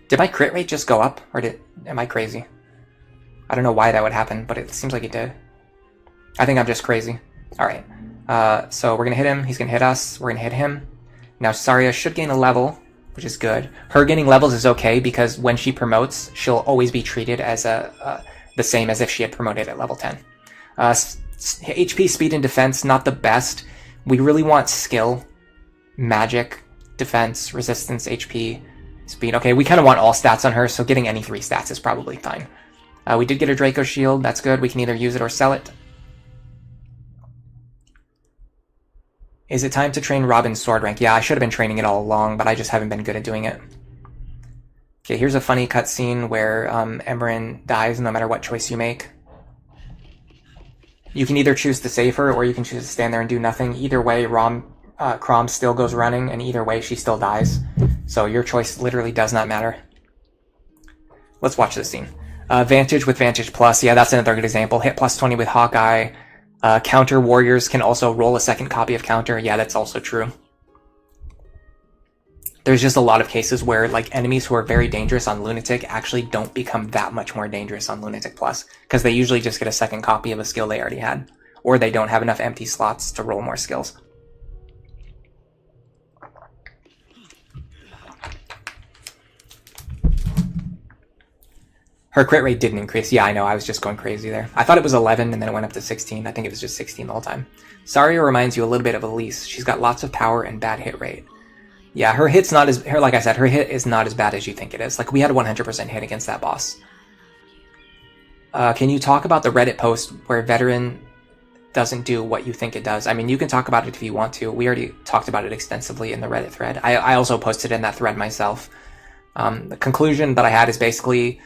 Did my crit rate just go up, or am I crazy? I don't know why that would happen, but it seems like it did. I think I'm just crazy. Alright, so we're gonna hit him, he's gonna hit us, we're gonna hit him. Now Tharja should gain a level, which is good. Her gaining levels is okay, because when she promotes, she'll always be treated as the same as if she had promoted at level 10. HP, speed, and defense, not the best. We really want skill, magic, defense, resistance, HP, speed. Okay, we kind of want all stats on her, so getting any 3 stats is probably fine. We did get a Draco shield, that's good. We can either use it or sell it. Is it time to train Robin's sword rank? Yeah, I should have been training it all along, but I just haven't been good at doing it. Okay, here's a funny cutscene where Emblem dies no matter what choice you make. You can either choose to save her, or you can choose to stand there and do nothing. Either way, Crom still goes running, and either way, she still dies. So your choice literally does not matter. Let's watch this scene. Vantage with Vantage Plus. Yeah, that's another good example. Hit plus 20 with Hawkeye. Counter warriors can also roll a second copy of Counter. Yeah, that's also true. There's just a lot of cases where like enemies who are very dangerous on Lunatic actually don't become that much more dangerous on Lunatic Plus, because they usually just get a second copy of a skill they already had, or they don't have enough empty slots to roll more skills. Her crit rate didn't increase. Yeah, I know. I was just going crazy there. I thought it was 11, and then it went up to 16. I think it was just 16 the whole time. Tharja reminds you a little bit of Elise. She's got lots of power and bad hit rate. Yeah, her hit's not as... like I said, her hit is not as bad as you think it is. Like, we had a 100% hit against that boss. Can you talk about the Reddit post where Veteran doesn't do what you think it does? I mean, you can talk about it if you want to. We already talked about it extensively in the Reddit thread. I also posted in that thread myself. The conclusion that I had is basically...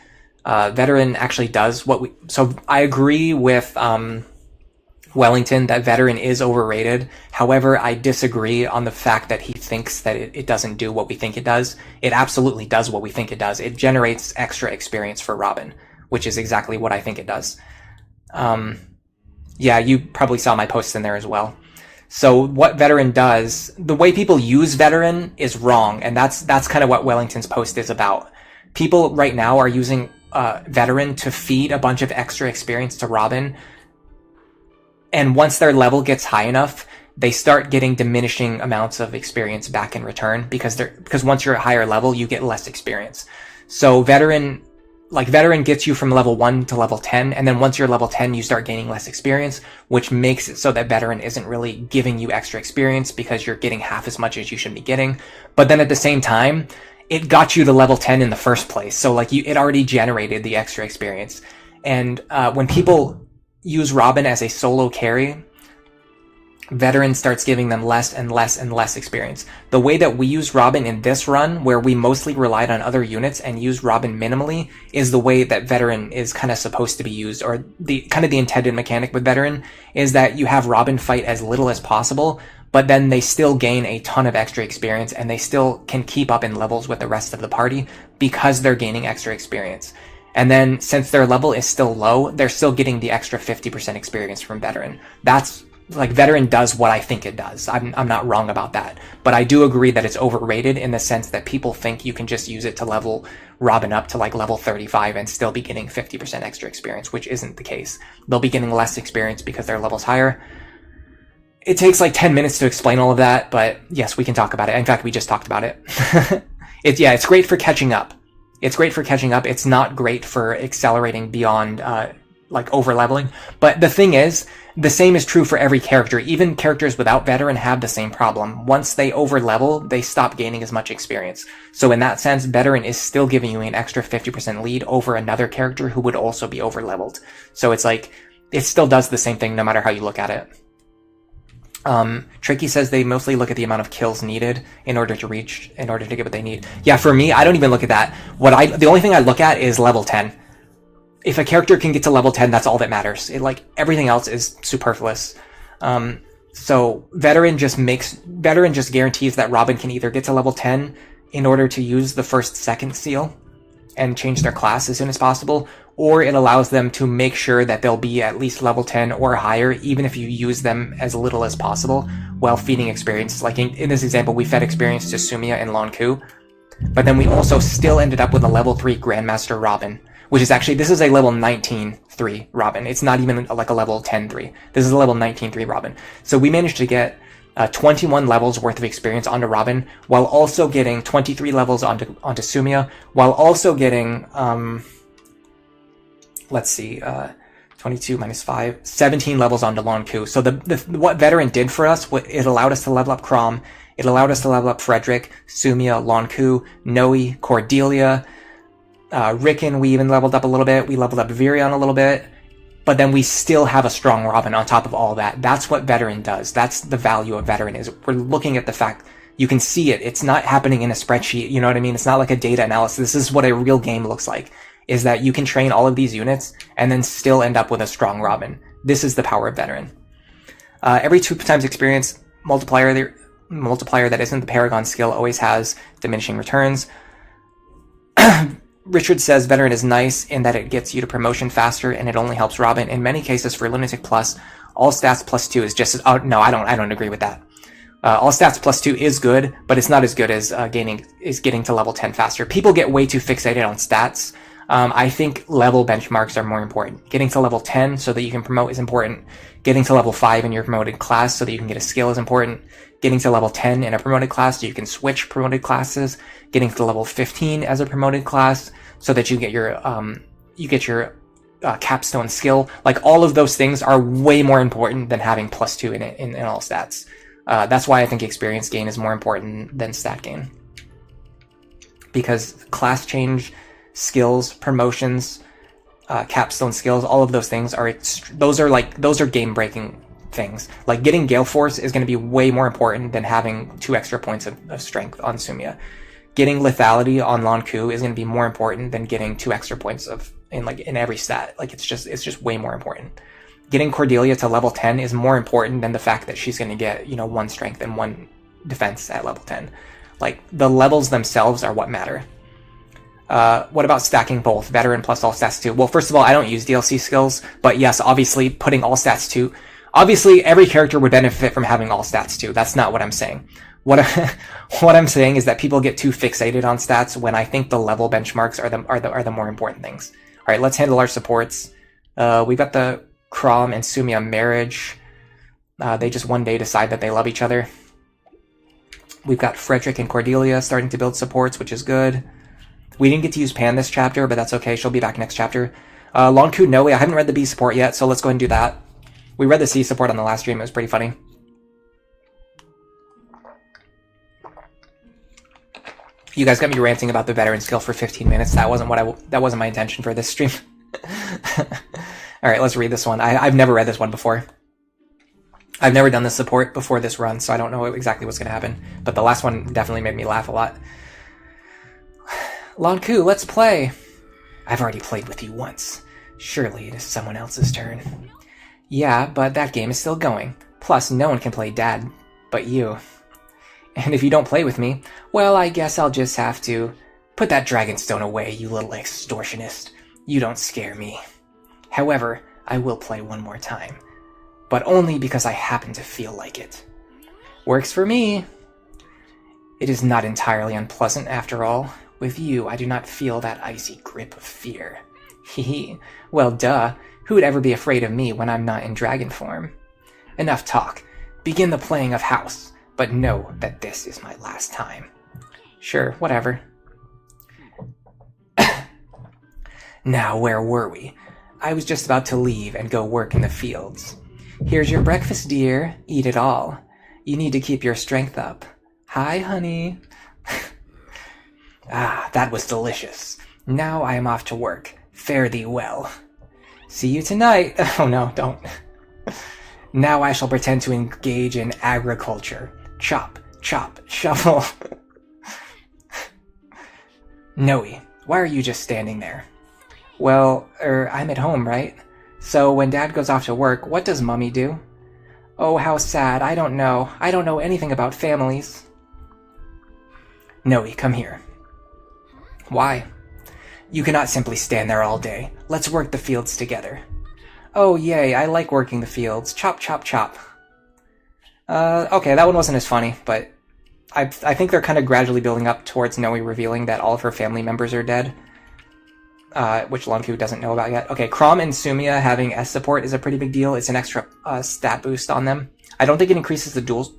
Veteran actually does what we... So I agree with Wellington that Veteran is overrated. However, I disagree on the fact that he thinks that it doesn't do what we think it does. It absolutely does what we think it does. It generates extra experience for Robin, which is exactly what I think it does. Yeah, you probably saw my posts in there as well. So what Veteran does, the way people use Veteran is wrong, and that's kind of what Wellington's post is about. People right now are using Veteran to feed a bunch of extra experience to Robin, and once their level gets high enough, they start getting diminishing amounts of experience back in return, because once you're at higher level, you get less experience. So Veteran gets you from level 1 to level 10, and then once you're level 10, you start gaining less experience, which makes it so that Veteran isn't really giving you extra experience because you're getting half as much as you should be getting. But then at the same time, it got you to level 10 in the first place. So like it already generated the extra experience. And when people use Robin as a solo carry, Veteran starts giving them less and less and less experience. The way that we use Robin in this run, where we mostly relied on other units and used Robin minimally, is the way that Veteran is kind of supposed to be used, or the intended mechanic with Veteran is that you have Robin fight as little as possible, but then they still gain a ton of extra experience, and they still can keep up in levels with the rest of the party because they're gaining extra experience. And then, since their level is still low, they're still getting the extra 50% experience from Veteran. That's, like, Veteran does what I think it does. I'm not wrong about that. But I do agree that it's overrated in the sense that people think you can just use it to level Robin up to, like, level 35 and still be getting 50% extra experience, which isn't the case. They'll be getting less experience because their level's higher. It takes like 10 minutes to explain all of that, but yes, we can talk about it. In fact, we just talked about it. It's great for catching up. It's great for catching up. It's not great for accelerating beyond, like over leveling. But the thing is, the same is true for every character. Even characters without veteran have the same problem. Once they over level, they stop gaining as much experience. So in that sense, veteran is still giving you an extra 50% lead over another character who would also be over leveled. So it's like, it still does the same thing no matter how you look at it. Tricky says they mostly look at the amount of kills needed in order to get what they need. Yeah, for me, I don't even look at that. The only thing I look at is level 10. If a character can get to level 10, that's all that matters. Everything else is superfluous. So veteran just guarantees that Robin can either get to level 10 in order to use the second seal and change their class as soon as possible, or it allows them to make sure that they'll be at least level 10 or higher, even if you use them as little as possible, while feeding experience. Like in this example, we fed experience to Sumia and Lonq, but then we also still ended up with a level 3 Grandmaster Robin, which is actually, this is a level 19-3 Robin. It's not even like a level 10-3. This is a level 19-3 Robin. So we managed to get 21 levels worth of experience onto Robin, while also getting 23 levels onto Sumia, while also getting, 22 minus 5, 17 levels onto Lonq. So what Veteran did for us, it allowed us to level up Chrom, it allowed us to level up Frederick, Sumia, Lonq, Nowi, Cordelia, Rickon we even leveled up a little bit, we leveled up Virion a little bit, but then we still have a strong Robin on top of all that. That's what Veteran does. That's the value of Veteran, is we're looking at the fact, you can see it. It's not happening in a spreadsheet, you know what I mean? It's not like a data analysis. This is what a real game looks like, is that you can train all of these units and then still end up with a strong Robin. This is the power of Veteran. Every 2 times experience multiplier that isn't the Paragon skill always has diminishing returns. Richard says Veteran is nice in that it gets you to promotion faster and it only helps Robin. In many cases for Lunatic Plus, all stats plus 2 is just, oh no, I don't agree with that. All stats plus 2 is good, but it's not as good as getting to level 10 faster. People get way too fixated on stats. I think level benchmarks are more important. Getting to level 10 so that you can promote is important. Getting to level 5 in your promoted class so that you can get a skill is important. Getting to level 10 in a promoted class so you can switch promoted classes. Getting to level 15 as a promoted class so that you get your capstone skill. Like, all of those things are way more important than having plus 2 in all stats. That's why I think experience gain is more important than stat gain. Because class change, skills, promotions, capstone skills, all of those things those are game breaking things. Like, getting Gale Force is going to be way more important than having 2 extra points of strength on Sumia. Getting lethality on Lonq is going to be more important than getting 2 extra points in every stat. Like, it's just way more important. Getting Cordelia to level 10 is more important than the fact that she's going to get, 1 strength and 1 defense at level 10. Like, the levels themselves are what matter. What about stacking both, Veteran plus all stats 2? Well, first of all, I don't use DLC skills, but yes, obviously putting all stats 2, obviously every character would benefit from having all stats 2. That's not what I'm saying. What I'm saying is that people get too fixated on stats when I think the level benchmarks are the more important things. All right, let's handle our supports. We got the Chrom and Sumia marriage. They just one day decide that they love each other. We've got Frederick and Cordelia starting to build supports, which is good. We didn't get to use Pan this chapter, but that's okay. She'll be back next chapter. Lonq, Nowi. I haven't read the B support yet, so let's go ahead and do that. We read the C support on the last stream. It was pretty funny. You guys got me ranting about the Veteran skill for 15 minutes. That wasn't my intention for this stream. All right, let's read this one. I've never read this one before. I've never done this support before this run, so I don't know exactly what's going to happen. But the last one definitely made me laugh a lot. Lonq, let's play. I've already played with you once. Surely it is someone else's turn. Yeah, but that game is still going. Plus, no one can play Dad but you. And if you don't play with me, well, I guess I'll just have to put that Dragonstone away, you little extortionist. You don't scare me. However, I will play one more time. But only because I happen to feel like it. Works for me. It is not entirely unpleasant after all. With you, I do not feel that icy grip of fear. Hehe. Well, duh. Who would ever be afraid of me when I'm not in dragon form? Enough talk. Begin the playing of house, but know that this is my last time. Sure, whatever. Now, where were we? I was just about to leave and go work in the fields. Here's your breakfast, dear. Eat it all. You need to keep your strength up. Hi, honey. Ah, that was delicious. Now I am off to work. Fare thee well. See you tonight. Oh no, don't. Now I shall pretend to engage in agriculture. Chop, chop, shovel. Nowi, why are you just standing there? Well, I'm at home, right? So when Dad goes off to work, what does Mummy do? Oh, how sad. I don't know. I don't know anything about families. Nowi, come here. Why? You cannot simply stand there all day. Let's work the fields together. Oh, yay, I like working the fields. Chop, chop, chop. Okay, that one wasn't as funny, but I think they're kind of gradually building up towards Nowi revealing that all of her family members are dead. Which Lonq doesn't know about yet. Okay, Crom and Sumia having S support is a pretty big deal. It's an extra stat boost on them. I don't think it increases the dual...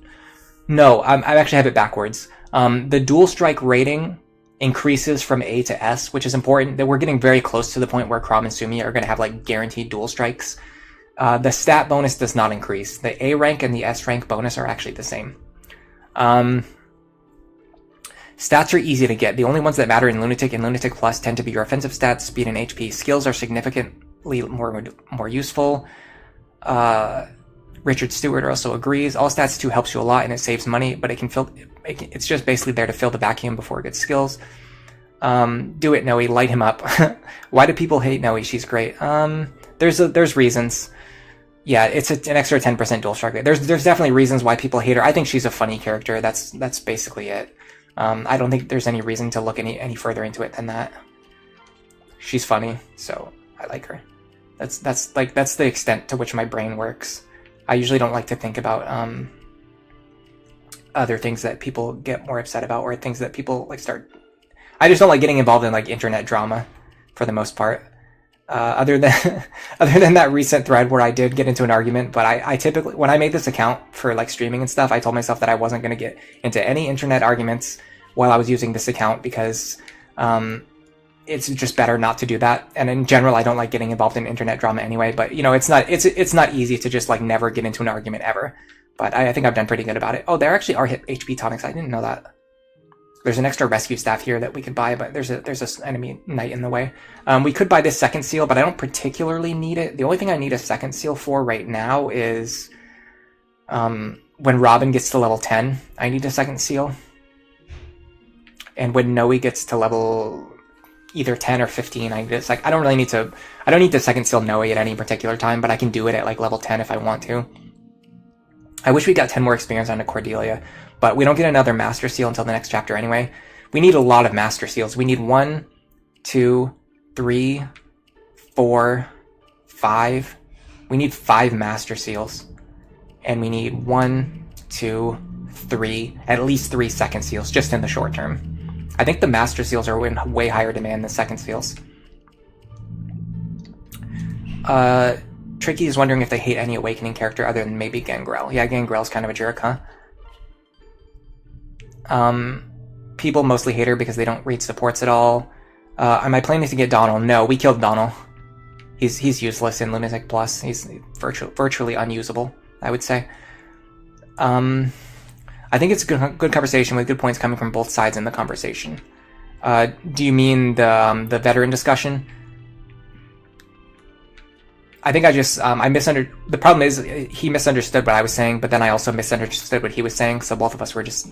No, I actually have it backwards. The dual strike rating increases from A to S, which is important. That we're getting very close to the point where Crom and Sumia are going to have like guaranteed dual strikes. The stat bonus does not increase. The A rank and the S rank bonus are actually the same. Stats are easy to get. The only ones that matter in Lunatic and Lunatic Plus tend to be your offensive stats, speed, and HP. Skills are significantly more useful. Richard Stewart also agrees. All stats 2 helps you a lot and it saves money, but it's just basically there to fill the vacuum before it gets skills. Do it, Nowi. Light him up. Why do people hate Nowi? She's great. There's reasons. Yeah, it's an extra 10% dual strike. There's definitely reasons why people hate her. I think she's a funny character. That's basically it. I don't think there's any reason to look any further into it than that. She's funny, so I like her. That's the extent to which my brain works. I usually don't like to think about other things that people get more upset about or things that people like start. I just don't like getting involved in like internet drama, for the most part. Other than that recent thread where I did get into an argument, but I typically, when I made this account for like streaming and stuff, I told myself that I wasn't going to get into any internet arguments while I was using this account because it's just better not to do that. And in general, I don't like getting involved in internet drama anyway. But you know, it's not easy to just like never get into an argument ever. But I think I've done pretty good about it. Oh, there actually are hit HP tonics. I didn't know that. There's an extra rescue staff here that we could buy, but there's a enemy knight in the way. We could buy this second seal, but I don't particularly need it. The only thing I need a second seal for right now is when Robin gets to level 10, I need a second seal. And when Nowi gets to level either 10 or 15, I don't need to second seal Nowi at any particular time, but I can do it at like level 10 if I want to. I wish we got 10 more experience on Cordelia, but we don't get another Master Seal until the next chapter anyway. We need a lot of Master Seals. We need 1, 2, 3, 4, 5. We need 5 Master Seals. And we need 1, 2, 3, at least 3 Second Seals, just in the short term. I think the Master Seals are in way higher demand than Second Seals. Tricky is wondering if they hate any Awakening character other than maybe Gangrel. Yeah, Gangrel's kind of a jerk, huh? People mostly hate her because they don't read supports at all. Am I planning to get Donald? No, we killed Donald. He's useless in Lunatic Plus. He's virtually unusable, I would say. I think it's a good conversation with good points coming from both sides in the conversation. Do you mean the veteran discussion? I think I misunderstood. The problem is he misunderstood what I was saying, but then I also misunderstood what he was saying. So both of us were just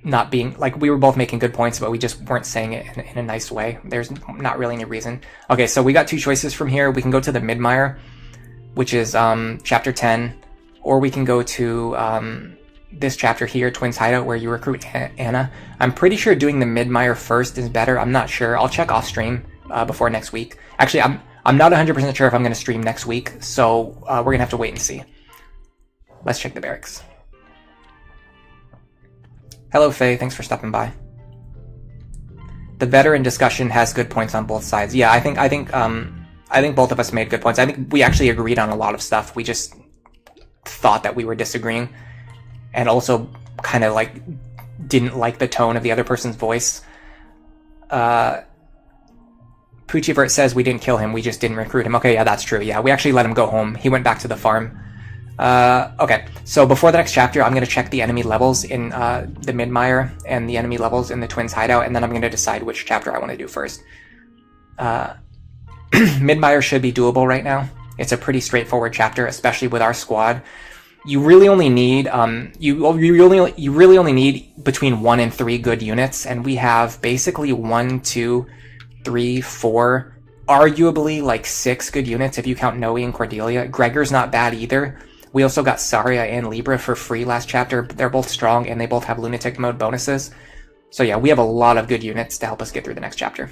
not being like, we were both making good points, but we just weren't saying it in a nice way. There's not really any reason. Okay, so we got 2 choices from here. We can go to the Midmire, which is chapter 10, or we can go to this chapter here, Twins Hideout, where you recruit Anna. I'm pretty sure doing the Midmire first is better. I'm not sure. I'll check off stream before next week. Actually, I'm not 100% sure if I'm going to stream next week, so we're going to have to wait and see. Let's check the barracks. Hello, Faye. Thanks for stopping by. The veteran discussion has good points on both sides. Yeah, I think both of us made good points. I think we actually agreed on a lot of stuff. We just thought that we were disagreeing, and also kind of like didn't like the tone of the other person's voice. Poochievert says we didn't kill him, we just didn't recruit him. Okay, yeah, that's true. Yeah, we actually let him go home. He went back to the farm. Okay, so before the next chapter, I'm going to check the enemy levels in the Midmire and the enemy levels in the Twins hideout, and then I'm going to decide which chapter I want to do first. Midmire should be doable right now. It's a pretty straightforward chapter, especially with our squad. You really only need you really only need between 1 and 3 good units, and we have basically 1, 2, 3, 4, arguably like 6 good units if you count Nowi and Cordelia. Gregor's not bad either. We also got Tharja and Libra for free last chapter. They're both strong and they both have Lunatic mode bonuses. So yeah, we have a lot of good units to help us get through the next chapter.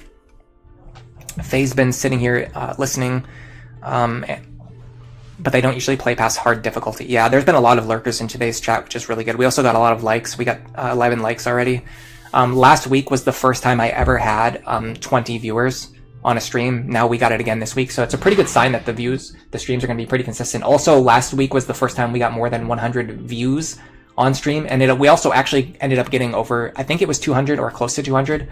Faye's been sitting here listening, but they don't usually play past hard difficulty. Yeah, there's been a lot of lurkers in today's chat, which is really good. We also got a lot of likes. We got 11 likes already. Last week was the first time I ever had 20 viewers on a stream. Now we got it again this week, so it's a pretty good sign that the streams are going to be pretty consistent. Also, last week was the first time we got more than 100 views on stream, and we also actually ended up getting over, I think it was 200 or close to 200.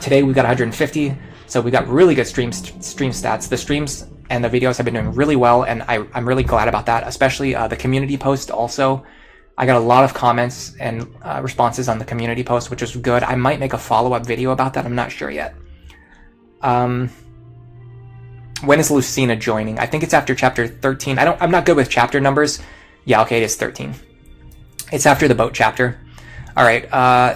Today we got 150, so we got really good stream stats. The streams and the videos have been doing really well, and I'm really glad about that, especially the community post also. I got a lot of comments and responses on the community post, which was good. I might make a follow-up video about that. I'm not sure yet. When is Lucina joining? I think it's after chapter 13. I'm not good with chapter numbers. Yeah, okay, it is 13. It's after the boat chapter. All right.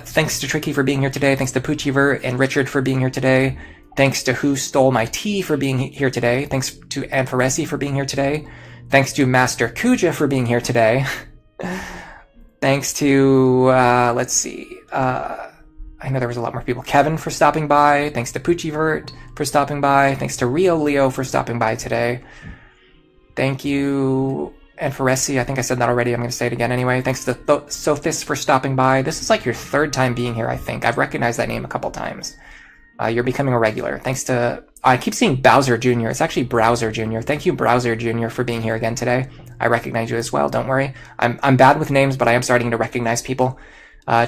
Thanks to Tricky for being here today. Thanks to Poochiever and Richard for being here today. Thanks to Who Stole My Tea for being here today. Thanks to Anfaresi for being here today. Thanks to Master Kuja for being here today. Thanks to, let's see, I know there was a lot more people. Kevin for stopping by. Thanks to Poochievert for stopping by. Thanks to Rio Leo for stopping by today. Thank you, Anfaresi. I think I said that already. I'm going to say it again anyway. Thanks to Sophis for stopping by. This is like your 3rd time being here, I think. I've recognized that name a couple times. You're becoming a regular. Thanks to... I keep seeing Bowser Jr. It's actually Browser Jr. Thank you, Browser Jr. for being here again today. I recognize you as well. Don't worry. I'm bad with names, but I am starting to recognize people.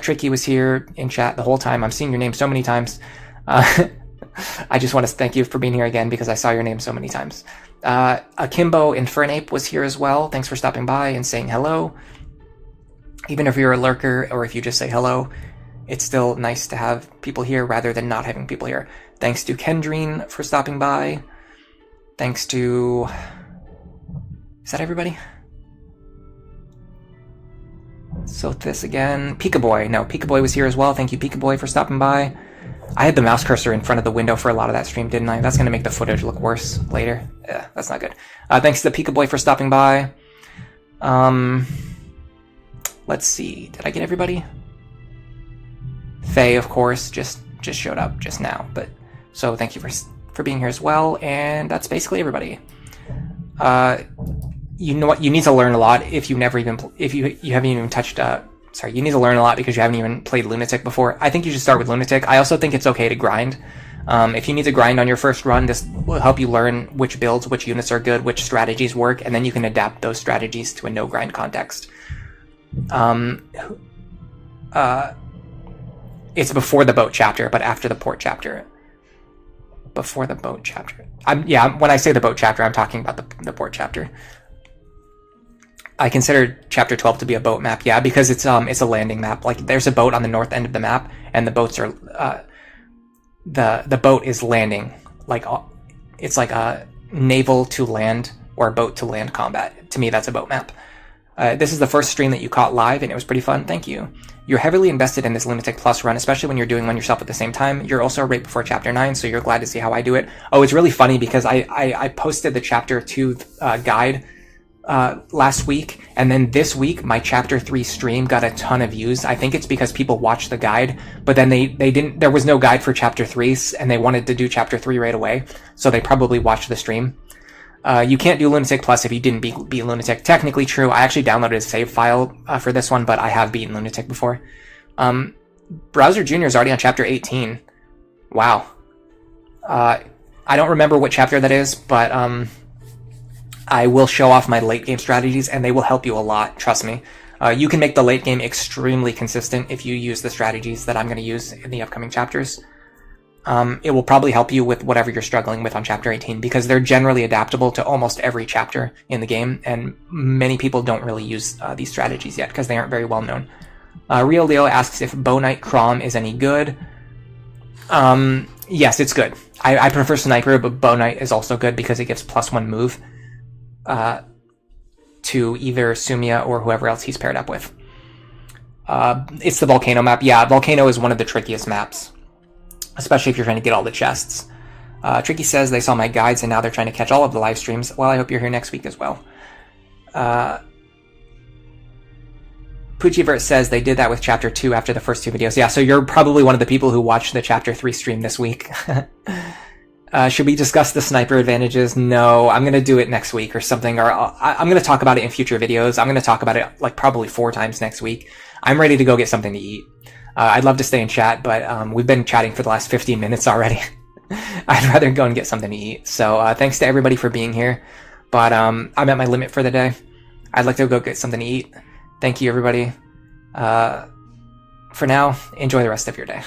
Tricky was here in chat the whole time. I'm seeing your name so many times. I just want to thank you for being here again because I saw your name so many times. Akimbo Infernape was here as well. Thanks for stopping by and saying hello. Even if you're a lurker or if you just say hello, it's still nice to have people here rather than not having people here. Thanks to Kendrine for stopping by. Thanks to... Is that everybody? So this again. Pikaboy. No, Pikaboy was here as well. Thank you, Pikaboy, for stopping by. I had the mouse cursor in front of the window for a lot of that stream, didn't I? That's going to make the footage look worse later. Yeah, that's not good. Thanks to Pikaboy for stopping by. Let's see. Did I get everybody? Faye, of course, just showed up just now. But so thank you for being here as well. And that's basically everybody. You know what? You need to learn a lot if you haven't even touched. You need to learn a lot because you haven't even played Lunatic before. I think you should start with Lunatic. I also think it's okay to grind. If you need to grind on your first run, this will help you learn which builds, which units are good, which strategies work, and then you can adapt those strategies to a no grind context. It's before the boat chapter, but after the port chapter. Before the boat chapter. When I say the boat chapter, I'm talking about the port chapter. I consider chapter 12 to be a boat map, yeah, because it's a landing map. Like there's a boat on the north end of the map, and the boats are the boat is landing. Like it's like a naval to land or boat to land combat. To me, that's a boat map. This is the first stream that you caught live, and it was pretty fun. Thank you. You're heavily invested in this Lunatic Plus run, especially when you're doing one yourself at the same time. You're also right before Chapter 9, so you're glad to see how I do it. Oh, it's really funny because I posted the Chapter 2 guide last week, and then this week, my Chapter 3 stream got a ton of views. I think it's because people watched the guide, but then they didn't. There was no guide for Chapter 3, and they wanted to do Chapter 3 right away, so they probably watched the stream. You can't do Lunatic Plus if you didn't beat Lunatic. Technically true. I actually downloaded a save file for this one, but I have beaten Lunatic before. Browser Jr. is already on Chapter 18. Wow. I don't remember what chapter that is, but I will show off my late game strategies, and they will help you a lot, trust me. You can make the late game extremely consistent if you use the strategies that I'm going to use in the upcoming chapters. It will probably help you with whatever you're struggling with on Chapter 18, because they're generally adaptable to almost every chapter in the game, and many people don't really use these strategies yet, because they aren't very well known. Real Leo asks if Bow Knight Crom is any good. Yes, it's good. I prefer Sniper, but Bow Knight is also good because it gives +1 move to either Sumia or whoever else he's paired up with. It's the Volcano map. Yeah, Volcano is one of the trickiest maps, especially if you're trying to get all the chests. Tricky says they saw my guides and now they're trying to catch all of the live streams. Well, I hope you're here next week as well. Poochievert says they did that with Chapter 2 after the first 2 videos. Yeah, so you're probably one of the people who watched the Chapter 3 stream this week. Should we discuss the sniper advantages? No, I'm going to do it next week or something, or I'm going to talk about it in future videos. I'm going to talk about it like probably 4 times next week. I'm ready to go get something to eat. I'd love to stay in chat, but we've been chatting for the last 15 minutes already. I'd rather go and get something to eat. So thanks to everybody for being here. But I'm at my limit for the day. I'd like to go get something to eat. Thank you, everybody. For now, enjoy the rest of your day.